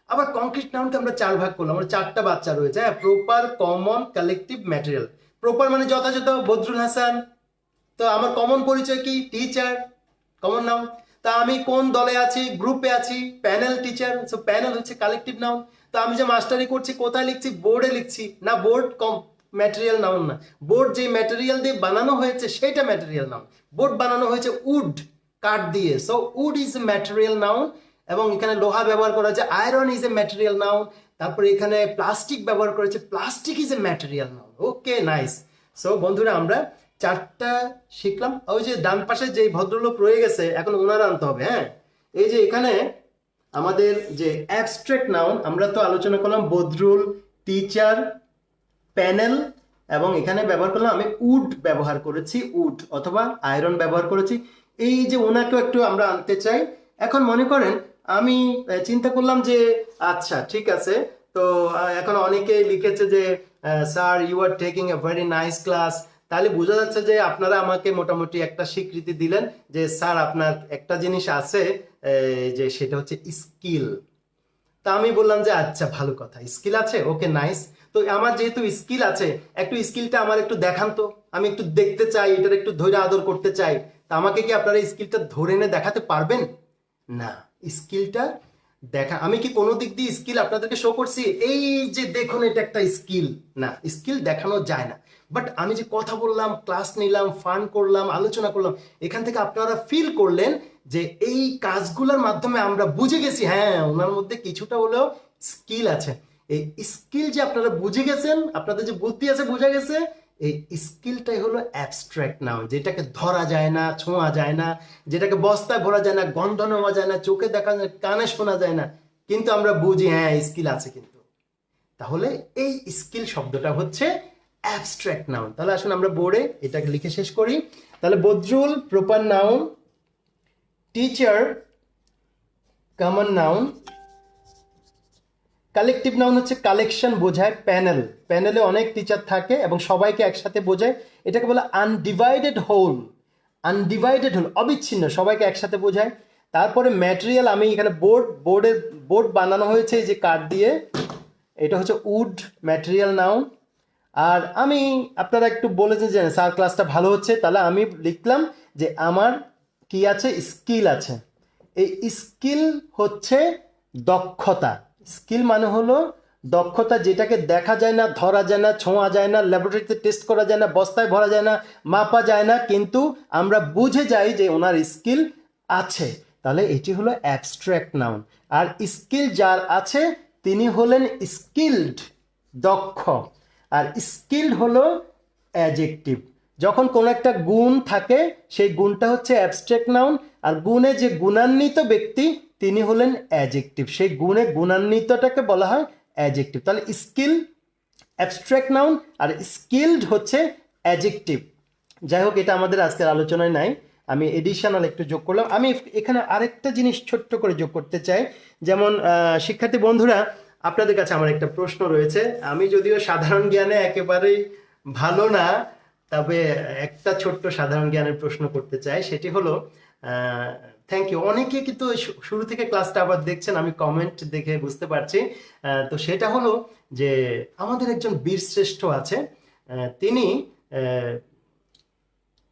আবার কংক্রিট নাউনকে আমরা 4 ভাগ করলাম, আমরা 4টা বাচ্চা রয়েছে। হ্যাঁ, proper, common, collective, material. Proper মানে যথাযথ, বদরুল হাসান। তো আমার কমন পরিচয় কি? Teacher, common noun. তা আমি কোন দলে আছি? গ্রুপে আছি, প্যানেল টিচার। সো প্যানেল হচ্ছে কালেকটিভ নাউন। তো আমি যে মাস্টারি করছি কোথায় লিখছি? বোর্ডে লিখছি না, বোর্ড ম্যাটেরিয়াল নাউন না। বোর্ড যে ম্যাটেরিয়াল দিয়ে বানানো হয়েছে সেটা ম্যাটেরিয়াল নাউন। বোর্ড বানানো হয়েছে উড, কাঠ দিয়ে, so wood is a material noun. এবং এখানে লোহা ব্যবহার করা হয়েছে, iron is a material noun. তারপরে এখানে প্লাস্টিক ব্যবহার করেছে, plastic is a material noun. Okay, nice. So বন্ধুরা আমরা 4টা শিখলাম। ওই যে ডান পাশে যে ভদ্রলোক রয়ে গেছে, এখন ওনারা আনতে হবে। হ্যাঁ, এই যে এখানে আমাদের যে অ্যাবস্ট্রাক্ট নাউন, আমরা তো আলোচনা করলাম বদরুল, টিচার, প্যানেল, এবং এখানে ব্যবহার করলাম আমি উড ব্যবহার করেছি, উড অথবা আয়রন ব্যবহার করেছি। এই যে ওনাকেও একটু আমরা আনতে চাই। এখন মনে করেন আমি চিন্তা করলাম যে আচ্ছা ঠিক আছে, তো এখন অনেকে লিখেছে যে sir you are taking a very nice class. তাহলে বোঝা যাচ্ছে যে আপনারা আমাকে মোটামুটি একটা স্বীকৃতি দিলেন যে স্যার আপনার একটা জিনিস আছে, যে সেটা হচ্ছে স্কিল। তা আমি বললাম যে আচ্ছা ভালো কথা, স্কিল আছে, ওকে নাইস। তো আমার যেহেতু স্কিল আছে, একটু স্কিলটা আমার একটু দেখান তো, আমি একটু দেখতে চাই, এটার একটু ধৈর্য আদর করতে চাই। তা আমাকে কি আপনারা স্কিলটা ধরে এনে দেখাতে পারবেন? না, স্কিলটা দেখা, আমি কি কোনো দিক দিয়ে স্কিল আপনাদেরকে শো করছি এই যে দেখুন এটা একটা স্কিল? না, স্কিল দেখানো যায় না। বাট আমি যে কথা বললাম, ক্লাস নিলাম, ফান করলাম, আলোচনা করলাম, এখান থেকে আপনারা ফিল করলেন যে এই কাজগুলোর মাধ্যমে আমরা বুঝে গেছি হ্যাঁ ওনার মধ্যে কিছুটা হলেও স্কিল আছে। এই স্কিল যে আপনারা বুঝে গেছেন, আপনাদের যে বুদ্ধি আছে বোঝা গেছে, এই স্কিলটাই হলো অ্যাবস্ট্রাক্ট নাউন, যেটাকে ধরা যায় না, ছোঁয়া যায় না, যেটাকে বস্তায় ভরা যায় না, গন্ধ নেওয়া যায় না, চোখে দেখা যায়, কানে শোনা যায় না, কিন্তু আমরা বুঝি হ্যাঁ স্কিল আছে কিন্তু। তাহলে এই স্কিল শব্দটা হচ্ছে অ্যাবস্ট্রাক্ট নাউন। তাহলে আসুন আমরা বোর্ডে এটাকে লিখে শেষ করি। তাহলে Badrul proper noun, teacher common noun, collective noun হচ্ছে কালেকশন বোঝায়, প্যানেল, প্যানেলে অনেক টিচার থাকে এবং সবাইকে একসাথে বোঝায়, এটাকে বলে আনডিভাইডেড হোল। আনডিভাইডেড হোল অবিচ্ছিন্ন, সবাইকে একসাথে বোঝায়। তারপরে ম্যাটেরিয়াল, আমি এখানে বোর্ড বানানো হয়েছে যে কাঠ দিয়ে, এটা হচ্ছে উড, ম্যাটেরিয়াল নাউন। আর আমি আপনারা একটু বলেছেন যে স্যার ক্লাসটা ভালো হচ্ছে, তাহলে আমি লিখলাম যে আমার কি আছে? স্কিল আছে। এই স্কিল হচ্ছে দক্ষতা। স্কিল মানে হলো দক্ষতা, যেটাকে দেখা যায় না, ধরা যায় না, ছোঁয়া যায় না, ল্যাবরেটরিতে টেস্ট করা যায় না, বস্তায় ভরা যায় না, মাপা যায় না, কিন্তু আমরা বুঝে যাই যে ওনার স্কিল আছে। তাহলে এটি হলো অ্যাবস্ট্রাক্ট নাউন। আর স্কিল যার আছে তিনি হলেন স্কিলড, দক্ষ। আর স্কিলড হলো অ্যাডজেক্টিভ। যখন কোনো একটা গুণ থাকে সেই গুণটা হচ্ছে অ্যাবস্ট্রাক্ট নাউন, আর গুণে যে গুণান্বিত ব্যক্তি তিনি হলেন অ্যাডজেক্টিভ। সেই গুণে গুণান্বিতটাকে বলা হয় অ্যাডজেক্টিভ। তাহলে স্কিল অ্যাবস্ট্রাক্ট নাউন আর স্কিলড হচ্ছে অ্যাডজেক্টিভ। যাই হোক, এটা আমাদের আজকের আলোচনায় নাই। আমি এডিশনাল একটু যোগ করলাম। আমি এখানে আরেকটা জিনিস ছোট্ট করে যোগ করতে চাই, যেমন শিক্ষার্থী বন্ধুরা, আপনাদের কাছে আমার একটা প্রশ্ন রয়েছে। আমি যদিও সাধারণ জ্ঞানে একেবারেই ভালো না, তবে একটা ছোট্ট সাধারণ জ্ঞানের প্রশ্ন করতে চাই। সেটি হলো, থ্যাংক ইউ, অনেকে কিন্তু শুরু থেকে ক্লাসটা আবার দেখছেন, আমি কমেন্ট দেখে বুঝতে পারছি। তো সেটা হলো যে আমাদের একজন বীরশ্রেষ্ঠ আছে, তিনি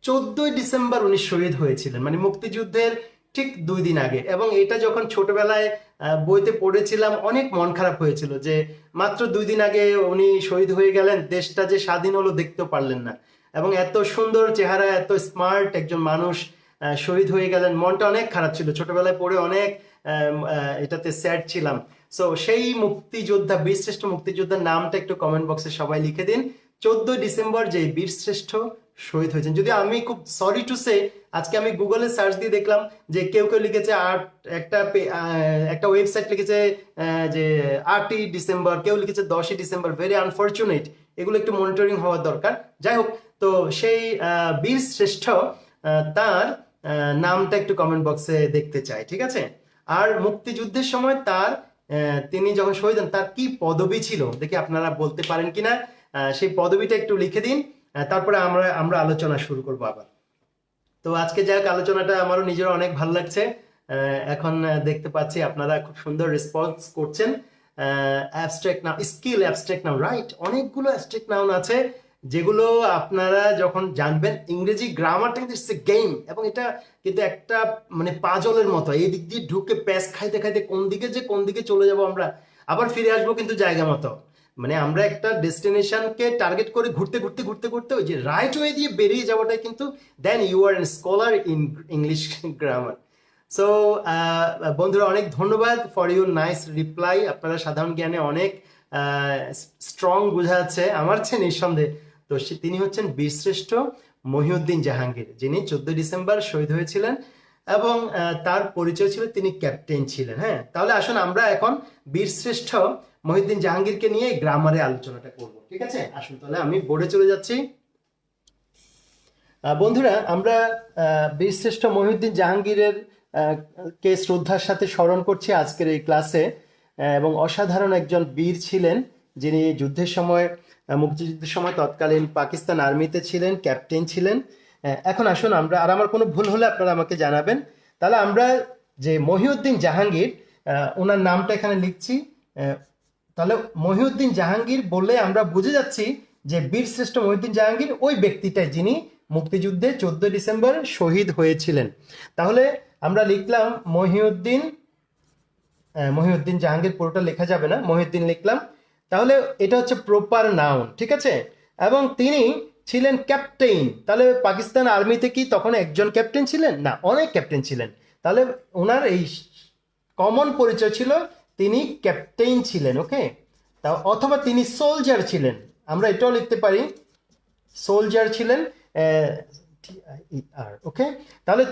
14ই ডিসেম্বর উনি শহীদ হয়েছিলেন, মানে মুক্তিযুদ্ধের ঠিক 2 দিন আগে। এবং এটা যখন ছোটবেলায় বইতে পড়েছিলাম, অনেক মন খারাপ হয়েছিল যে মাত্র 2 দিন আগে উনি শহীদ হয়ে গেলেন, দেশটা যে স্বাধীন হলো দেখতেও পারলেন না। এবং এত সুন্দর চেহারা, এত স্মার্ট একজন মানুষ শহীদ হয়ে গেলেন, মনটা অনেক খারাপ ছিল। ছোটবেলায় পড়ে অনেক এটাতে স্যাড ছিলাম। সো সেই মুক্তিযোদ্ধা, বীরশ্রেষ্ঠ মুক্তিযোদ্ধার নামটা একটু কমেন্ট বক্সে সবাই লিখে দিন। 14ই ডিসেম্বর যে বীরশ্রেষ্ঠ শহীদ হয়েছেন। যদি আমি খুব সরি টু সে, আজকে আমি গুগলে সার্চ দিয়ে দেখলাম যে কেউ কেউ লিখেছে একটা ওয়েবসাইট লিখেছে যে 8ই ডিসেম্বর, কেউ লিখেছে 10ই ডিসেম্বর। ভেরি আনফর্চুনেট, এগুলো একটু মনিটরিং হওয়ার দরকার। যাই হোক, তো সেই বীর শ্রেষ্ঠ, তার নামটা একটু কমেন্ট বক্সে দেখতে চাই, ঠিক আছে? আর মুক্তিযুদ্ধের সময় তিনি যখন শহীদ হন, তার কি পদবি ছিল দেখি আপনারা বলতে পারেন কিনা। সেই পদবিটা একটু লিখে দিন, তারপরে আমরা আলোচনা শুরু করবো আবার। তো আজকে যাক, আলোচনাটা আমারও নিজেরও অনেক ভালো লাগছে। এখন দেখতে পাচ্ছি আপনারা খুব সুন্দর রেসপন্স করছেন। Abstract noun, skill abstract noun, right? অনেকগুলো অ্যাবস্ট্রাক্ট নাউন আছে যেগুলো আপনারা যখন জানবেন, ইংরেজি গ্রামারটা কিন্তু ইটস এ গেম, এবং এটা কিন্তু একটা মানে পাজলের মতো, এই দিক দিয়ে ঢুকে প্যাস খাইতে খাইতে কোন দিকে চলে যাব আমরা, আবার ফিরে আসবো কিন্তু জায়গা মতো। মানে আমরা একটা ডেস্টিনেশনকে টার্গেট করে ঘুরতে ঘুরতে ঘুরতে ঘুরতে ওই যে রাইট ওয়ে দিয়ে বেরিয়ে যাওয়াটাই কিন্তু then you are an scholar in English grammar. So বন্ধুরা, অনেক ধন্যবাদ ফর ইউর নাইস রিপ্লাই। আপনারা সাধারণ জ্ঞানে অনেক স্ট্রং বোঝা যাচ্ছে আমার চেয়ে নিঃসন্দেহে। তো তিনি হচ্ছেন বীরশ্রেষ্ঠ মহিউদ্দিন জাহাঙ্গীর, যিনি 14ই ডিসেম্বর শহীদ হয়েছিলেন, এবং তার পরিচয় ছিল তিনি ক্যাপ্টেন ছিলেন। হ্যাঁ, তাহলে আসুন আমরা এখন বীরশ্রেষ্ঠ মহিউদ্দিন জাহাঙ্গীরকে নিয়ে গ্রামারে আলোচনাটা করব, ঠিক আছে? আসুন তাহলে আমি বোর্ডে চলে যাচ্ছি। বন্ধুরা, আমরা বীরশ্রেষ্ঠ মহিউদ্দিন জাহাঙ্গীরের কে শ্রদ্ধার সাথে স্মরণ করছি আজকের এই ক্লাসে। এবং অসাধারণ একজন বীর ছিলেন, যিনি যুদ্ধের সময়, মুক্তিযুদ্ধের সময় তৎকালীন পাকিস্তান আর্মিতে ছিলেন, ক্যাপ্টেন ছিলেন। এখন আসুন আমরা, আর আমার কোনো ভুল হলে আপনারা আমাকে জানাবেন। তাহলে আমরা যে মহিউদ্দিন জাহাঙ্গীর, ওনার নামটা এখানে লিখছি। তাহলে মহিউদ্দিন জাহাঙ্গীর বললে আমরা বুঝে যাচ্ছি যে বীরশ্রেষ্ঠ মহিউদ্দিন জাহাঙ্গীর ওই ব্যক্তিটাই যিনি মুক্তিযুদ্ধে 14ই ডিসেম্বর শহীদ হয়েছিলেন। তাহলে আমরা লিখলাম মহিউদ্দিন জাহাঙ্গীর, পুরোটা লেখা যাবে না, মহিউদ্দিন লিখলাম। তাহলে এটা হচ্ছে প্রপার নাউন, ঠিক আছে? এবং তিনি ছিলেন ক্যাপ্টেন। তাহলে পাকিস্তান আর্মিতে কি তখন একজন ক্যাপ্টেন ছিলেন? না, অনেক ক্যাপ্টেন ছিলেন। তাহলে ওনার এই কমন পরিচয় ছিল তিনি ক্যাপ্টেন ছিলেন, ওকে? তা অথবা তিনি সোলজার ছিলেন, আমরা এটাও লিখতে পারি, সোলজার ছিলেন, ওকে? তাহলে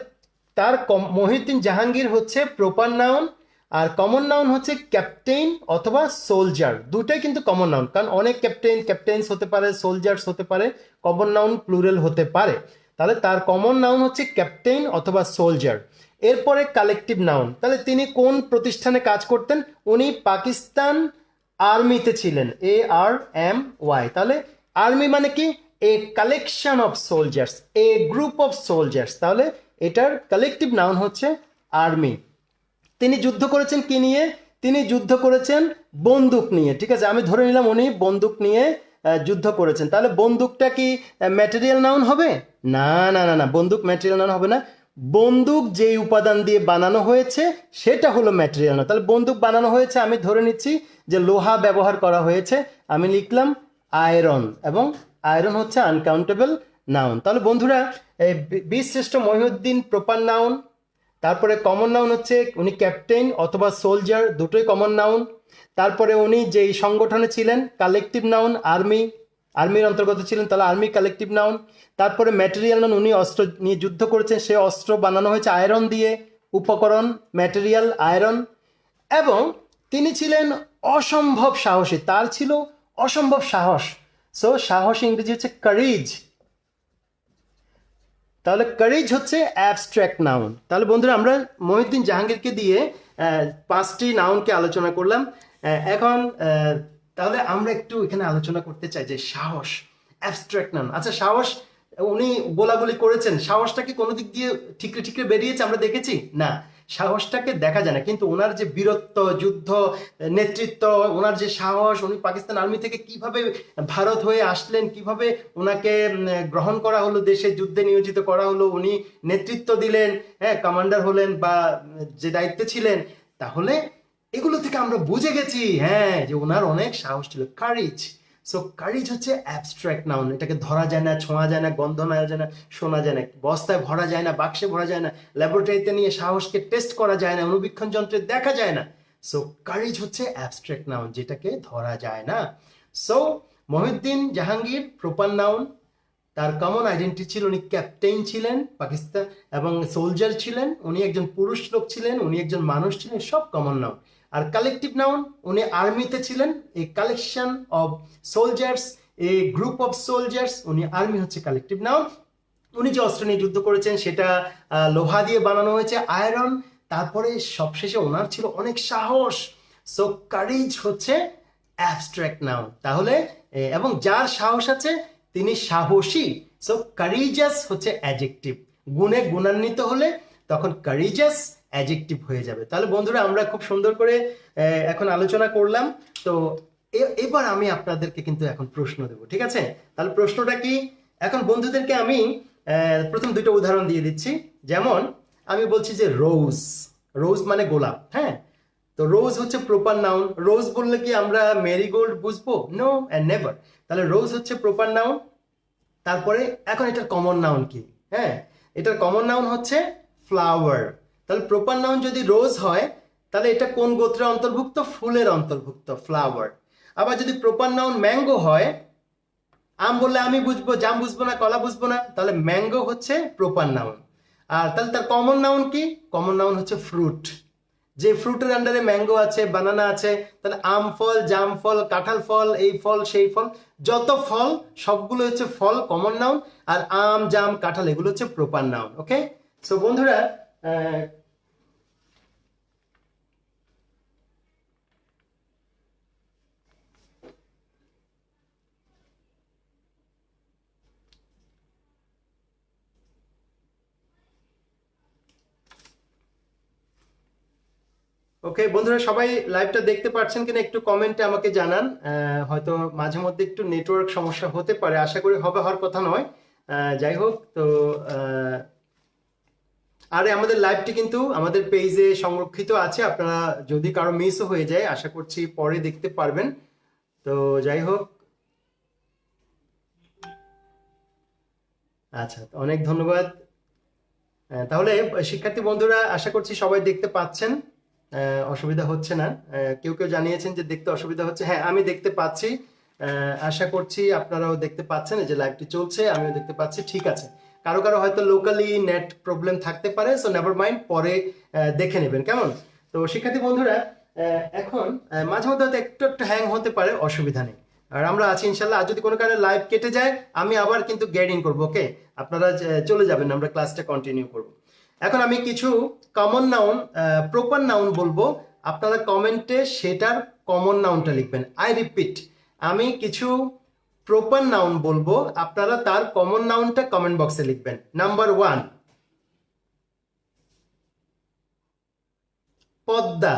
তার মহিউদ্দিন জাহাঙ্গীর হচ্ছে প্রপার নাউন, আর কমন নাউন হচ্ছে ক্যাপ্টেন অথবা সোলজার। দুটাই কিন্তু কমন নাউন, কারণ অনেক ক্যাপ্টেন্স হতে পারে, সোলজার্স হতে পারে, কমন নাউন প্লুরাল হতে পারে। তাহলে তার কমন নাউন হচ্ছে ক্যাপ্টেন অথবা সোলজার। এরপরে কালেকটিভ নাউন, তাহলে তিনি কোন প্রতিষ্ঠানে কাজ করতেন? উনি পাকিস্তান আর্মিতে ছিলেন, ARMY। তাহলে আর্মি মানে কি? A collection of soldiers, a group of soldiers. তাহলে এটার কালেকটিভ নাউন হচ্ছে আর্মি। তিনি যুদ্ধ করেছেন কি নিয়ে? তিনি যুদ্ধ করেছেন বন্দুক নিয়ে, ঠিক আছে? আমি ধরে নিলাম উনি বন্দুক নিয়ে যুদ্ধ করেছেন। তাহলে বন্দুকটা কি ম্যাটেরিয়াল নাউন হবে? না না না না, বন্দুক ম্যাটেরিয়াল নাউন হবে না। বন্দুক যেই উপাদান দিয়ে বানানো হয়েছে সেটা হলো ম্যাটেরিয়াল নাউন। তাহলে বন্দুক বানানো হয়েছে, আমি ধরে নিচ্ছি যে লোহা ব্যবহার করা হয়েছে, আমি লিখলাম আয়রন, এবং আয়রন হচ্ছে আনকাউন্টেবল নাউন। তাহলে বন্ধুরা, বীরশ্রেষ্ঠ মহিউদ্দিন প্রপার নাউন, তারপরে কমন নাউন হচ্ছে উনি ক্যাপ্টেন অথবা সোলজার, দুটোই কমন নাউন। তারপরে উনি যেই সংগঠনে ছিলেন কালেকটিভ নাউন, আর্মির অন্তর্গত ছিলেন, তাহলে আর্মি কালেকটিভ নাউন। তারপরে ম্যাটেরিয়াল নাউন, উনি অস্ত্র নিয়ে যুদ্ধ করেছেন, সে অস্ত্র বানানো হয়েছে আয়রন দিয়ে, উপকরণ ম্যাটেরিয়াল আয়রন। এবং তিনি ছিলেন অসম্ভব সাহসী, তার ছিল অসম্ভব সাহস। সো সাহস ইংরেজি হচ্ছে কারেজ। তাহলে কারেজ হচ্ছে অ্যাবস্ট্রাক্ট নাউন। তাহলে বন্ধুরা আমরা মহিউদ্দিন জাহাঙ্গীরকে দিয়ে 5টি নাউনকে আলোচনা করলাম। এখন তাহলে আমরা একটু এখানে আলোচনা করতে চাই যে সাহস অ্যাবস্ট্রাক্ট নাউন। আচ্ছা, সাহস উনি গোলাগুলি করেছেন, সাহসটা কি কোনো দিক দিয়ে ঠিকরে ঠিকরে বেরিয়েছে আমরা দেখেছি? না, সাহসটাকে দেখা যায় না, কিন্তু ওনার যে বীরত্ব, যুদ্ধ নেতৃত্ব, ওনার যে সাহস, উনি পাকিস্তান আর্মি থেকে কিভাবে ভারত হয়ে আসলেন, কিভাবে ওনাকে গ্রহণ করা হলো, দেশে যুদ্ধে নিয়োজিত করা হলো, উনি নেতৃত্ব দিলেন, হ্যাঁ, কমান্ডার হলেন বা যে দায়িত্বে ছিলেন, তাহলে এগুলো থেকে আমরা বুঝে গেছি হ্যাঁ যে ওনার অনেক সাহস ছিল, কারেজ। সো কারেজ হচ্ছে অ্যাবস্ট্রাক্ট নাউন, এটাকে ধরা যায় না, ছোঁয়া যায় না, গন্ধ নেওয়া যায় না, শোনা যায় না, বস্তায় ভরা যায় না, বাক্সে ভরা যায় না, ল্যাবরেটরিতে নিয়ে সাহসকে টেস্ট করা যায় না, অনুবীক্ষণ যন্ত্রে দেখা যায় না। সো কারেজ হচ্ছে অ্যাবস্ট্রাক্ট নাউন, যেটাকে ধরা যায় না। So Mohiuddin Jahangir proper noun, তার কমন আইডেন্টিটি ছিল উনি ক্যাপ্টেন ছিলেন পাকিস্তান এবং সোলজার ছিলেন, উনি একজন পুরুষ লোক ছিলেন, উনি একজন মানুষ ছিলেন, সব কমন নাউন। আর কালেকটিভ নাউন, উনি আর্মিতে ছিলেন, এই collection of soldiers, a group of soldiers, উনি আর্মি হচ্ছে কালেকটিভ নাউন। উনি যে অস্ত্র নিয়ে যুদ্ধ করেছেন সেটা লোহা দিয়ে বানানো হয়েছে, আয়রন। তারপরে সবশেষে ওনার ছিল অনেক সাহস। সো কারেজ হচ্ছে অ্যাবস্ট্রাক্ট নাউন। তাহলে এবং যার সাহস আছে তিনি সাহসী। সো কারেজাস হচ্ছে অ্যাডজেক্টিভ, গুণে গুণান্বিত হলে তখন কারেজাস অ্যাডজেক্টিভ হয়ে যাবে। তাহলে বন্ধুরা আমরা খুব সুন্দর করে এখন আলোচনা করলাম। তো এবার আমি আপনাদেরকে কিন্তু এখন প্রশ্ন দেবো, ঠিক আছে? তাহলে প্রশ্নটা কি? এখন বন্ধুদেরকে আমি প্রথম দুটো উদাহরণ দিয়ে দিচ্ছি। যেমন আমি বলছি যে রোজ, রোজ মানে গোলাপ, হ্যাঁ? তো রোজ হচ্ছে প্রপার নাউন। রোজ বললে কি আমরা মেরিগোল্ড বুঝবো? No and never. তাহলে রোজ হচ্ছে প্রপার নাউন। তারপরে এখন এটার কমন নাউন কি? হ্যাঁ, এটার কমন নাউন হচ্ছে ফ্লাওয়ার। তাহলে প্রপার নাউন যদি রোজ হয় তাহলে এটা কোন গোত্রের অন্তর্ভুক্ত? ফুলের অন্তর্ভুক্ত, ফ্লাওয়ার। আবার যদি প্রপার নাউন ম্যাঙ্গো হয়, আম বললে আমি বুঝবো, জাম বুঝবো না, কলা বুঝবো না, তাহলে ম্যাঙ্গো হচ্ছে প্রপার নাউন। আর তাহলে তার কমন নাউন কি? কমন নাউন হচ্ছে ফ্রুট। যে ফ্রুটের আন্ডারে ম্যাঙ্গো আছে, বানানা আছে, তাহলে আম ফল, জাম ফল, কাঁঠাল ফল, এই ফল সেই ফল, যত ফল সবগুলো হচ্ছে ফল, কমন নাউন। আর আম, জাম, কাঁঠাল এগুলো হচ্ছে প্রপার নাউন। ওকে, সো বন্ধুরা ওকে বন্ধুরা, সবাই লাইভটা দেখতে পাচ্ছেন কিনা একটু কমেন্টে আমাকে জানান। হয়তো মাঝে মধ্যে একটু নেটওয়ার্ক সমস্যা হতে পারে, আশা করি হবে, হওয়ার কথা নয়। যাই হোক, তো আরে আমাদের লাইভটি কিন্তু আমাদের পেজে সংরক্ষিত আছে, আপনারা যদি কারো মিসও হয়ে যায় আশা করছি পরে দেখতে পারবেন। তো যাই হোক, আচ্ছা, অনেক ধন্যবাদ। তাহলে শিক্ষার্থী বন্ধুরা আশা করছি সবাই দেখতে পাচ্ছেন, অসুবিধা হচ্ছে না। কেউ কেউ জানিয়েছেন যে দেখতে অসুবিধা হচ্ছে, হ্যাঁ আমি দেখতে পাচ্ছি। আশা করছি আপনারাও দেখতে পাচ্ছেন, এই যে লাইভটি চলছে আমিও দেখতে পাচ্ছি, ঠিক আছে। কারো কারো হয়তো লোকালি নেট প্রবলেম থাকতে পারে, সো নেভার মাইন্ড, পরে দেখে নেবেন, কেমন? তো শিক্ষার্থী বন্ধুরা এখন মাঝে মধ্যে হয়তো একটু একটু হ্যাং হতে পারে, অসুবিধা নেই। আর আমরা আছি ইনশাল্লাহ। আর যদি কোনো কারণে লাইভ কেটে যায় আমি আবার কিন্তু গেট ইন করবো, ওকে? আপনারা চলে যাবেন, আমরা ক্লাসটা কন্টিনিউ করব। এখন আমি কিছু কমন নাউন, প্রপার নাউন বলবো, আপনারা কমেন্টে সেটার কমন নাউনটা লিখবেন। আই রিপিট, আমি কিছু প্রপার নাউন বলবো, আপনারা তার কমন নাউনটা কমেন্ট বক্সে লিখবেন। Number 1, Padma,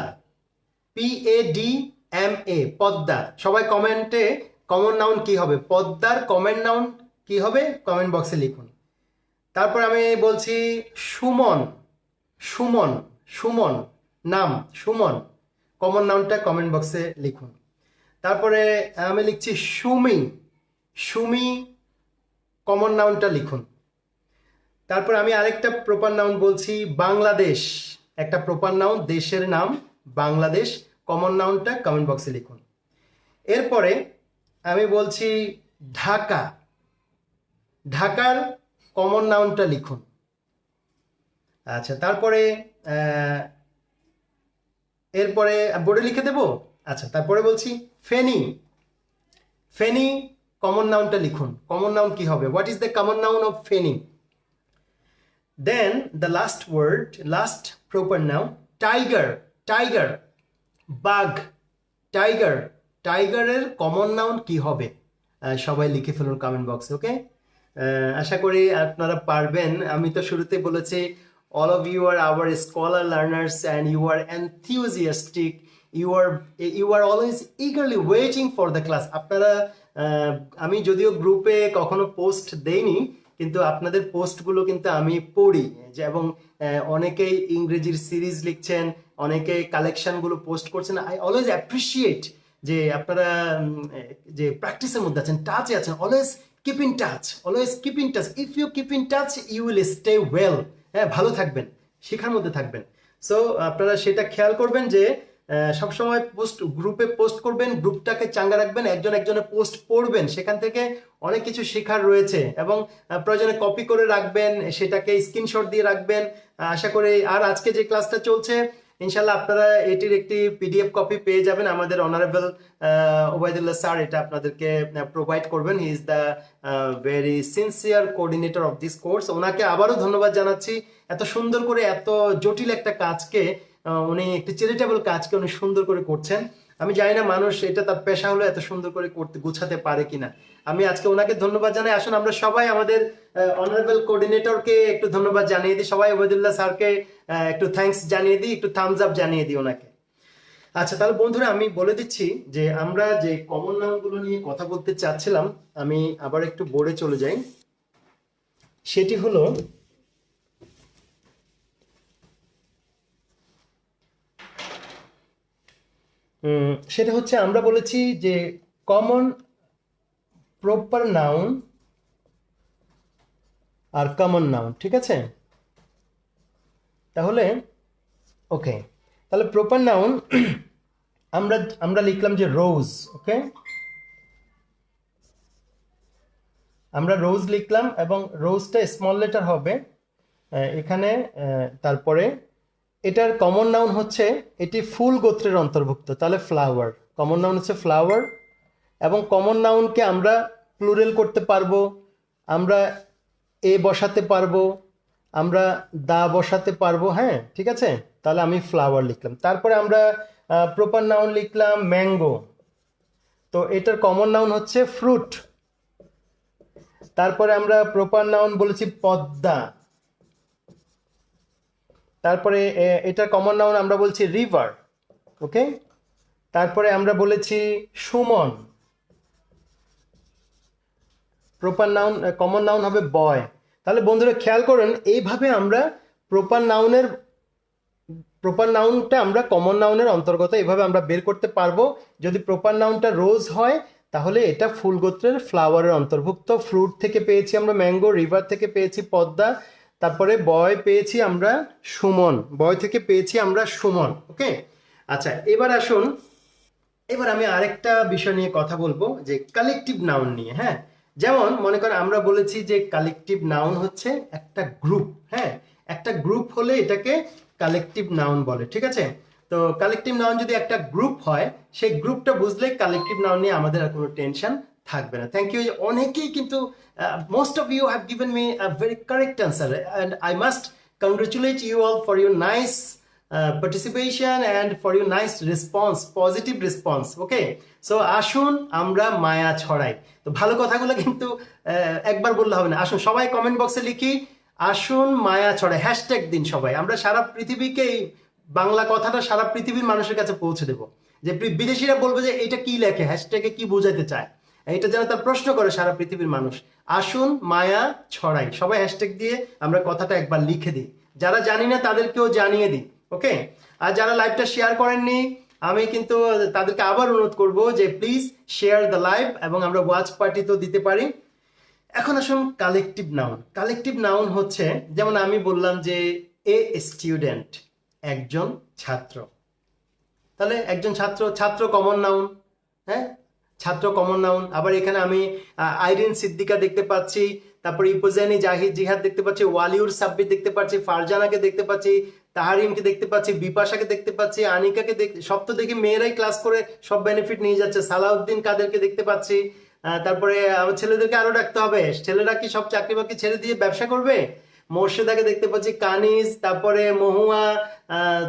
PADMA, Padma. সবাই কমেন্টে কমন নাউন কি হবে, পদ্মার কমেন্ট নাউন কি হবে কমেন্ট বক্সে লিখুন। তারপর আমি বলছি সুমন, সুমন, সুমন নাম, সুমন, কমন নাউনটা কমেন্ট বক্সে লিখুন। তারপরে আমি লিখছি সুমি, সুমি, কমন নাউনটা লিখুন। তারপর আমি আরেকটা প্রপার নাউন বলছি বাংলাদেশ, একটা প্রপার নাউন, দেশের নাম বাংলাদেশ, কমন নাউনটা কমেন্ট বক্সে লিখুন। এরপরে আমি বলছি ঢাকা, ঢাকার কমন নাউনটা লিখুন। আচ্ছা, তারপরে এরপরে বোর্ডে লিখে দেব। আচ্ছা, তারপরে বলছি ফেনী, ফেনী কমন নাউনটা লিখুন। কমন নাউন কি হবে, what is the common noun of Feni? Then the last word, last proper noun tiger. Tiger, বাঘ, টাইগার। টাইগারের কমন নাউন কি হবে? সবাই লিখে ফেলুন কমেন্ট বক্সে, ওকে? আশা করি আপনারা পারবেন। আমি তো শুরুতে বলেছি all of you are our scholar learners and you are enthusiastic, you are always eagerly waiting for the class. আপনারা আমি যদিও গ্রুপে কখনো পোস্ট দেইনি, কিন্তু আপনাদের পোস্টগুলো কিন্তু আমি পড়ি যে, এবং অনেকেই ইংরেজির সিরিজ লিখছেন, অনেকে কালেকশনগুলো পোস্ট করছেন। আই অলওয়েজ অ্যাপ্রিসিয়েট যে আপনারা যে প্র্যাকটিসের মধ্যে আছেন, টাচে আছেন। Always keep in touch, always keep in touch. If you keep in touch you will stay well. হ্যাঁ, ভালো থাকবেন, শেখার মধ্যে থাকবেন। সো আপনারা সেটা খেয়াল করবেন যে সবসময় গ্রুপে পোস্ট করবেন, গ্রুপটাকে চাঙ্গা রাখবেন, একজন একজনের পোস্ট পড়বেন, সেখান থেকে অনেক কিছু শেখার রয়েছে। এবং প্রয়োজনে কপি করে রাখবেন, সেটাকে স্ক্রিনশট দিয়ে রাখবেন। আশা করি আর আজকে যে ক্লাসটা চলছে ইনশাল্লাহ আপনারা এটির একটি পিডিএফ কপি পেয়ে যাবেন। আমাদের অনারেবল ওবায়দুল্লাহ স্যার এটা আপনাদেরকে প্রোভাইড করবেন। He is the very sincere coordinator of this course. ওনাকে আবারও ধন্যবাদ জানাচ্ছি। এত সুন্দর করে, এত জটিল একটা কাজকে উনি, একটি চ্যারিটেবল কাজকে উনি সুন্দর করে করছেন। আমি জানি না মানুষ এটা তার পেশা হলো এত সুন্দর করে করতে গুছাতে পারে কিনা। আমি আজকে ওনাকে ধন্যবাদ জানাই। আসুন আমরা সবাই আমাদের অনারেবল কোঅর্ডিনেটরকে একটু ধন্যবাদ জানিয়ে দিই। সবাই ওবায়দুল্লাহ স্যারকে একটু থ্যাঙ্কস জানিয়ে দিই, একটু থামস আপ জানিয়ে দিই ওনাকে। আচ্ছা, তাহলে বন্ধুরা আমি বলে দিচ্ছি যে আমরা যে কমন নাউনগুলো নিয়ে কথা বলতে চাচ্ছিলাম, আমি আবার একটু বোর্ডে চলে যাই। সেটি হলো সেটা হচ্ছে আমরা বলেছি যে কমন প্রপার নাউন আর কমন নাউন, ঠিক আছে? তাহলে ওকে, তাহলে প্রপার নাউন আমরা আমরা লিখলাম যে রোজ, ওকে? আমরা রোজ লিখলাম এবং রোজটা স্মল লেটার হবে এখানে। তারপরে এটার কমন নাউন হচ্ছে, এটি ফুল গোত্রের অন্তর্ভুক্ত, তাহলে ফ্লাওয়ার। কমন নাউন হচ্ছে ফ্লাওয়ার। এবং কমন নাউনকে আমরা প্লুরাল করতে পারবো, আমরা এ বসাতে পারবো, আমরা দা বসাতে পারবো। হ্যাঁ, ঠিক আছে? তাহলে আমি ফ্লাওয়ার লিখলাম। তারপরে আমরা প্রপার নাউন লিখলাম ম্যাঙ্গো, তো এটার কমন নাউন হচ্ছে ফ্রুট। তারপরে আমরা প্রপার নাউন বলেছি পদ্মা। তারপরে এটার কমন নাউন আমরা বলছি রিভার, ওকে? তারপরে আমরা বলেছি Suman. Proper noun, common noun হবে বয়। তাহলে বন্ধুরা খেয়াল করেন, এইভাবে আমরা প্রপার নাউনটা আমরা কমন নাউনের অন্তর্গত এভাবে আমরা বের করতে পারবো। যদি প্রপার নাউনটা রোজ হয় তাহলে এটা ফুল গোত্রের ফ্লাওয়ারের অন্তর্ভুক্ত। ফ্রুট থেকে পেয়েছি আমরা ম্যাঙ্গো, রিভার থেকে পেয়েছি পদ্মা, তারপরে বয় পেয়েছি আমরা সুমন, বয় থেকে পেয়েছি আমরা সুমন, ওকে? আচ্ছা, এবার আসুন, এবার আমি আরেকটা বিষয় নিয়ে কথা বলবো, যে কালেকটিভ নাউন নিয়ে। হ্যাঁ, যেমন মনে করেন আমরা বলেছি যে কালেকটিভ নাউন হচ্ছে একটা গ্রুপ। হ্যাঁ, একটা গ্রুপ হলে এটাকে কালেকটিভ নাউন বলে, ঠিক আছে? তো কালেকটিভ নাউন যদি একটা গ্রুপ হয়, সেই গ্রুপটা বুঝলে কালেকটিভ নাউন নিয়ে আমাদের আর কোনো টেনশন থাকবে না। Thank you. অনেকেই কিন্তু most of you have given me a very correct answer and I must congratulate you all for your nice participation and for your nice response, positive response, okay? So আসুন আমরা মায়া ছড়াই। তো ভালো কথাগুলো কিন্তু একবার বললে হবে না। আসুন সবাই কমেন্ট বক্সে লিখি, আসুন মায়া ছড়াই, হ্যাশট্যাগ দিন সবাই। আমরা সারা পৃথিবীকে এই বাংলা কথাটা সারা পৃথিবীর মানুষের কাছে পৌঁছে দেবো, যে বিদেশিরা বলবে যে এটা কি লেখে, হ্যাশট্যাগে কি বোঝাতে চায়, এটা যেন তার প্রশ্ন করে সারা পৃথিবীর মানুষ। আসুন মায়া ছড়াই, সবাই হ্যাশট্যাগ দিয়ে আমরা কথাটা একবার লিখে দিই। যারা জানি না তাদেরকেও জানিয়ে দিই, ওকে? আর যারা লাইভটা শেয়ার করেননি, আমি কিন্তু তাদেরকে আবার অনুরোধ করব যে প্লিজ শেয়ার দ্য লাইভ, এবং আমরা ওয়াচ পার্টি তো দিতে পারি। এখন আসুন কালেকটিভ নাউন। কালেকটিভ নাউন হচ্ছে, যেমন আমি বললাম যে এ স্টুডেন্ট, একজন ছাত্র। তাহলে একজন ছাত্র, ছাত্র কমন নাউন। হ্যাঁ, ছাত্র কমন নাউন। আবার এখানে আমি আইরিন সিদ্দিকা দেখতে পাচ্ছি, তারপর ইপোজানি জাহিদ জিহাদ দেখতে পাচ্ছি, ওয়ালিউর সাব্বির দেখতে পাচ্ছি, ফারজানাকে দেখতে পাচ্ছি, তাহারিমকে দেখতে পাচ্ছি, বিপাশাকে দেখতে পাচ্ছি, আনিকাকে সব তো দেখি মেয়েরাই ক্লাস করে সব বেনিফিট নিয়ে যাচ্ছে। সালাউদ্দিন কাদেরকে দেখতে পাচ্ছি। তারপরে আমার ছেলেদেরকে আরো ডাকতে হবে। ছেলেরা কি সব চাকরি বাকরি ছেড়ে দিয়ে ব্যবসা করবে? মোর্শেদাকে দেখতে পাচ্ছি, কানিজ, তারপরে মহুয়া,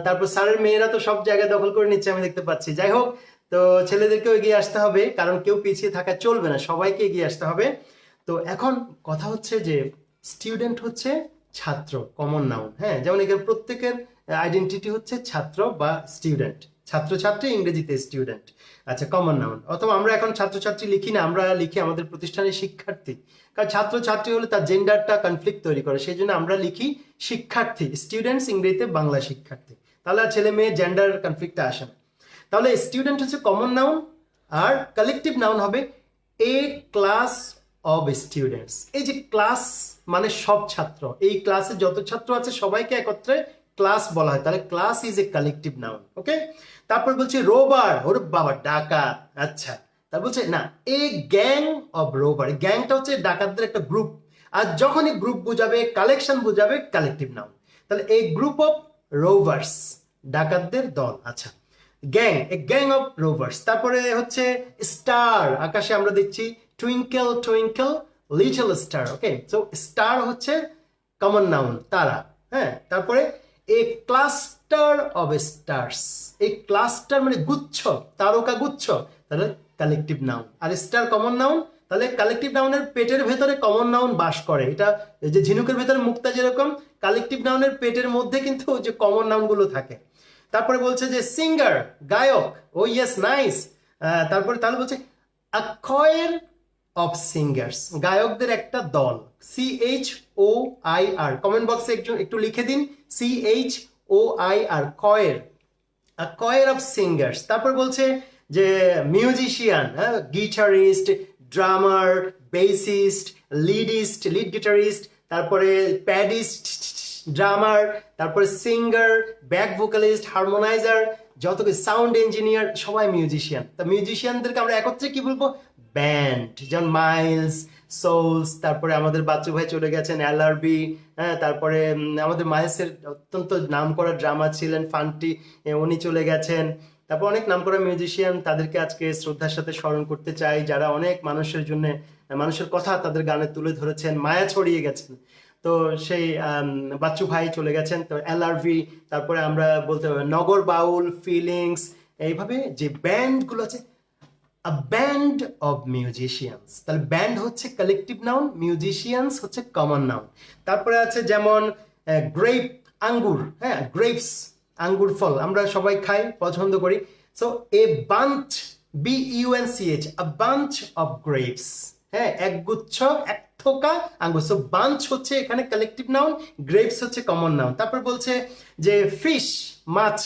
তারপর স্যারের মেয়েরা তো সব জায়গায় দখল করে নিচ্ছে আমি দেখতে পাচ্ছি। যাই হোক, তো ছেলেদেরকেও এগিয়ে আসতে হবে, কারণ কেউ পিছিয়ে থাকা চলবে না, সবাইকে এগিয়ে আসতে হবে। তো এখন কথা হচ্ছে যে স্টুডেন্ট হচ্ছে ছাত্র, কমন নাউন। হ্যাঁ, যেমন এখানে প্রত্যেকের আইডেন্টিটি হচ্ছে ছাত্র বা স্টুডেন্ট, ছাত্রছাত্রী ইংরেজিতে স্টুডেন্ট। আচ্ছা, কমন নাউন। অথবা আমরা এখন ছাত্রছাত্রী লিখি না, আমরা লিখি আমাদের প্রতিষ্ঠানের শিক্ষার্থী, কারণ ছাত্রছাত্রী হলে তার জেন্ডারটা কনফ্লিক্ট তৈরি করে, সেই জন্য আমরা লিখি শিক্ষার্থী, স্টুডেন্টস ইংরেজিতে, বাংলা শিক্ষার্থী, তাহলে আর ছেলে মেয়ে জেন্ডার কনফ্লিক্টটা আসে না। তাহলে স্টুডেন্ট হচ্ছে কমন নাউন, আর কালেকটিভ নাউন হবে এ ক্লাস অব স্টুডেন্টস। এই যে ক্লাস মানে সব ছাত্র, এই ক্লাসে যত ছাত্র আছে সবাইকে একত্রে ক্লাস বলা হয়, তাহলে class is a collective noun. Okay, তারপর বলছে রোবার, ওর বাবা ডাকাত। আচ্ছা, তার বলছে না, এ গ্যাং অব রোবার, গ্যাংটা হচ্ছে ডাকাতদের একটা গ্রুপ, আর যখনই গ্রুপ বুঝাবে, কালেকশন বুঝাবে, কালেকটিভ নাউন। তাহলে এই গ্রুপ অফ রোভার্স, ডাকাতদের দল। আচ্ছা, gang, A gang of rovers. তারপরে হচ্ছে স্টার, আকাশে আমরা দেখছি টুইঙ্কেল টুইঙ্কেল লিটল স্টার। ওকে, সো স্টার হচ্ছে কমন নাউন, তারা। হ্যাঁ, তারপরে এ ক্লাস্টার অফ স্টার্স, এই ক্লাস্টার মানে গুচ্ছ, তারকা গুচ্ছ, তাহলে কালেকটিভ নাউন। আর স্টার কমন নাউন, তাহলে কালেকটিভ নাউনের পেটের ভেতরে কমন নাউন বাস করে। এটা যে ঝিনুকের ভেতরে মুক্তা যেরকম, কালেকটিভ নাউনের পেটের মধ্যে কিন্তু যে কমন নাউন গুলো থাকে। তারপরে বলছে যে সিঙ্গার, গায়ক, ও ইয়েস নাইস। তারপরে তাহলে বলছে আ কয়ের অফ সিঙ্গার্স, গায়কদের একটা দল, CHOIR। কমেন্ট বক্সে একটু লিখে দিন CHOIR, কয়ের, আ কয়ের অফ সিঙ্গার্স। তারপর বলছে যে মিউজিশিয়ান, হ্যাঁ, গিটারিস্ট, ড্রামার, বেসিস্ট, লিড গিটারিস্ট, তারপরে প্যাডিস্ট, ড্রামার, তারপরে সিঙ্গার, ব্যাক ভোকালিস্ট, হারমোনাইজার, যত সাউন্ড ইঞ্জিনিয়ার, সবাই মিউজিশিয়ান। তা মিউজিশিয়ানদেরকে আমরা একত্রে কি বলবো? ব্যান্ড। যেমন মাইলস, সোলস, তারপরে আমাদের বাচ্চু ভাই চলে গেছেন, LRB। হ্যাঁ, তারপরে আমাদের মাইলসের অত্যন্ত নাম করা ড্রামার ছিলেন ফান্টি, উনি চলে গেছেন। তারপর অনেক নাম করা মিউজিশিয়ান, তাদেরকে আজকে শ্রদ্ধার সাথে স্মরণ করতে চাই, যারা অনেক মানুষের জন্য, মানুষের কথা তাদের গানে তুলে ধরেছেন, মায়া ছড়িয়ে গেছেন। তো সেই বাচ্চু ভাই চলে গেছেন, তো LRV। তারপরে আমরা বলতে পারি নগর বাউল, ফিলিংস, এইভাবে যে ব্যান্ডগুলো আছে, আ ব্যান্ড অফ মিউজিশিয়ানস। তাহলে ব্যান্ড হচ্ছে কালেকটিভ নাউন, মিউজিশিয়ানস হচ্ছে কমন নাউন। তারপরে আছে যেমন গ্রেপ, আঙ্গুর। হ্যাঁ, গ্রেপস, আঙ্গুর ফল আমরা সবাই খাই, পছন্দ করি। So a bunch, BUNCH, a bunch of grapes. হ্যাঁ, একগুচ্ছ, এক থোকা আঙ্গুর। সো বাঞ্চ হচ্ছে এখানে কালেকটিভ নাউন, গ্রেপস হচ্ছে কমন নাউন। তারপর বলছে যে ফিশ, মাছ,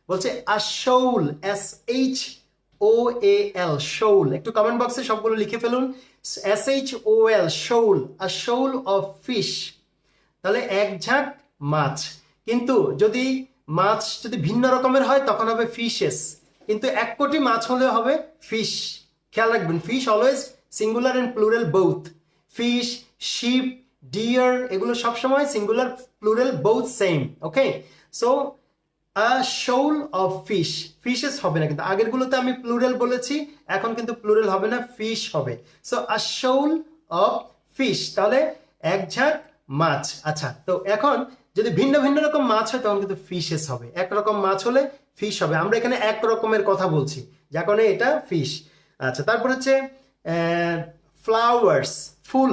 বলছে আ শোল, SHOAL, শোল। একটু কমেন্ট বক্সে সবগুলো লিখে ফেলুন, SHOAL, শোল, আ শোল অফ ফিশ। তাহলে এক ঝাঁক মাছ। কিন্তু যদি মাছ যদি ভিন্ন রকমের হয় তখন হবে ফিশেস, কিন্তু এক কোটি মাছ হলে হবে ফিশ। খেয়াল রাখবেন, fish always singular and plural both. Fish, sheep, deer, এগুলো সবসময় singular plural both same. Okay, so a shoal of fish, fishes হবে না, কিন্তু আগের গুলোতে আমি প্লুরাল বলেছি, এখন কিন্তু প্লুরাল হবে না, ফিশ হবে। So a shoal of fish, তাহলে এক ঝাঁক মাছ। আচ্ছা, তো এখন যদি ভিন্ন ভিন্ন রকম মাছ হয় তখন কিন্তু ফিশেস হবে, একরকম মাছ হলে ফিশ হবে। আমরা এখানে এক রকমের কথা বলছি, যার কারণে এটা ফিশ। আচ্ছা, তারপর হচ্ছে ফ্লাওয়ার্স, ফুল,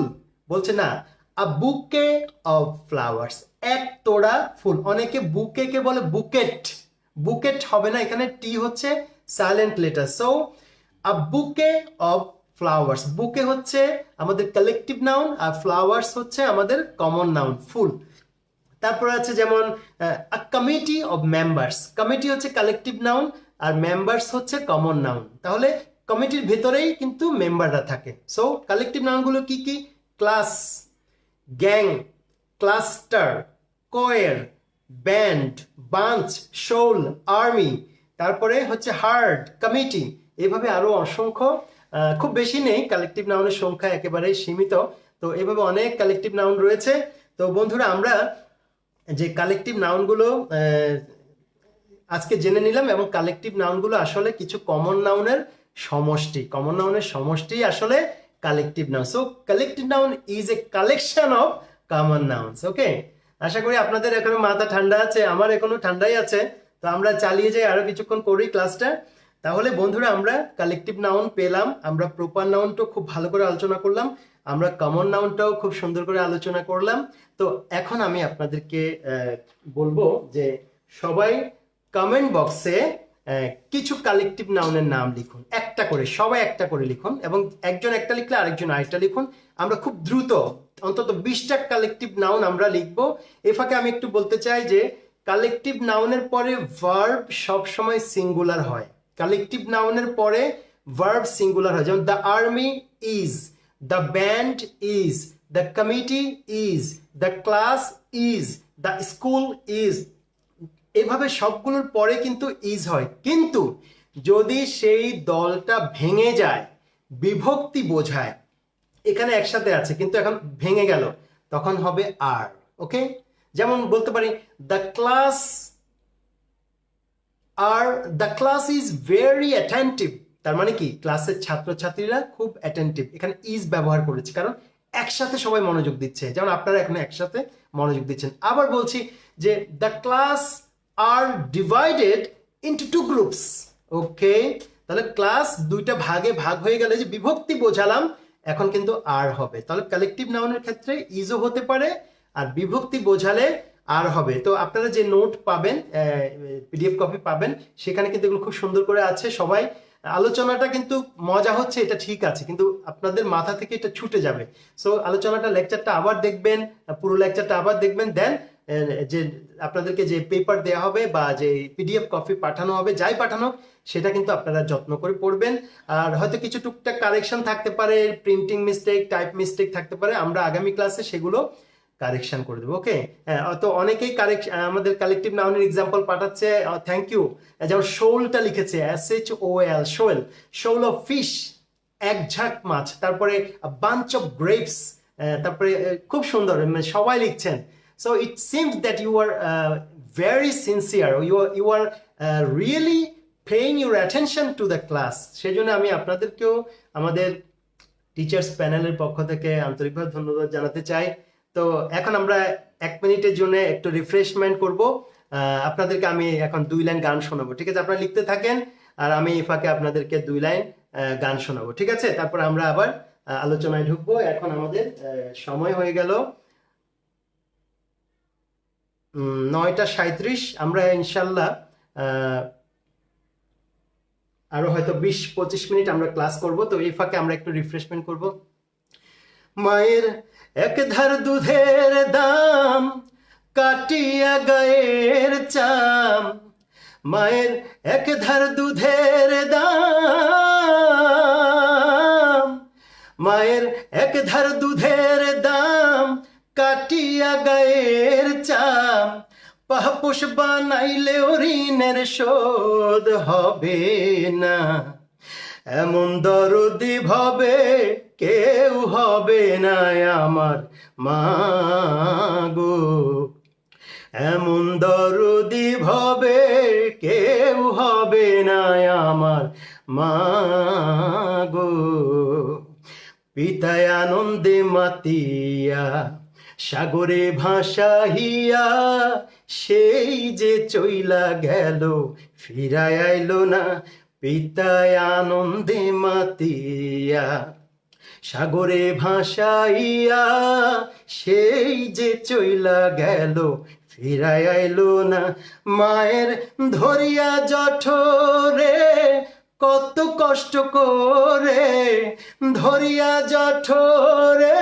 বলছে না আ বুকে অফ ফ্লাওয়ার্স, এক তোড়া ফুল। অনেকে বুকে কে বলে বুকেট, বুকেট হবে না, এখানে টি হচ্ছে সাইলেন্ট লেটার। সো আ বুকে অফ ফ্লাওয়ার্স, বুকে হচ্ছে আমাদের কালেকটিভ নাউন, আর ফ্লাওয়ার্স হচ্ছে আমাদের কমন নাউন, ফুল। তারপর আছে যেমন আ কমিটি অফ মেম্বার্স, কমিটি হচ্ছে কালেকটিভ নাউন, আর মেম্বার্স হচ্ছে কমন নাউন। তাহলে কমিটির ভেতরেই কিন্তু মেম্বাররা থাকে। সো কালেকটিভ নাউনগুলো কি কি? Class, gang, cluster, choir, band, bunch, shoal, army, তারপরে হচ্ছে হার্ড, কমিটি, এভাবে আরো অসংখ্য, খুব বেশি নেই, কালেকটিভ নাউনের সংখ্যা একেবারে সীমিত। তো এভাবে অনেক কালেকটিভ নাউন রয়েছে। তো বন্ধুরা, আমরা যে কালেকটিভ নাউনগুলো আজকে জেনে নিলাম, এবং কালেকটিভ নাউনগুলো আসলে কিছু কমন নাউনের সমষ্টি, কমন নাউনের সমষ্টি আসলে collective noun. So collective noun is a collection of common nouns. Okay, আশা করি আপনাদের এখনো মাথা ঠান্ডা আছে, আমার এখনো ঠান্ডাই আছে। তো আমরা চালিয়ে যাই, আরো কিছুক্ষণ করি ক্লাসটা। তাহলে বন্ধুরা আমরা কালেকটিভ নাউন পেলাম, আমরা প্রপার নাউনটাও খুব ভালো করে আলোচনা করলাম, আমরা কমন নাউনটাও খুব সুন্দর করে আলোচনা করলাম। তো এখন আমি আপনাদেরকে বলবো যে সবাই কমেন্ট বক্সে কিছু কালেকটিভ নাউনের নাম লিখুন, একটা করে, সবাই একটা করে লিখুন, এবং একজন একটা লিখলে আরেকজন আরেকটা লিখুন। আমরা খুব দ্রুত অন্তত 20টা কালেকটিভ নাউন আমরা লিখবো। এ ফাঁকে আমি একটু বলতে চাই যে কালেকটিভ নাউনের পরে ভার্ব সবসময় সিঙ্গুলার হয়। কালেকটিভ নাউনের পরে ভার্ব সিঙ্গুলার হয়, যেমন the army is, the band is, the committee is, the class is, the school is. এভাবে সবগুলোর পরে কিন্তু ইজ হয়, কিন্তু যদি সেই দলটা ভেঙে যায়, বিভক্তি বোঝায়, এখানে একসাথে আছে কিন্তু এখন ভেঙে গেল, তখন হবে আর। ওকে, যেমন বলতে পারি the class are the class is very attentive. তার মানে কি ক্লাসের ছাত্রছাত্রীরা খুব অ্যাটেন্টিভ, এখানে ইজ ব্যবহার করেছি কারণ একসাথে সবাই মনোযোগ দিচ্ছে, যেমন আপনারা এখন একসাথে মনোযোগ দিচ্ছেন। আবার বলছি যে the class are divided into two groups. Okay, তাহলে ক্লাস দুইটা ভাগে ভাগ হয়ে গেলে যে বিভক্তি বোঝালাম, এখন কিন্তু আর হবে। তাহলে কালেকটিভ নাউনের ক্ষেত্রে ইজও হতে পারে, আর বিভক্তি বোঝালে আর হবে। তো আপনারা যে নোট পাবেন, পিডিএফ কপি পাবেন, সেখানে কিন্তু এগুলো খুব সুন্দর করে আছে। সবাই আলোচনাটা কিন্তু মজা হচ্ছে, এটা ঠিক আছে, কিন্তু আপনাদের মাথা থেকে এটা ছুটে যাবে। সো আলোচনাটা, লেকচারটা আবার দেখবেন, পুরো লেকচারটা আবার দেখবেন, দেন যে আপনাদেরকে যে পেপার দেওয়া হবে বা যে পিডিএফ কপি পাঠানো হবে, যাই পাঠানো, সেটা কিন্তু আপনারা যত্ন করে পড়বেন। আর হয়তো কিছু টুকটাক কারেকশন থাকতে পারে, প্রিন্টিং মিস্টেক, টাইপ মিস্টেক থাকতে পারে, আমরা আগামী ক্লাসে সেগুলো কারেকশন করে দেবো। ওকে, তো অনেকেই আমাদের কালেকটিভ নাউনের এক্সাম্পল পাঠাচ্ছে, থ্যাংক ইউ। যেমন শোলটা লিখেছে SHOL, শোল, শোল অফ ফিশ, এক ঝাঁক মাছ, তারপরে বাঞ্চ অফ গ্রেপস, তারপরে খুব সুন্দর, সবাই লিখছেন। So it seems that you are very sincere, you are really paying your attention to the class. সেই জন্য আমি আপনাদেরকেও আমাদের টিচার্স প্যানেলের পক্ষ থেকে আন্তরিকভাবে ধন্যবাদ জানাতে চাই। তো এখন আমরা 1 মিনিটের জন্য একটু রিফ্রেশমেন্ট করব। আপনাদেরকে আমি এখন 2 লাইন গান শোনাবো, ঠিক আছে? আপনারা লিখতে থাকেন আর আমি এই ফাঁকে আপনাদেরকে 2 লাইন গান শোনাবো, ঠিক আছে? তারপর আমরা আবার আলোচনায় ঢুকবো। এখন আমাদের সময় হয়ে গেল 9টা 37। আমরা ইনশাল্লাহ আরো হয়তো 20-25 মিনিট আমরা ক্লাস করব। তো এই ফাঁকে আমরা একটু রিফ্রেশমেন্ট করব। মায়ের এক ধার দুধের দাম, কাটিয়া গায়ের চাম, মায়ের এক ধার দুধের দাম, মায়ের এক ধার দুধের দাম, কাটিয়া গায়ের চাম, পাপোশ বানাইলেও ঋণের শোধ হবে না, এমন দরদি ভবে কেউ হবে না আমার মা গো, এমন দরদি ভবে কেউ হবে না আমার মা গো। পিতায় আনন্দে মাতিয়া সাগরে ভাসাহিয়া, সেই যে চইলা গেল ফিরায় আইলো না, পিতায় আনন্দে মাতিয়া সাগরে ভাসাইয়া, সেই যে চইলা গেল ফিরায় আইলো না, মায়ের ধরিয়া জঠরে কত কষ্ট করে, ধরিয়া জঠরে,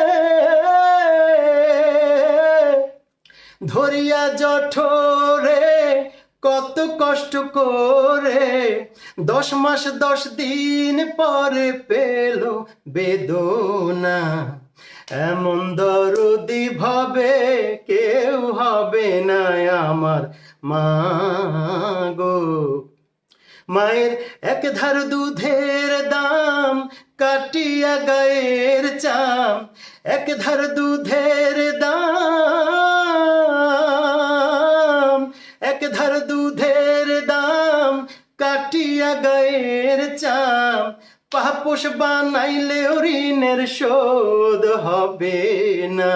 ধরিয়া জঠরে কত কষ্ট করে, 10 মাস 10 দিন পরে পেল বেদনা, এমন দরদি ভাবে কেউ হবে না আমার মা গো। মায়ের এক ধার দুধের দাম, কাটিয়া গায়ের চাম, এক ধার দুধের দাম, এক ধার দুধের দাম, কাটিয়া গায়ের চাম, পাপোশ বানাইলেও ঋণের শোধ হবে না,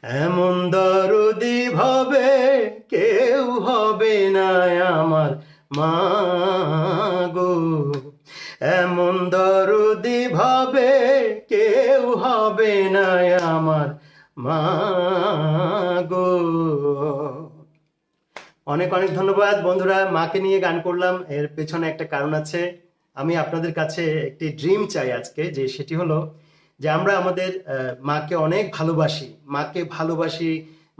এমন দরদি ভাবে কেউ হবে না আমার মা গো, এমন দরদি ভাবে কেউ হবে না আমার মা গো। অনেক অনেক ধন্যবাদ বন্ধুরা। মাকে নিয়ে গান করলাম, এর পেছনে একটা কারণ আছে। আমি আপনাদের কাছে একটি ড্রিম চাই আজকে, যে সেটি হলো যে আমরা আমাদের মাকে অনেক ভালোবাসি, মাকে ভালোবাসি,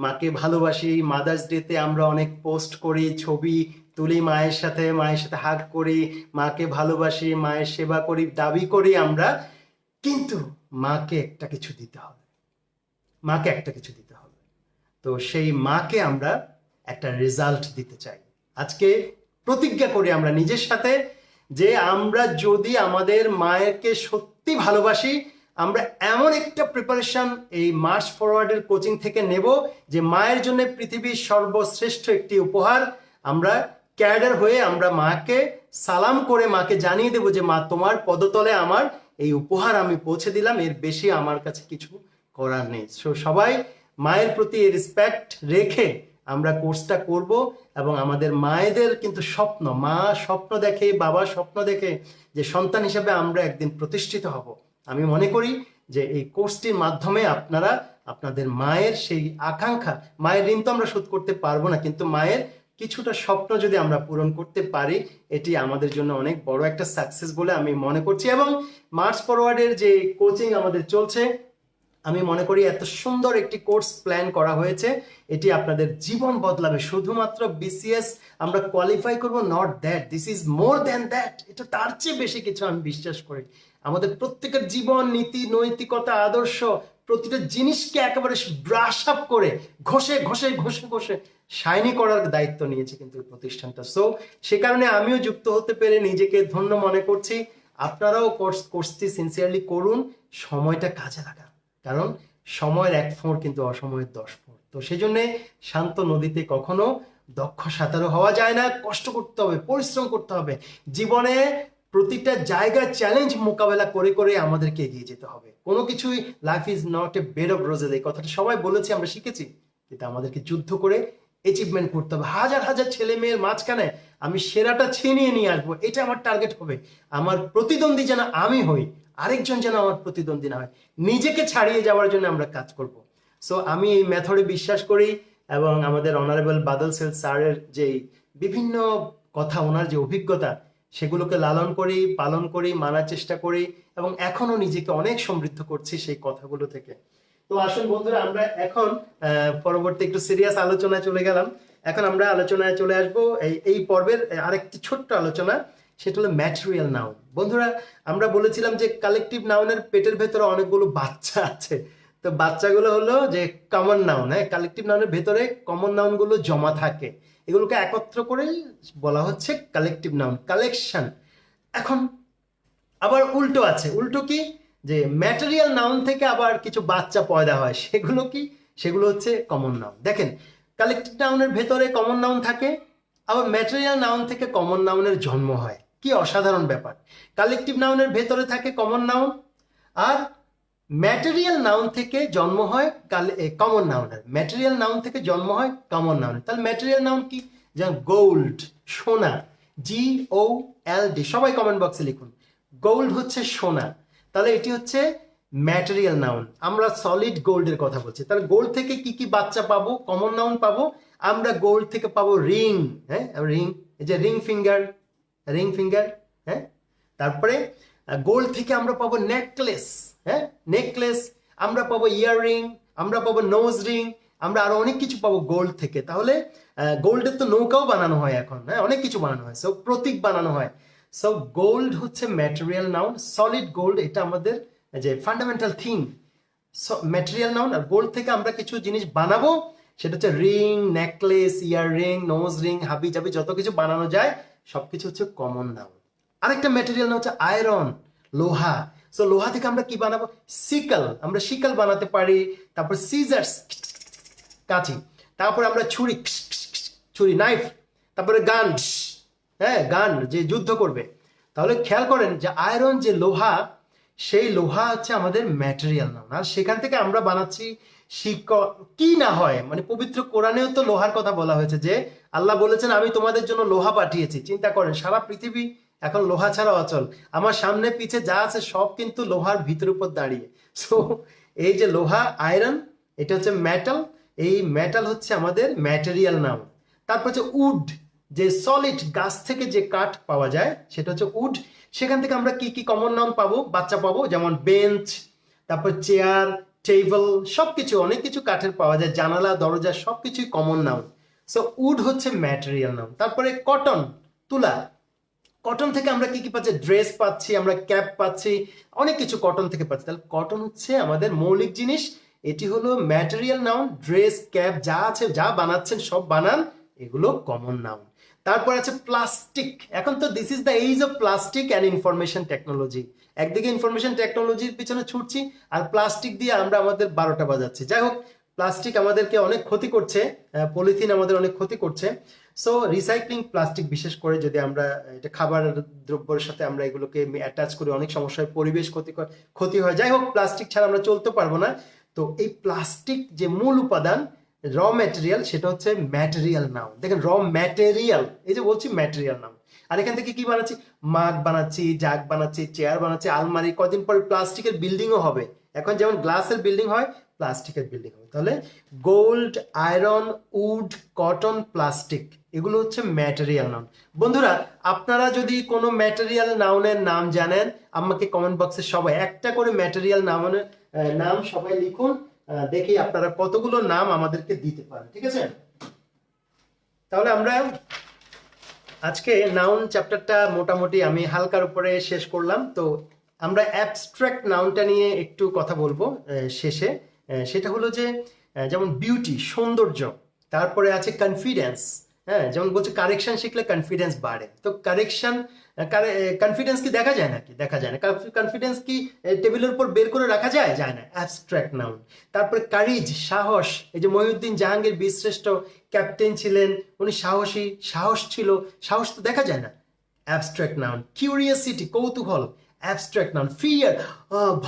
মাকে ভালোবাসি। মাদার্স ডেতে আমরা অনেক পোস্ট করি, ছবি তুলি মায়ের সাথে হাগ করি, মাকে ভালোবাসি, মায়ের সেবা করি, দাবি করি আমরা। কিন্তু মাকে একটা কিছু দিতে হবে, মাকে একটা কিছু দিতে হবে। তো সেই মাকে আমরা একটা রেজাল্ট দিতে চাই। আজকে প্রতিজ্ঞা করি আমরা নিজের সাথে, যে আমরা যদি আমাদের মায়েরকে সত্যি ভালোবাসি, আমরা এমন একটা প্রিপারেশন এই মার্চ ফরওয়ার্ডের কোচিং থেকে নেব, যে মায়ের জন্য পৃথিবীর সর্বশ্রেষ্ঠ একটি উপহার। আমরা ক্যাডার হয়ে আমরা মাকে সালাম করে মাকে জানিয়ে দেব যে মা, তোমার পদতলে আমার এই উপহার আমি পৌঁছে দিলাম, এর বেশি আমার কাছে কিছু করার নেই। সো সবাই মায়ের প্রতি রেসপেক্ট রেখে আমরা কোর্সটা করব। এবং আমাদের মায়েদের কিন্তু স্বপ্ন, মা স্বপ্ন দেখে, বাবা স্বপ্ন দেখে যে সন্তান হিসেবে আমরা একদিন প্রতিষ্ঠিত হব। আমি মনে করি যে এই কোর্সটির মাধ্যমে আপনারা আপনাদের মায়ের সেই আকাঙ্ক্ষা, মায়ের ঋণ তো আমরা শোধ করতে পারবো না, কিন্তু মায়ের কিছুটা স্বপ্ন যদি আমরা পূরণ করতে পারি, এটি আমাদের জন্য অনেক বড় একটা সাকসেস বলে আমি মনে করছি। এবং মার্চ ফরওয়ার্ডের যে কোচিং আমাদের চলছে, আমি মনে করি এত সুন্দর একটি কোর্স প্ল্যান করা হয়েছে, এটি আপনাদের জীবন বদলাবে। শুধুমাত্র বিসিএস আমরা কোয়ালিফাই করব, not that, this is more than that. এটা তার চেয়ে বেশি কিছু আমি বিশ্বাস করি। আমাদের প্রত্যেকের জীবন, নীতি, নৈতিকতা, আদর্শ, প্রতিটা জিনিসকে একেবারে ব্রাশ আপ করে ঘষে ঘষে ঘষে ঘষে শাইনি করার দায়িত্ব নিয়েছে কিন্তু এই প্রতিষ্ঠানটা। সো সে কারণে আমিও যুক্ত হতে পেরে নিজেকে ধন্য মনে করছি। আপনারাও কোর্সটি সিনসিয়ারলি করুন, সময়টা কাজে লাগান, কারণ সময়ের 1 ফোঁড় কিন্তু অসময়ের 10 ফোঁড়। তো সেই জন্যে শান্ত নদীতে কখনো দক্ষ সাঁতারু হওয়া যায় না। কষ্ট করতে হবে, পরিশ্রম করতে হবে, জীবনে প্রতিটা জায়গায় চ্যালেঞ্জ মোকাবেলা করে করে আমাদেরকে এগিয়ে যেতে হবে। কোনো কিছুই, life is not a bed of roses, এই কথাটা সবাই বলেছি, আমরা শিখেছি, কিন্তু আমাদেরকে যুদ্ধ করে অ্যাচিভমেন্ট করতে হবে। হাজার হাজার ছেলে মেয়ের মাঝখানে আমি সেরাটা ছিনিয়ে নিয়ে আসবো, এটা আমার টার্গেট হবে। আমার প্রতিদ্বন্দ্বী যেন আমি হই, আরেকজন যেন আমার প্রতিদ্বন্দ্বী না হয়। নিজেকে ছাড়িয়ে যাওয়ার জন্য আমরা কাজ করব। সো আমি এই মেথডে বিশ্বাস করি, এবং আমাদের অনারেবল বাদল সেল স্যারের যে বিভিন্ন কথা, ওনার যে অভিজ্ঞতা, সেগুলোকে লালন করি, পালন করি, মানার চেষ্টা করি, এবং এখনো নিজেকে অনেক সমৃদ্ধ করছি সেই কথাগুলো থেকে। তো আসুন বন্ধুরা, আমরা এখন পরবর্তী একটু সিরিয়াস আলোচনায় চলে গেলাম। এখন আমরা আলোচনায় চলে আসবো এই পর্বের আরেকটি ছোট্ট আলোচনা, সেটা হলো ম্যাটেরিয়াল নাউন। বন্ধুরা, আমরা বলেছিলাম যে কালেকটিভ নাউনের পেটের ভেতরে অনেকগুলো বাচ্চা আছে। তো বাচ্চাগুলো হলো যে কমন নাউন। হ্যাঁ, কালেকটিভ নাউনের ভেতরে কমন নাউনগুলো জমা থাকে, এগুলোকে একত্র করেই বলা হচ্ছে কালেকটিভ নাউন, কালেকশন। এখন আবার উল্টো আছে। উল্টো কি? যে ম্যাটেরিয়াল নাউন থেকে আবার কিছু বাচ্চা পয়দা হয়, সেগুলো কি? সেগুলো হচ্ছে কমন নাউন। দেখেন, কালেকটিভ নাউনের ভেতরে কমন নাউন থাকে, আবার ম্যাটেরিয়াল নাউন থেকে কমন নাউনের জন্ম হয়। কি অসাধারণ ব্যাপার! কালেকটিভ নাউনের ভেতরে থাকে কমন নাউন, আর ম্যাটেরিয়াল নাউন থেকে জন্ম হয় কমন নাউনের। ম্যাটেরিয়াল নাউন থেকে জন্ম হয় কমন নাউনের। তাহলে ম্যাটেরিয়াল নাউন কি? যেমন গোল্ড, সোনা, GOLD। সবাই কমেন্ট বক্সে লিখুন, গোল্ড হচ্ছে সোনা। তাহলে এটি হচ্ছে ম্যাটেরিয়াল নাউন। আমরা সলিড গোল্ডের কথা বলছি। তাহলে গোল্ড থেকে কি কি বাচ্চা পাবো, কমন নাউন পাবো? আমরা গোল্ড থেকে পাবো রিং। হ্যাঁ, রিং, এই যে রিং ফিঙ্গার, রিং ফিঙ্গার। হ্যাঁ, তারপরে গোল্ড থেকে আমরা পাবো নেকলেস। হ্যাঁ, নেকলেস। আমরা পাবো ইয়াররিং, আমরা পাবো নোজ রিং, আমরা আরো অনেক কিছু পাবো গোল্ড থেকে। তাহলে গোল্ডের তো নৌকাও বানানো হয় এখন। হ্যাঁ, অনেক কিছু বানানো হয়, সব প্রতীক বানানো হয়। সো গোল্ড হচ্ছে ম্যাটেরিয়াল নাউন, সলিড গোল্ড, এটা আমাদের যে ফান্ডামেন্টাল থিং। Material noun. আর গোল্ড থেকে আমরা কিছু জিনিস বানাবো, সেটা হচ্ছে ring, necklace, earring, nose ring, হাবি জাবি, যত কিছু বানানো যায় সবকিছু হচ্ছে কমন নাউন। আরেকটা ম্যাটেরিয়াল নাউন হচ্ছে আয়রন, লোহা। সো লোহা থেকে আমরা কি বানাবো? সিকল, আমরা শিকল বানাতে পারি। তারপর সিজার্স, কাঁচি। তারপর আমরা ছুরি, ছুরি, নাইফ। তারপরে গান, হ্যাঁ, গান, যে যুদ্ধ করবে। তাহলে খেয়াল করেন যে আয়রন, যে লোহা, সেই লোহা হচ্ছে আমাদের ম্যাটেরিয়াল নাউন। আর সেখান থেকে আমরা বানাচ্ছি কি না হয়, মানে পবিত্র কোরআনেও তো লোহার কথা বলা হয়েছে, যে আল্লাহ বলেছেন আমি তোমাদের জন্য লোহা পাঠিয়েছি। চিন্তা করেন, সারা পৃথিবী এখন লোহা ছাড়া অচল। আমার সামনে পিছে যা আছে সব কিন্তু লোহার ভিতর উপর দাঁড়িয়ে। সো এই যে লোহা, আয়রন, এটা হচ্ছে মেটাল। এই মেটাল হচ্ছে আমাদের ম্যাটেরিয়াল নাউন। তারপর হচ্ছে উড, যে সলিড গাছ থেকে যে কাঠ পাওয়া যায় সেটা হচ্ছে উড। সেখান থেকে আমরা কি কি কমন নাউন পাবো, বাচ্চা পাবো, যেমন বেঞ্চ, তারপর চেয়ার, টেবিল, সবকিছু, অনেক কিছু কাঠের পাওয়া যায়, জানালা দরজা সবকিছুই কমন নাউন। সো উড হচ্ছে ম্যাটেরিয়াল নাউন। তারপরে কটন, তুলা, কটন থেকে আমরা কি কি পাচ্ছি, ড্রেস পাচ্ছি, আমরা ক্যাপ পাচ্ছি, অনেক কিছু কটন থেকে পাচ্ছি। তাহলে কটন হচ্ছে আমাদের মৌলিক জিনিস, এটি হলো ম্যাটেরিয়াল নাউন। ড্রেস, ক্যাপ যা আছে, যা বানাচ্ছেন সব বানান, এগুলো কমন নাউন। তারপর আছে প্লাস্টিক। এখন তো this is the age of plastic and information technology. একদিকে ইনফরমেশন টেকনোলজির পিছনে ছুটছি, আর প্লাস্টিক দিয়ে আমরা আমাদের 12টা বাজাচ্ছি। যাই হোক, প্লাস্টিক আমাদেরকে অনেক ক্ষতি করছে, পলিথিন আমাদের অনেক ক্ষতি করছে। সো রিসাইক্লিং প্লাস্টিক, বিশেষ করে যদি আমরা এটা খাবার দ্রব্যের সাথে আমরা এগুলোকে অ্যাটাচ করি, অনেক সমস্যা হয়, পরিবেশ ক্ষতি হয়। যাই হোক, প্লাস্টিক ছাড়া আমরা চলতে পারবো না। তো এই প্লাস্টিক যে মূল উপাদান, র ম্যাটেরিয়াল, সেটা হচ্ছে ম্যাটেরিয়াল নাউন। দেখেন, র ম্যাটেরিয়াল, এই যে বলছি ম্যাটেরিয়াল নাউন। আর এখান থেকে কি বানাচ্ছি, মাগ বানাচ্ছি, জাগ বানাচ্ছি, চেয়ার বানাচ্ছি, আলমারি, কদিন পরে প্লাস্টিকের বিল্ডিংও হবে। এখন যেমন গ্লাসের বিল্ডিং হয়, প্লাস্টিকের বিল্ডিং হবে। তাহলে gold, iron, wood, cotton, plastic, এগুলো হচ্ছে ম্যাটেরিয়াল নাউন। বন্ধুরা, আপনারা যদি কোনো ম্যাটেরিয়াল নাউনের নাম জানেন, আমাকে কমেন্ট বক্সে সবাই একটা করে ম্যাটেরিয়াল নাউনের নাম সবাই লিখুন। দেখি আপনারা কতগুলো নাম আমাদেরকে দিতে পারেন, ঠিক আছে? তাহলে আমরা আজকে নাউন চ্যাপ্টারটা মোটামুটি আমি হালকার উপরে শেষ করলাম। তো আমরা অ্যাবস্ট্রাক্ট নাউনটা নিয়ে একটু কথা বলবো শেষে। সেটা হলো যে যেমন বিউটি, সৌন্দর্য, তারপরে আছে কনফিডেন্স। হ্যাঁ, যেমন বলছে কারেকশন শিখলে কনফিডেন্স বাড়ে। তো কারেকশন, কনফিডেন্স কি দেখা যায় নাকি? দেখা যায় না। কনফিডেন্স কি টেবিলের উপর বের করে রাখা যায়? যায় না। Abstract noun. তারপরে কারিজ, সাহস। এই যে মহিউদ্দিন জাহাঙ্গীর বীরশ্রেষ্ঠ ক্যাপ্টেন ছিলেন, উনি সাহসী, সাহস ছিল, সাহস তো দেখা যায় না। Abstract noun. কিউরিয়াসিটি, কৌতূহল, অ্যাবস্ট্রাক্ট নাউন। ফিয়ার,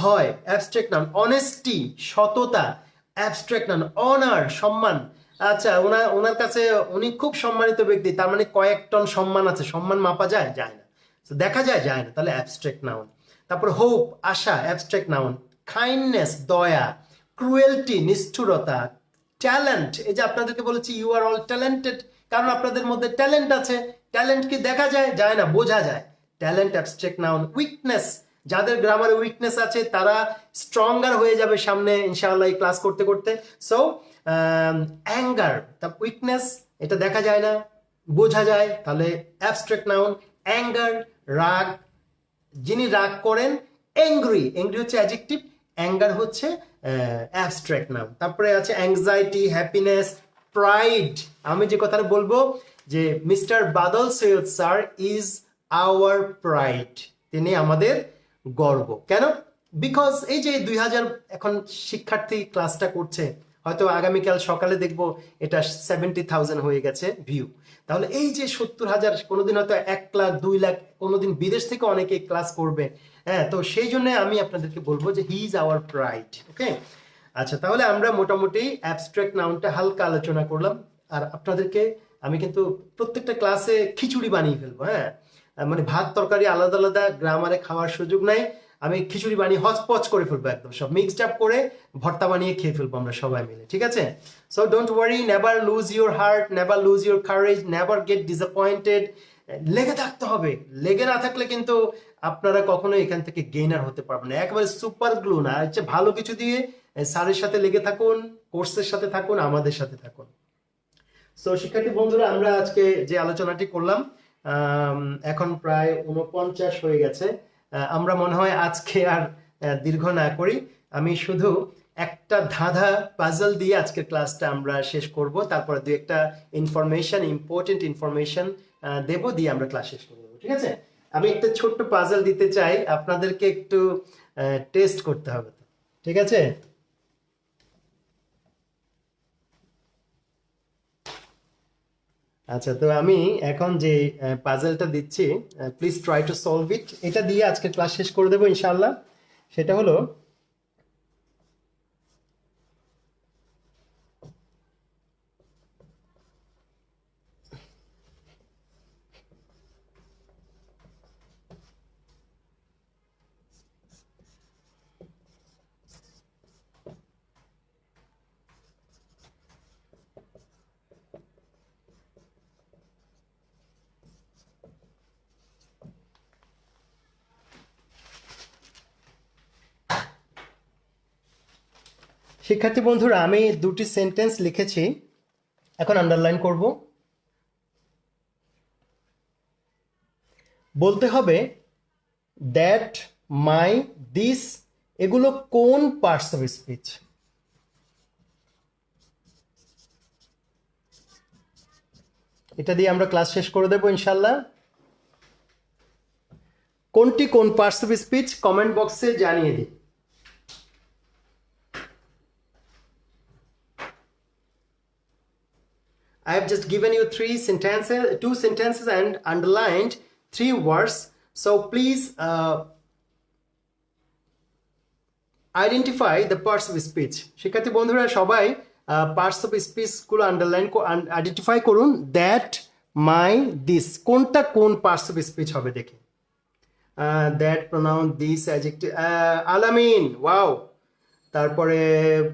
ভয়, অ্যাবস্ট্রাক্ট নাউন। অনেস্টি, সততা, অ্যাবস্ট্রাক্ট নাউন। অনার, সম্মান। আচ্ছা, ওনার কাছে, উনি খুব সম্মানিত ব্যক্তি, তার মানে কয়েক টন সম্মান আছে, সম্মান মাপা যায়? যায় না। তো দেখা যায়? যায় না। তাহলে অ্যাবস্ট্রাক্ট নাউন। তারপর হোপ, আশা, অ্যাবস্ট্রাক্ট নাউন। কাইন্ডনেস, দয়া। ক্রুয়েলটি, নিষ্ঠুরতা। ট্যালেন্ট, এই যে আপনাদেরকে বলেছি ইউ আর অল ট্যালেন্টেড, কারণ আপনাদের মধ্যে ট্যালেন্ট আছে। ট্যালেন্ট কি দেখা যায়? যায় না, বোঝা যায়। Talent abstract noun. উইকনেস, যাদের গ্রামারে উইকনেস আছে তারা স্ট্রঙ্গার হয়ে যাবে সামনে ইনশাআল্লাহ এই ক্লাস করতে করতে। সো অ্যাঙ্গার, দ্য উইকনেস, এটা দেখা যায় না, বোঝা যায়, তাহলে অ্যাবস্ট্রাক্ট নাউন। অ্যাঙ্গার, রাগ, যিনি রাগ করেন। অ্যাংরি, অ্যাংরি হচ্ছে অ্যাডজেক্টিভ, অ্যাঙ্গার হচ্ছে অ্যাবস্ট্রাক্ট নাউন। তারপরে আছে অ্যাংজাইটি, হ্যাপিনেস, প্রাইড। আমি যে কথাটা বলবো যে mister Badal Syed sir is our pride, তিনি আমাদের গর্ব। কেন? বিকজ এই যে 2000 এখন শিক্ষার্থী ক্লাসটা করছে, হয়তো আগামীকাল সকালে দেখবো এটা 70,000 হয়ে গেছে ভিউ। তাহলে এই যে 70,000, কোনোদিন হয়তো 1 লাখ, 2 লাখ, কোনোদিন বিদেশ থেকে অনেকে ক্লাস করবে। হ্যাঁ, তো সেই জন্য আমি আপনাদেরকে বলবো যে হি ইজ আওয়ার প্রাইড। ওকে, আচ্ছা, তাহলে আমরা মোটামুটি অ্যাবস্ট্রাক্ট নাউনটা হালকা আলোচনা করলাম। আর আপনাদেরকে আমি কিন্তু প্রত্যেকটা ক্লাসে খিচুড়ি বানিয়ে ফেলবো। হ্যাঁ, মানে ভাত তরকারি আলাদা আলাদা গ্রামারে খাওয়ার সুযোগ নাই। আমি খিচুড়ি বানিয়ে হচপচ করে ফেলবো, একদম সব মিক্সড আপ করে ভর্তা বানিয়ে খেয়ে ফেলবো আমরা সবাই মিলে, ঠিক আছে? So don't worry, never lose your heart, never lose your courage, never gate disappointed. লেগে থাকতে হবে। লেগে না থাকলে কিন্তু আপনারা কখনো এখান থেকে গেইনার হতে পারবেন না। একেবারে সুপার গ্লু না, হচ্ছে ভালো কিছু দিয়ে স্যারের সাথে লেগে থাকুন, কোর্সের সাথে থাকুন, আমাদের সাথে থাকুন। সো শিক্ষার্থী বন্ধুরা, আমরা আজকে যে আলোচনাটি করলাম, এখন প্রায় 49 হয়ে গেছে। আমরা মনে হয় আজকে আর দীর্ঘ না করি, আমি শুধু একটা ধাঁধা পাজল দিয়ে আজকের ক্লাসটা আমরা শেষ করব। তারপরে দু একটা ইনফরমেশন, ইম্পর্টেন্ট ইনফরমেশন দেব, দিয়ে আমরা ক্লাস শেষ করে দেবো, ঠিক আছে? আমি একটা ছোট্ট পাজল দিতে চাই, আপনাদেরকে একটু টেস্ট করতে হবে, ঠিক আছে? আচ্ছা, তো আমি এখন যে পাজলটা দিচ্ছি, please try to solve it. এটা দিয়ে আজকে ক্লাস শেষ করে দেবো ইনশাআল্লাহ। সেটা হলো শিক্ষার্থী বন্ধুরা, আমি দুটি সেন্টেন্স লিখেছি, এখন আন্ডারলাইন করব। বলতে হবে দ্যাট, মাই, দিস, এগুলো কোন পার্টস অফ স্পিচ? এটা দিয়ে আমরা ক্লাস শেষ করে দেবো ইনশাল্লাহ। কোনটি কোন পার্টস অফ স্পিচ কমেন্ট বক্সে জানিয়ে দিই। I have just given you two sentences and underlined 3 words. So please identify the parts of speech. শিক্ষার্থী বন্ধুরা সবাই পার্টস অফ স্পিচ গুলো আইডেন্টিফাই করুন। দ্যাট, মাই, দিস, কোনটা কোন পার্টস অফ স্পিচ হবে দেখি। That, pronoun, this, adjective. আলামিন, ওয়াও। তারপরে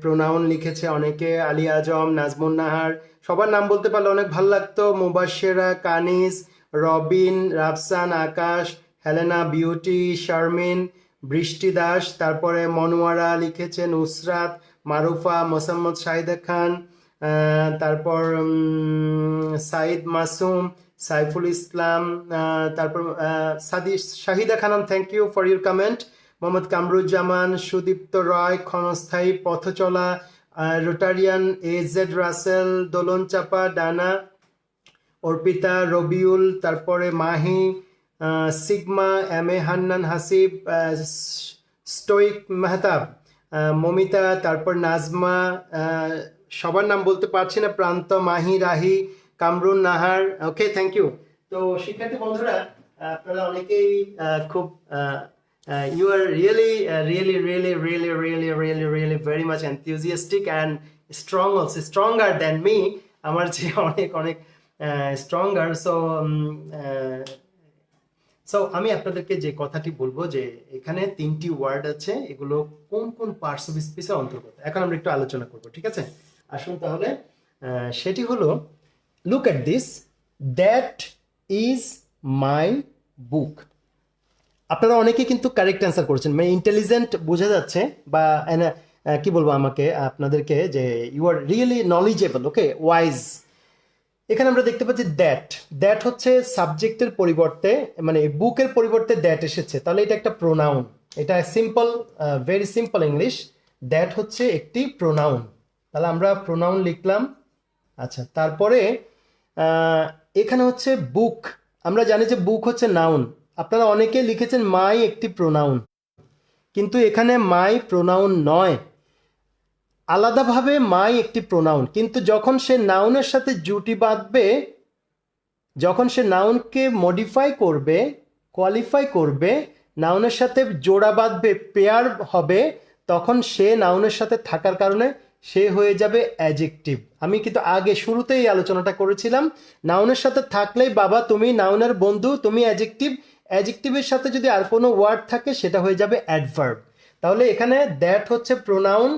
প্রোনাউন লিখেছে অনেকে, আলী আজম, নাজমুন নাহার, সবার নাম বলতে পারলে অনেক ভালো লাগতো। মুবাশশিরা, কানিজ, রবিন, রাফসান, আকাশ, হেলেনা, বিউটি, শারমিন, বৃষ্টি দাস, তারপরে মনোয়ারা লিখেছে, নুসরাত, মারুফা, মোসাম্মদ শাহিদা খান, তারপর সাইদ মাসুম, সাইফুল ইসলাম, তারপর Shahida Khanam, thank you for your comment. Mohammad Kamruzzaman, Sudipta Roy, ক্ষণস্থায়ী, পথচলা, রোটারিয়ান, এজেড রাসেল, দোলন চাপা, ডানা, অর্পিতা, রবিউল, তারপরে Mahi, sigma, M A Hannan Hasib, stoic Mehtab, Momita, তারপর নাজমা, সবার নাম বলতে পারছি না, Pranto, Mahi, Rahi, Kamrun Nahar, okay, thank you. তো শিক্ষার্থী বন্ধুরা, আপনারা অনেকেই খুব you are really very much enthusiastic and strong, also stronger than me. আমার চেয়ে অনেক অনেক স্ট্রঙ্গার। সো আমি আপনাদেরকে যে কথাটি বলবো যে এখানে 3টি ওয়ার্ড আছে, এগুলো কোন কোন পার্টস অফ স্পিচের অন্তর্গত, এখন আমরা একটু আলোচনা করব, ঠিক আছে? আসুন তাহলে, সেটি হলো, look at this, that is my book. আপনারা অনেকে কিন্তু কারেক্ট অ্যান্সার করেছেন, মানে ইন্টেলিজেন্ট বোঝা যাচ্ছে, বা কি বলবো আমাকে আপনাদেরকে, যে you are really knowledgeable, okay, wise. এখানে আমরা দেখতে পাচ্ছি দ্যাট, দ্যাট হচ্ছে সাবজেক্টের পরিবর্তে, মানে বুকের পরিবর্তে দ্যাট এসেছে, তাহলে এটা একটা প্রোনাউন। এটা simple, very simple English. That হচ্ছে একটি প্রোনাউন, তাহলে আমরা প্রোনাউন লিখলাম। আচ্ছা, তারপরে এখানে হচ্ছে বুক, আমরা জানি যে বুক হচ্ছে নাউন। আপনারা অনেকে লিখেছেন মাই একটি প্রোনাউন, কিন্তু এখানে মাই প্রোনাউন নয়, আলাদাভাবে মাই একটি প্রোনাউন। কিন্তু যখন সে নাউনের সাথে জুটি বাঁধবে, যখন সে নাউনকে মডিফাই করবে, কোয়ালিফাই করবে, নাউনের সাথে জোড়া বাঁধবে, পেয়ার হবে, তখন সে নাউনের সাথে থাকার কারণে সে হয়ে যাবে অ্যাডজেক্টিভ। আমি কিন্তু আগে শুরুতেই এই আলোচনাটা করেছিলাম, নাউনের সাথে থাকলেই বাবা তুমি নাউনের বন্ধু, তুমি অ্যাডজেক্টিভ। অ্যাডজেক্টিভের সাথে যদি আর কোনো ওয়ার্ড থাকে সেটা হয়ে যাবে অ্যাডভার্ব। তাহলে এখানে দ্যাট হচ্ছে প্রোনাউন,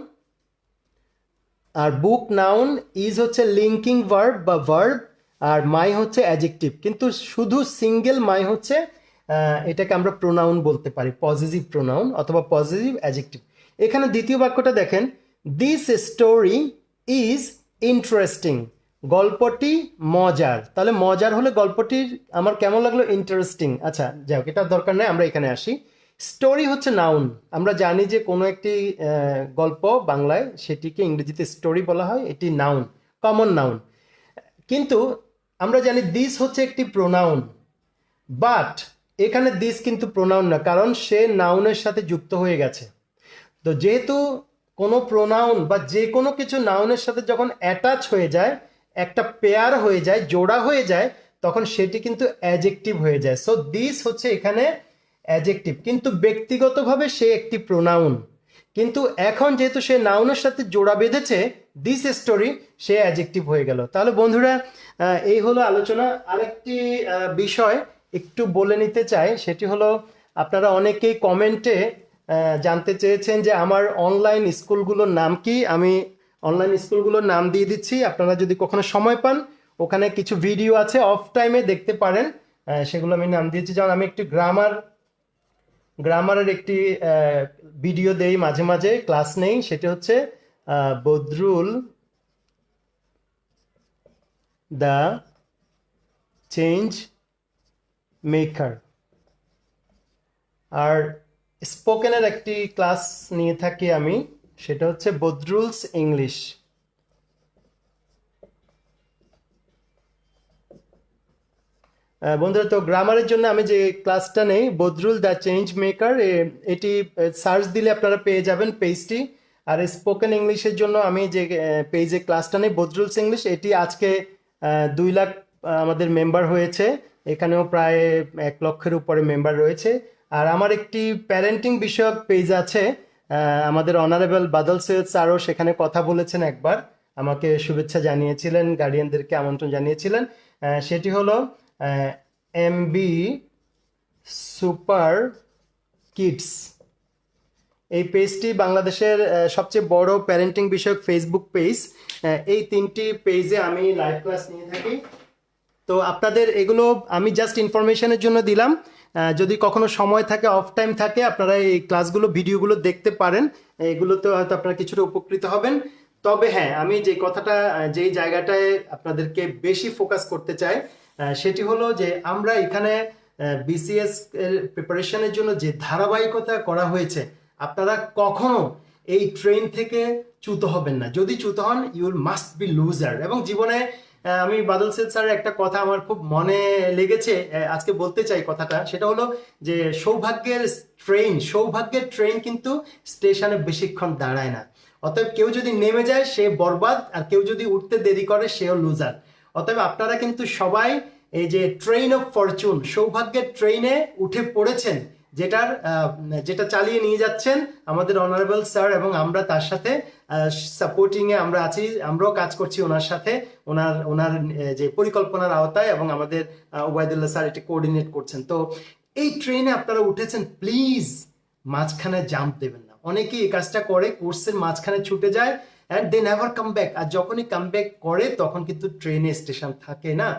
আর বুক নাউন, ইজ হচ্ছে লিঙ্কিং ভার্ব বা ভার্ব, আর মাই হচ্ছে অ্যাডজেক্টিভ। কিন্তু শুধু সিঙ্গেল মাই হচ্ছে, এটাকে আমরা প্রোনাউন বলতে পারি, পজিটিভ প্রোনাউন অথবা পজিটিভ অ্যাডজেক্টিভ। এখানে দ্বিতীয় বাক্যটা দেখেন, দিস স্টোরি ইজ ইন্টারেস্টিং, গল্পটি মজার। তাহলে মজার হলে গল্পটির আমার কেমন লাগলো? ইন্টারেস্টিং। আচ্ছা যাই হোক, এটার দরকার নেই, আমরা এখানে আসি। স্টোরি হচ্ছে নাউন, আমরা জানি যে কোনো একটি গল্প বাংলায় সেটিকে ইংরেজিতে স্টোরি বলা হয়, এটি নাউন, কমন নাউন। কিন্তু আমরা জানি দিস হচ্ছে একটি প্রোনাউন, বাট এখানে দিস কিন্তু প্রোনাউন না, কারণ সে নাউনের সাথে যুক্ত হয়ে গেছে। তো যেহেতু কোনো প্রোনাউন বা যে কোনো কিছু নাউনের সাথে যখন অ্যাটাচ হয়ে যায়, একটা পেয়ার হয়ে যায়, জোড়া হয়ে যায়, তখন সেটি কিন্তু অ্যাডজেক্টিভ হয়ে যায়। সো দিস হচ্ছে এখানে অ্যাডজেক্টিভ, কিন্তু ব্যক্তিগতভাবে সে একটি প্রোনাউন। কিন্তু এখন যেহেতু সে নাউনের সাথে জোড়া বেঁধেছে দিস স্টোরি, সে অ্যাডজেক্টিভ হয়ে গেল। তাহলে বন্ধুরা এই হলো আলোচনা। আরেকটি বিষয় একটু বলে নিতে চাই, সেটি হলো আপনারা অনেকেই কমেন্টে জানতে চেয়েছেন যে আমার অনলাইন স্কুলগুলোর নাম কি। আমি অনলাইন স্কুলগুলোর নাম দিয়ে দিচ্ছি, আপনারা যদি কখনো সময় পান ওখানে কিছু ভিডিও আছে, অফ টাইমে দেখতে পারেন। সেগুলো আমি নাম দিয়েছি, যেমন আমি একটি গ্রামারের একটি ভিডিও দেই, মাঝে মাঝে ক্লাস নেই, সেটি হচ্ছে বদরুল দ্য চেঞ্জ মেকার। আর স্পোকেনের একটি ক্লাস নিয়ে থাকি আমি, সেটা হচ্ছে বদরুলস ইংলিশ। বন্ধুরা, তো গ্রামারের জন্য আমি যে ক্লাসটা নেই বদরুল দ্য চেঞ্জ মেকার, এটি সার্চ দিলে আপনারা পেয়ে যাবেন পেজটি। আর স্পোকেন ইংলিশের জন্য আমি যে পেজে ক্লাসটা নেই বদরুলস ইংলিশ, এটি আজকে 2 লাখ আমাদের মেম্বার হয়েছে, এখানেও প্রায় 1 লক্ষের উপরে মেম্বার রয়েছে। আর আমার একটি প্যারেন্টিং বিষয়ক পেজ আছে, আমাদের অনারেবল বাদল সৈয়দ স্যারও সেখানে কথা বলেছেন, একবার আমাকে শুভেচ্ছা জানিয়েছিলেন, গার্ডিয়ানদেরকে আমন্ত্রণ জানিয়েছিলেন। সেটি হলো এমবি সুপার কিডস। এই পেজটি বাংলাদেশের সবচেয়ে বড় প্যারেন্টিং বিষয়ক ফেসবুক পেজ। এই 3টি পেজে আমি লাইভ ক্লাস নিয়ে থাকি। তো আপনাদের এগুলো আমি জাস্ট ইনফরমেশনের জন্য দিলাম, যদি কখনো সময় থাকে, অফ টাইম থাকে, আপনারা এই ক্লাসগুলো ভিডিওগুলো দেখতে পারেন, এগুলোতে হয়তো আপনারা কিছুটা উপকৃত হবেন। তবে হ্যাঁ, আমি যে কথাটা যেই জায়গাটায় আপনাদেরকে বেশি ফোকাস করতে চাই সেটি হলো যে আমরা এখানে বিসিএস এর প্রিপারেশনের জন্য যে ধারাবাহিকতা করা হয়েছে, আপনারা কখনো এই ট্রেন থেকে চ্যুত হবেন না। যদি চ্যুত হন ইউ মাস্ট বি লুজার। এবং জীবনে আমি বাদল সৈয়দ স্যারের একটা কথা আমার খুব মনে লেগেছে, আজকে বলতে চাই কথাটা, সেটা হলো যে সৌভাগ্যের ট্রেন কিন্তু স্টেশনে বেশিক্ষণ দাঁড়ায় না। অতএব কেউ যদি নেমে যায় সে বরবাদ, আর কেউ যদি উঠতে দেরি করে সেও লুজার। অতএব আপনারা কিন্তু সবাই এই যে ট্রেন অফ ফরচুন, সৌভাগ্যের ট্রেনে উঠে পড়েছেন, যেটা চালিয়ে নিয়ে যাচ্ছেন আমাদের অনারেবল স্যার, এবং আমরা তার সাথে সাপোর্টিং এ আমরা আছি, আমরাও কাজ করছি ওনার সাথে, ওনার যে পরিকল্পনার আওতায়, এবং আমাদের ওবায়দুল্লাহ স্যার এটি কোঅর্ডিনেট করছেন। তো এই ট্রেনে আপনারা উঠেছেন, প্লিজ মাঝখানে জাম্প দেবেন না। অনেকেই এই কাজটা করে, কোর্সের মাঝখানে ছুটে যায় and they never come back. আর যখনই কাম ব্যাক করে তখন কিন্তু ট্রেনে স্টেশন থাকে না।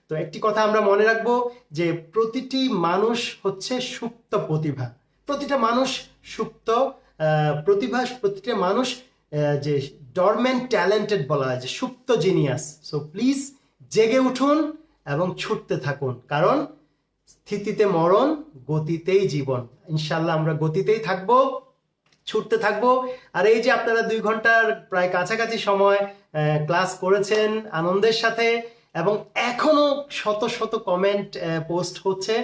তো একটি কথা আমরা মনে রাখবো যে প্রতিটি মানুষ হচ্ছে সুপ্ত প্রতিভা, প্রতিটা মানুষ সুপ্ত প্রতিভা, প্রতিটা মানুষ যে ডরমেন্ট ট্যালেন্টেড বলা হয়, যে সুপ্ত জিনিয়াস। সো প্লিজ জেগে উঠুন এবং ছুটতে থাকুন, কারণ স্থিতিতে মরণ, গতিতেই জীবন। ইনশাল্লাহ আমরা গতিতেই থাকবো, ছুটতে থাকবো। আর এই যে আপনারা 2 ঘন্টার প্রায় কাছাকাছি সময় ক্লাস করেছেন আনন্দের সাথে, এবং এখনো শত শত কমেন্ট পোস্ট হচ্ছে,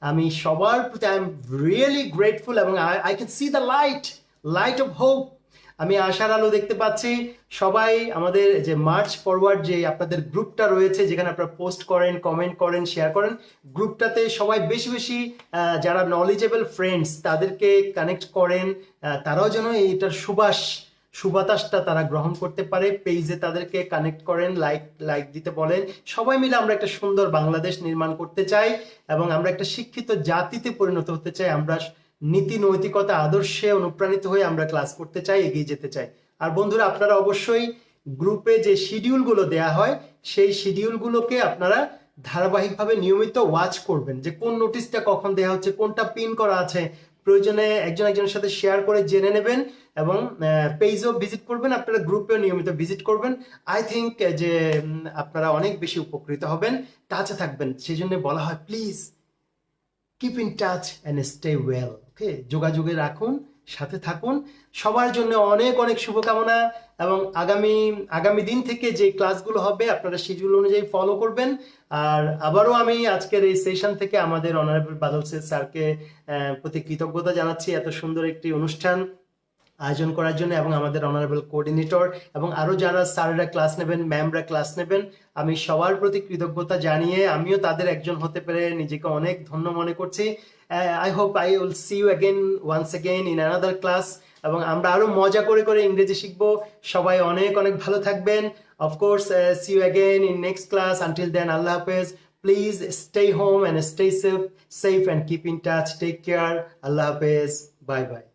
আমি সবার প্রতি আই এম রিয়েলি গ্রেটফুল। এবং I can see the light off hope. আমি আশার আলো দেখতে পাচ্ছি। সবাই আমাদের যে মার্চ ফরওয়ার্ড যে আপনাদের গ্রুপটা রয়েছে, যেখানে আপনারা পোস্ট করেন, কমেন্ট করেন, শেয়ার করেন, গ্রুপটাতে সবাই বেশি বেশি যারা নলেজেবল ফ্রেন্ডস তাদেরকে কানেক্ট করেন, তারাও যেন এইটার সুবাতাসটা তারা গ্রহণ করতে পারে। পেজে তাদেরকে কানেক্ট করেন, লাইক দিতে বলেন। সবাই মিলে আমরা একটা সুন্দর বাংলাদেশ নির্মাণ করতে চাই, এবং আমরা একটা শিক্ষিত জাতিতে পরিণত হতে চাই। আমরা নীতি নৈতিকতা আদর্শে অনুপ্রাণিত হয়ে আমরা ক্লাস করতে চাই, এগিয়ে যেতে চাই। আর বন্ধুরা, আপনারা অবশ্যই গ্রুপে যে শিডিউলগুলো দেয়া হয় সেই শিডিউলগুলোকে আপনারা ধারাবাহিকভাবে নিয়মিত ওয়াচ করবেন, যে কোন নোটিশটা কখন দেওয়া হচ্ছে, কোনটা পিন করা আছে। প্রয়োজনে একজনের সাথে শেয়ার করে জেনে নেবেন, এবং পেজও ভিজিট করবেন, আপনারা গ্রুপেও নিয়মিত ভিজিট করবেন। আই থিঙ্ক যে আপনারা অনেক বেশি উপকৃত হবেন, টাচে থাকবেন। সেই জন্য বলা হয় please keep in touch and stay well. Okay, যোগাযোগে রাখুন, সাথে থাকুন। সবার জন্য অনেক অনেক শুভকামনা, এবং আগামী দিন থেকে যে ক্লাসগুলো হবে আপনারা শিডিউল অনুযায়ী ফলো করবেন। আর আবারও আমি আজকের এই সেশন থেকে আমাদের অনারেবল বাদল সৈয়দ স্যারকে প্রতি কৃতজ্ঞতা জানাচ্ছি, এত সুন্দর একটি অনুষ্ঠান আয়োজন করার জন্য এবং আমাদের অনারেবল কোঅর্ডিনেটর এবং আরো যারা স্যাররা ক্লাস নেবেন, ম্যামরা ক্লাস নেবেন, আমি সবার প্রতি কৃতজ্ঞতা জানিয়ে আমিও তাদের একজন হতে পেরে নিজেকে অনেক ধন্য মনে করছি। I hope I will see you again once again in another class, এবং আমরা আরো মজা করে করে ইংরেজি শিখবো। সবাই অনেক অনেক ভালো থাকবেন। Of course see you again in next class. Until then, আল্লাহ হাফেজ। Please stay home and stay safe and keep in touch. Take care. Allah Hafiz. Bye bye.